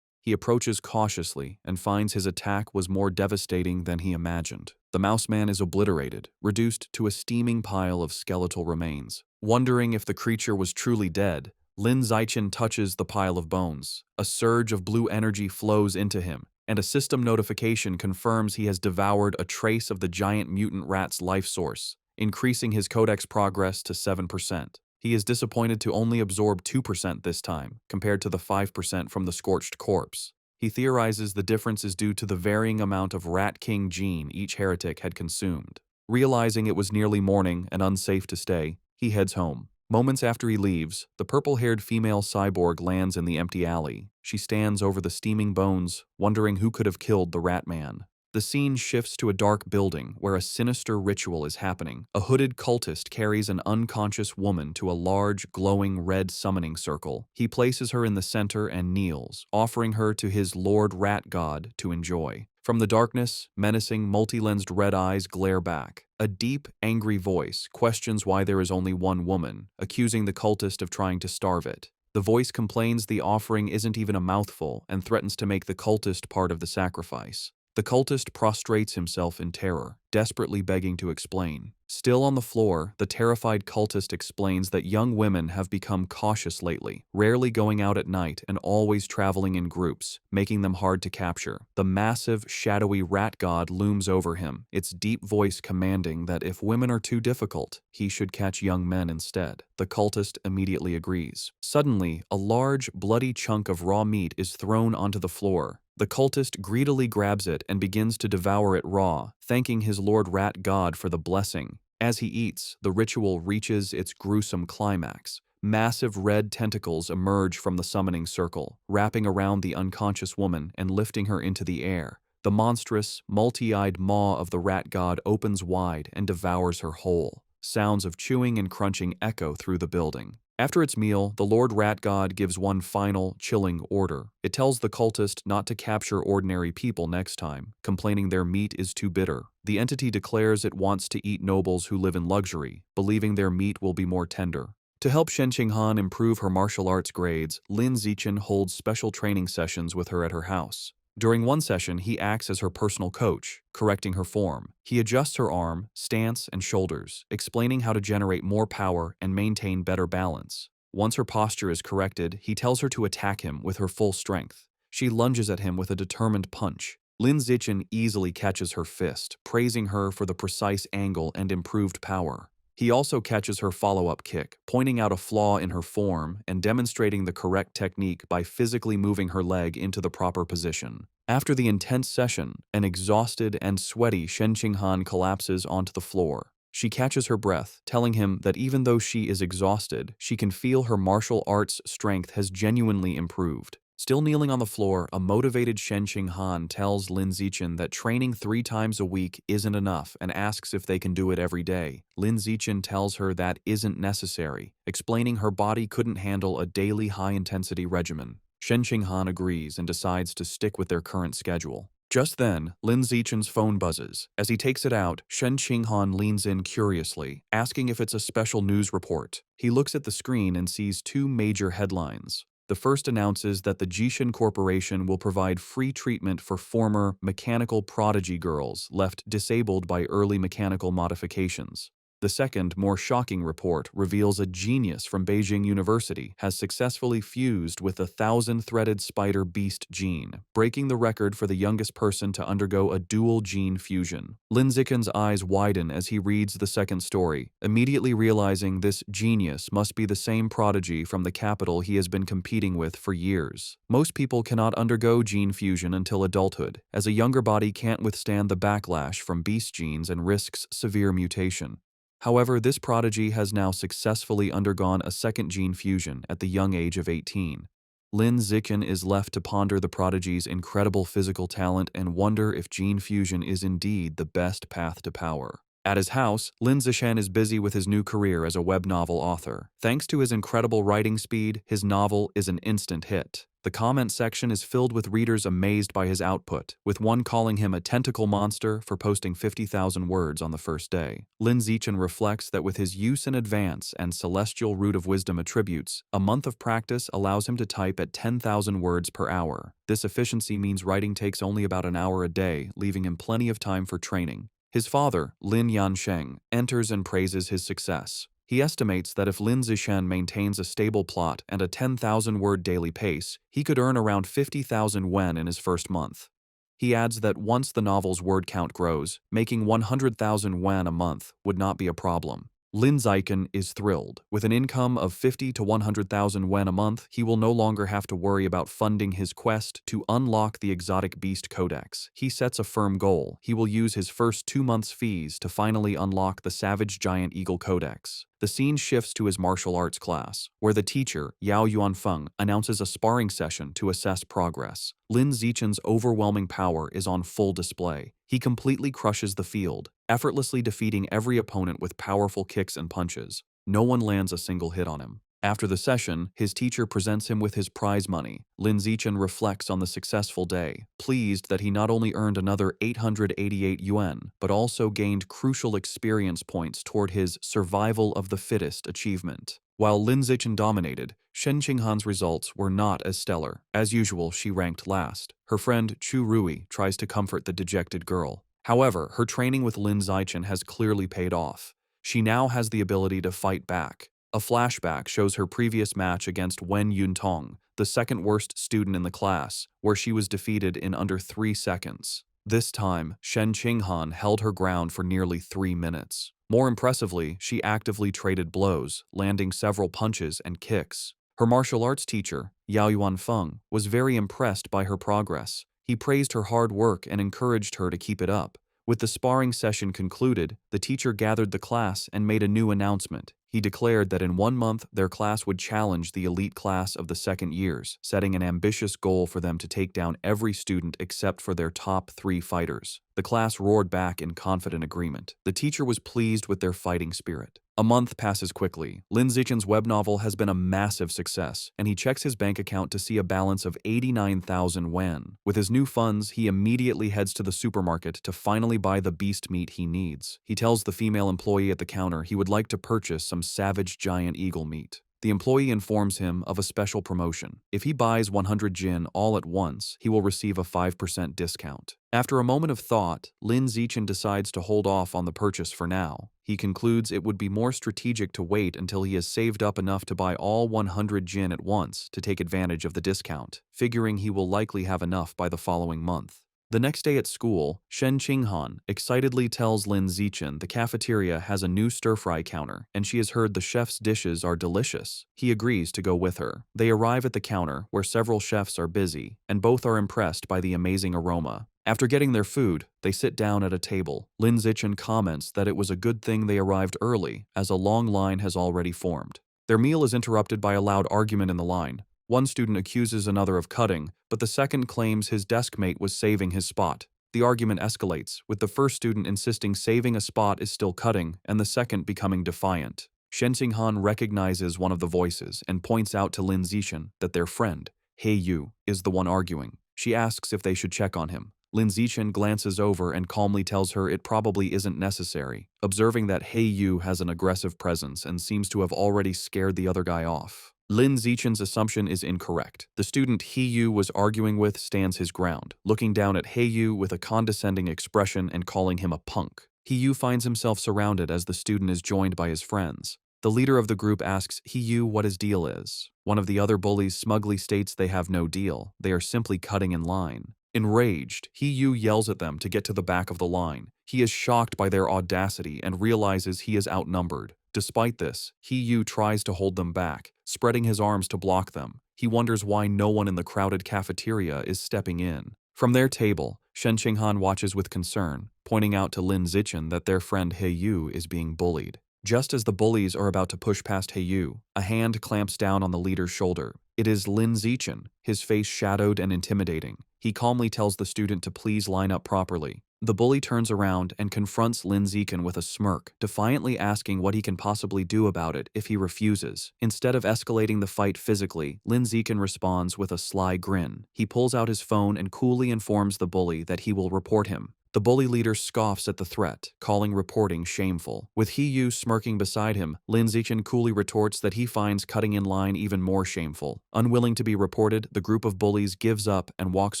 Speaker 1: He approaches cautiously and finds his attack was more devastating than he imagined. The mouse man is obliterated, reduced to a steaming pile of skeletal remains. Wondering if the creature was truly dead, Lin Zichen touches the pile of bones. A surge of blue energy flows into him, and a system notification confirms he has devoured a trace of the giant mutant rat's life source, increasing his codex progress to 7%. He is disappointed to only absorb 2% this time, compared to the 5% from the scorched corpse. He theorizes the difference is due to the varying amount of Rat King gene each heretic had consumed. Realizing it was nearly morning and unsafe to stay, he heads home. Moments after he leaves, the purple-haired female cyborg lands in the empty alley. She stands over the steaming bones, wondering who could have killed the Rat Man. The scene shifts to a dark building where a sinister ritual is happening. A hooded cultist carries an unconscious woman to a large, glowing red summoning circle. He places her in the center and kneels, offering her to his Lord Rat God to enjoy. From the darkness, menacing, multi-lensed red eyes glare back. A deep, angry voice questions why there is only one woman, accusing the cultist of trying to starve it. The voice complains the offering isn't even a mouthful and threatens to make the cultist part of the sacrifice. The cultist prostrates himself in terror, desperately begging to explain. Still on the floor, the terrified cultist explains that young women have become cautious lately, rarely going out at night and always traveling in groups, making them hard to capture. The massive, shadowy rat god looms over him, its deep voice commanding that if women are too difficult, he should catch young men instead. The cultist immediately agrees. Suddenly, a large, bloody chunk of raw meat is thrown onto the floor. The cultist greedily grabs it and begins to devour it raw, thanking his Lord Rat God for the blessing. As he eats, the ritual reaches its gruesome climax. Massive red tentacles emerge from the summoning circle, wrapping around the unconscious woman and lifting her into the air. The monstrous, multi-eyed maw of the rat god opens wide and devours her whole. Sounds of chewing and crunching echo through the building. After its meal, the Lord Rat God gives one final, chilling order. It tells the cultist not to capture ordinary people next time, complaining their meat is too bitter. The entity declares it wants to eat nobles who live in luxury, believing their meat will be more tender. To help Shen Qinghan improve her martial arts grades, Lin Zichen holds special training sessions with her at her house. During one session, he acts as her personal coach, correcting her form. He adjusts her arm, stance, and shoulders, explaining how to generate more power and maintain better balance. Once her posture is corrected, he tells her to attack him with her full strength. She lunges at him with a determined punch. Lin Zichen easily catches her fist, praising her for the precise angle and improved power. He also catches her follow-up kick, pointing out a flaw in her form and demonstrating the correct technique by physically moving her leg into the proper position. After the intense session, an exhausted and sweaty Shen Qinghan collapses onto the floor. She catches her breath, telling him that even though she is exhausted, she can feel her martial arts strength has genuinely improved. Still kneeling on the floor, a motivated Shen Qinghan tells Lin Zichen that training 3 times a week isn't enough and asks if they can do it every day. Lin Zichen tells her that isn't necessary, explaining her body couldn't handle a daily high-intensity regimen. Shen Qinghan agrees and decides to stick with their current schedule. Just then, Lin Zichen's phone buzzes. As he takes it out, Shen Qinghan leans in curiously, asking if it's a special news report. He looks at the screen and sees 2 major headlines. The first announces that the Jishin Corporation will provide free treatment for former mechanical prodigy girls left disabled by early mechanical modifications. The second, more shocking report reveals a genius from Beijing University has successfully fused with the 1,000-threaded spider beast gene, breaking the record for the youngest person to undergo a dual gene fusion. Lin Zichen's eyes widen as he reads the second story, immediately realizing this genius must be the same prodigy from the capital he has been competing with for years. Most people cannot undergo gene fusion until adulthood, as a younger body can't withstand the backlash from beast genes and risks severe mutation. However, this prodigy has now successfully undergone a second gene fusion at the young age of 18. Lin Zichen is left to ponder the prodigy's incredible physical talent and wonder if gene fusion is indeed the best path to power. At his house, Lin Zichen is busy with his new career as a web novel author. Thanks to his incredible writing speed, his novel is an instant hit. The comment section is filled with readers amazed by his output, with one calling him a tentacle monster for posting 50,000 words on the first day. Lin Zichen reflects that with his use in advance and celestial root of wisdom attributes, a month of practice allows him to type at 10,000 words per hour. This efficiency means writing takes only about an hour a day, leaving him plenty of time for training. His father, Lin Yansheng, enters and praises his success. He estimates that if Lin Zichen maintains a stable plot and a 10,000-word daily pace, he could earn around 50,000 wen in his first month. He adds that once the novel's word count grows, making 100,000 wen a month would not be a problem. Lin Zichen is thrilled. With an income of 50 to 100,000 wen a month, he will no longer have to worry about funding his quest to unlock the exotic beast codex. He sets a firm goal. He will use his first 2 months' fees to finally unlock the Savage Giant Eagle Codex. The scene shifts to his martial arts class, where the teacher, Yao Yuanfeng, announces a sparring session to assess progress. Lin Zichen's overwhelming power is on full display. He completely crushes the field, effortlessly defeating every opponent with powerful kicks and punches. No one lands a single hit on him. After the session, his teacher presents him with his prize money. Lin Zichen reflects on the successful day, pleased that he not only earned another 888 yuan, but also gained crucial experience points toward his survival of the fittest achievement. While Lin Zichen dominated, Shen Qinghan's results were not as stellar. As usual, she ranked last. Her friend Chu Rui tries to comfort the dejected girl. However, her training with Lin Zichen has clearly paid off. She now has the ability to fight back. A flashback shows her previous match against Wen Yuntong, the second worst student in the class, where she was defeated in under 3 seconds. This time, Shen Qinghan held her ground for nearly 3 minutes. More impressively, she actively traded blows, landing several punches and kicks. Her martial arts teacher, Yao Yuanfeng, was very impressed by her progress. He praised her hard work and encouraged her to keep it up. With the sparring session concluded, the teacher gathered the class and made a new announcement. He declared that in 1 month, their class would challenge the elite class of the second years, setting an ambitious goal for them to take down every student except for their top 3 fighters. The class roared back in confident agreement. The teacher was pleased with their fighting spirit. A month passes quickly. Lin Zichen's web novel has been a massive success, and he checks his bank account to see a balance of 89,000 wen. With his new funds, he immediately heads to the supermarket to finally buy the beast meat he needs. He tells the female employee at the counter he would like to purchase some savage giant eagle meat. The employee informs him of a special promotion. If he buys 100 jin all at once, he will receive a 5% discount. After a moment of thought, Lin Zichen decides to hold off on the purchase for now. He concludes it would be more strategic to wait until he has saved up enough to buy all 100 jin at once to take advantage of the discount, figuring he will likely have enough by the following month. The next day at school, Shen Qinghan excitedly tells Lin Zichen the cafeteria has a new stir-fry counter, and she has heard the chef's dishes are delicious. He agrees to go with her. They arrive at the counter, where several chefs are busy, and both are impressed by the amazing aroma. After getting their food, they sit down at a table. Lin Zichen comments that it was a good thing they arrived early, as a long line has already formed. Their meal is interrupted by a loud argument in the line. One student accuses another of cutting, but the second claims his desk mate was saving his spot. The argument escalates, with the first student insisting saving a spot is still cutting, and the second becoming defiant. Shen Qinghan recognizes one of the voices and points out to Lin Zichen that their friend, He Yu, is the one arguing. She asks if they should check on him. Lin Zichen glances over and calmly tells her it probably isn't necessary, observing that He Yu has an aggressive presence and seems to have already scared the other guy off. Lin Zichen's assumption is incorrect. The student He Yu was arguing with stands his ground, looking down at He Yu with a condescending expression and calling him a punk. He Yu finds himself surrounded as the student is joined by his friends. The leader of the group asks He Yu what his deal is. One of the other bullies smugly states they have no deal. They are simply cutting in line. Enraged, He Yu yells at them to get to the back of the line. He is shocked by their audacity and realizes he is outnumbered. Despite this, He Yu tries to hold them back, spreading his arms to block them. He wonders why no one in the crowded cafeteria is stepping in. From their table, Shen Qinghan watches with concern, pointing out to Lin Zichen that their friend He Yu is being bullied. Just as the bullies are about to push past He Yu, a hand clamps down on the leader's shoulder. It is Lin Zichen, his face shadowed and intimidating. He calmly tells the student to please line up properly. The bully turns around and confronts Lin Zikan with a smirk, defiantly asking what he can possibly do about it if he refuses. Instead of escalating the fight physically, Lin Zikan responds with a sly grin. He pulls out his phone and coolly informs the bully that he will report him. The bully leader scoffs at the threat, calling reporting shameful. With He-yu smirking beside him, Lin Zichen coolly retorts that he finds cutting in line even more shameful. Unwilling to be reported, the group of bullies gives up and walks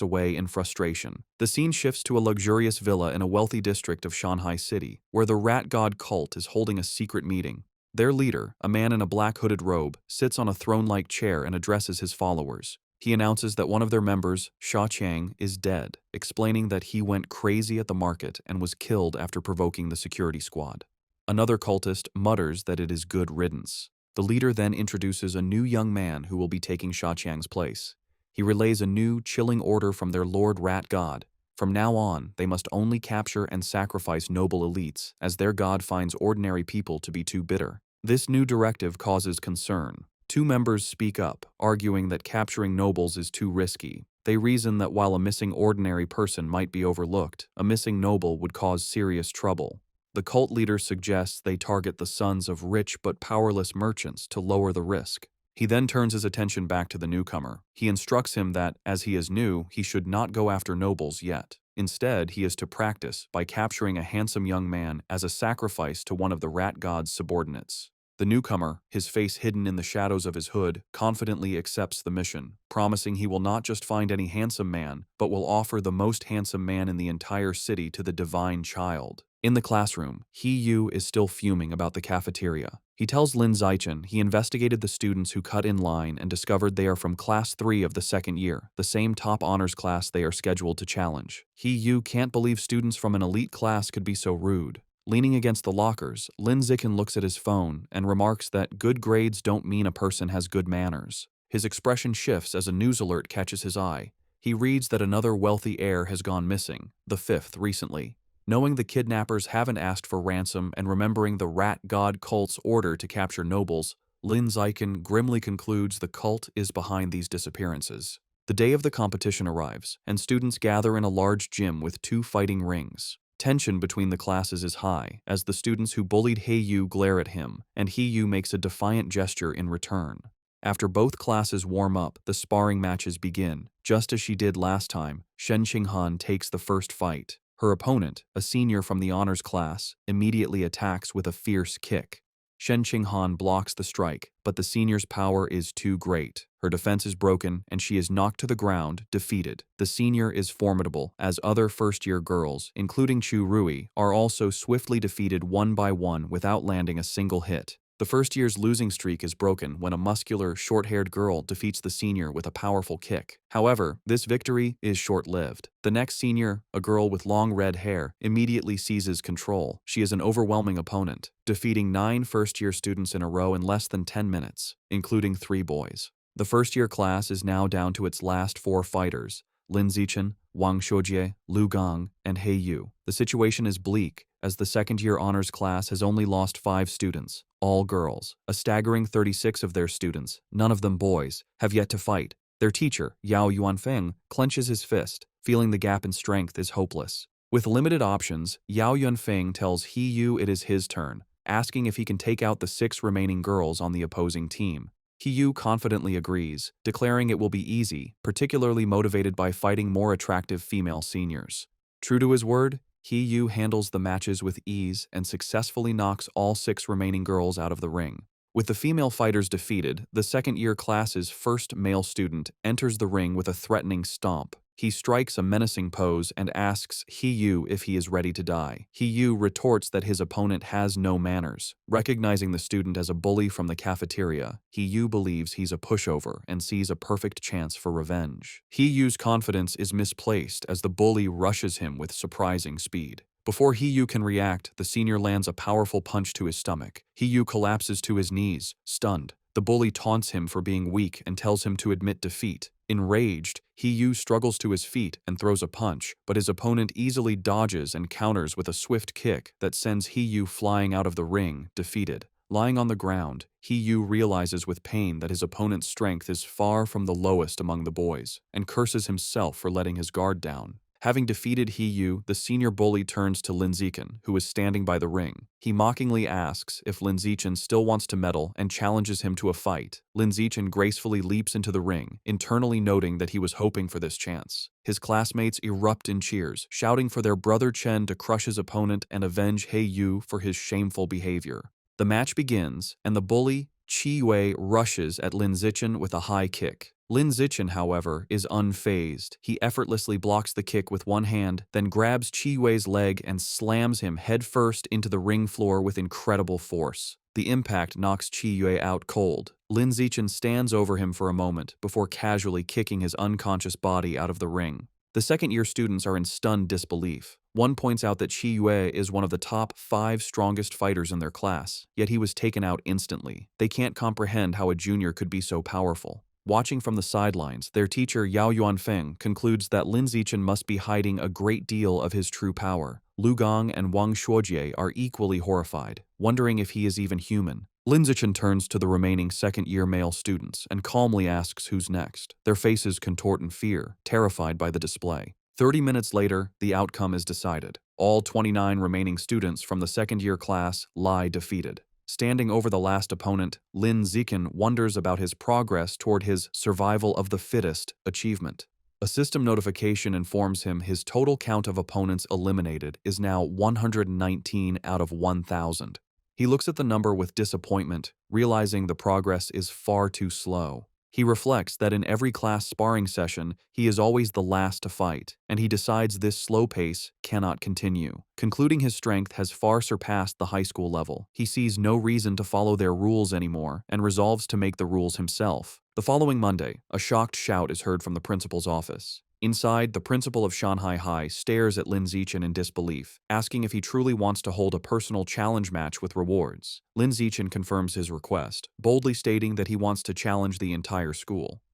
Speaker 1: away in frustration. The scene shifts to a luxurious villa in a wealthy district of Shanghai City, where the rat god cult is holding a secret meeting. Their leader, a man in a black hooded robe, sits on a throne-like chair and addresses his followers. He announces that one of their members, Sha Qiang, is dead, explaining that he went crazy at the market and was killed after provoking the security squad. Another cultist mutters that it is good riddance. The leader then introduces a new young man who will be taking Sha Qiang's place. He relays a new, chilling order from their Lord Rat God. From now on, they must only capture and sacrifice noble elites, as their god finds ordinary people to be too bitter. This new directive causes concern. Two members speak up, arguing that capturing nobles is too risky. They reason that while a missing ordinary person might be overlooked, a missing noble would cause serious trouble. The cult leader suggests they target the sons of rich but powerless merchants to lower the risk. He then turns his attention back to the newcomer. He instructs him that, as he is new, he should not go after nobles yet. Instead, he is to practice by capturing a handsome young man as a sacrifice to one of the rat god's subordinates. The newcomer, his face hidden in the shadows of his hood, confidently accepts the mission, promising he will not just find any handsome man, but will offer the most handsome man in the entire city to the divine child. In the classroom, He-yu is still fuming about the cafeteria. He tells Lin Zichen he investigated the students who cut in line and discovered they are from Class 3 of the second year, the same top honors class they are scheduled to challenge. He-yu can't believe students from an elite class could be so rude. Leaning against the lockers, Lin Zichen looks at his phone and remarks that good grades don't mean a person has good manners. His expression shifts as a news alert catches his eye. He reads that another wealthy heir has gone missing, the fifth recently. Knowing the kidnappers haven't asked for ransom and remembering the rat god cult's order to capture nobles, Lin Zichen grimly concludes the cult is behind these disappearances. The day of the competition arrives, and students gather in a large gym with 2 fighting rings. Tension between the classes is high, as the students who bullied He-yu glare at him, and He-yu makes a defiant gesture in return. After both classes warm up, the sparring matches begin. Just as she did last time, Shen Qinghan takes the first fight. Her opponent, a senior from the honors class, immediately attacks with a fierce kick. Shen Qinghan blocks the strike, but the senior's power is too great. Her defense is broken, and she is knocked to the ground, defeated. The senior is formidable, as other first-year girls, including Chu Rui, are also swiftly defeated one by one without landing a single hit. The first year's losing streak is broken when a muscular, short-haired girl defeats the senior with a powerful kick. However, this victory is short-lived. The next senior, a girl with long red hair, immediately seizes control. She is an overwhelming opponent, defeating 9 first-year students in a row in less than 10 minutes, including 3 boys. The first-year class is now down to its last 4 fighters: Lin Zichen, Wang Xiujie, Lu Gang, and He-yu. The situation is bleak, as the second-year honors class has only lost 5 students, all girls. A staggering 36 of their students, none of them boys, have yet to fight. Their teacher, Yao Yuanfeng, clenches his fist, feeling the gap in strength is hopeless. With limited options, Yao Yuanfeng tells He-yu it is his turn, asking if he can take out the 6 remaining girls on the opposing team. He-yu confidently agrees, declaring it will be easy, particularly motivated by fighting more attractive female seniors. True to his word, He-yu handles the matches with ease and successfully knocks all 6 remaining girls out of the ring. With the female fighters defeated, the second-year class's first male student enters the ring with a threatening stomp. He strikes a menacing pose and asks He-yu if he is ready to die. He-yu retorts that his opponent has no manners. Recognizing the student as a bully from the cafeteria, He-yu believes he's a pushover and sees a perfect chance for revenge. He-yu's confidence is misplaced as the bully rushes him with surprising speed. Before He-yu can react, the senior lands a powerful punch to his stomach. He-yu collapses to his knees, stunned. The bully taunts him for being weak and tells him to admit defeat. Enraged, He-yu struggles to his feet and throws a punch, but his opponent easily dodges and counters with a swift kick that sends He-yu flying out of the ring, defeated. Lying on the ground, He-yu realizes with pain that his opponent's strength is far from the lowest among the boys, and curses himself for letting his guard down. Having defeated He Yu, the senior bully turns to Lin Zichen, who is standing by the ring. He mockingly asks if Lin Zichen still wants to medal and challenges him to a fight. Lin Zichen gracefully leaps into the ring, internally noting that he was hoping for this chance. His classmates erupt in cheers, shouting for their brother Chen to crush his opponent and avenge He Yu for his shameful behavior. The match begins, and the bully, Qi Yue, rushes at Lin Zichen with a high kick. Lin Zichen, however, is unfazed. He effortlessly blocks the kick with one hand, then grabs Qi Yue's leg and slams him headfirst into the ring floor with incredible force. The impact knocks Qi Yue out cold. Lin Zichen stands over him for a moment before casually kicking his unconscious body out of the ring. The second-year students are in stunned disbelief. One points out that Qi Yue is one of the top 5 strongest fighters in their class, yet he was taken out instantly. They can't comprehend how a junior could be so powerful. Watching from the sidelines, their teacher Yao Yuanfeng concludes that Lin Zichen must be hiding a great deal of his true power. Lu Gong and Wang Shuojie are equally horrified, wondering if he is even human. Lin Zichen turns to the remaining second-year male students and calmly asks who's next. Their faces contort in fear, terrified by the display. 30 minutes later, the outcome is decided. All 29 remaining students from the second-year class lie defeated. Standing over the last opponent, Lin Zichen wonders about his progress toward his survival of the fittest achievement. A system notification informs him his total count of opponents eliminated is now 119 out of 1,000. He looks at the number with disappointment, realizing the progress is far too slow. He reflects that in every class sparring session, he is always the last to fight, and he decides this slow pace cannot continue. Concluding his strength has far surpassed the high school level, he sees no reason to follow their rules anymore and resolves to make the rules himself. The following Monday, a shocked shout is heard from the principal's office. Inside, the principal of Shanghai High stares at Lin Zichen in disbelief, asking if he truly wants to hold a personal challenge match with rewards. Lin Zichen confirms his request, boldly stating that he wants to challenge the entire school.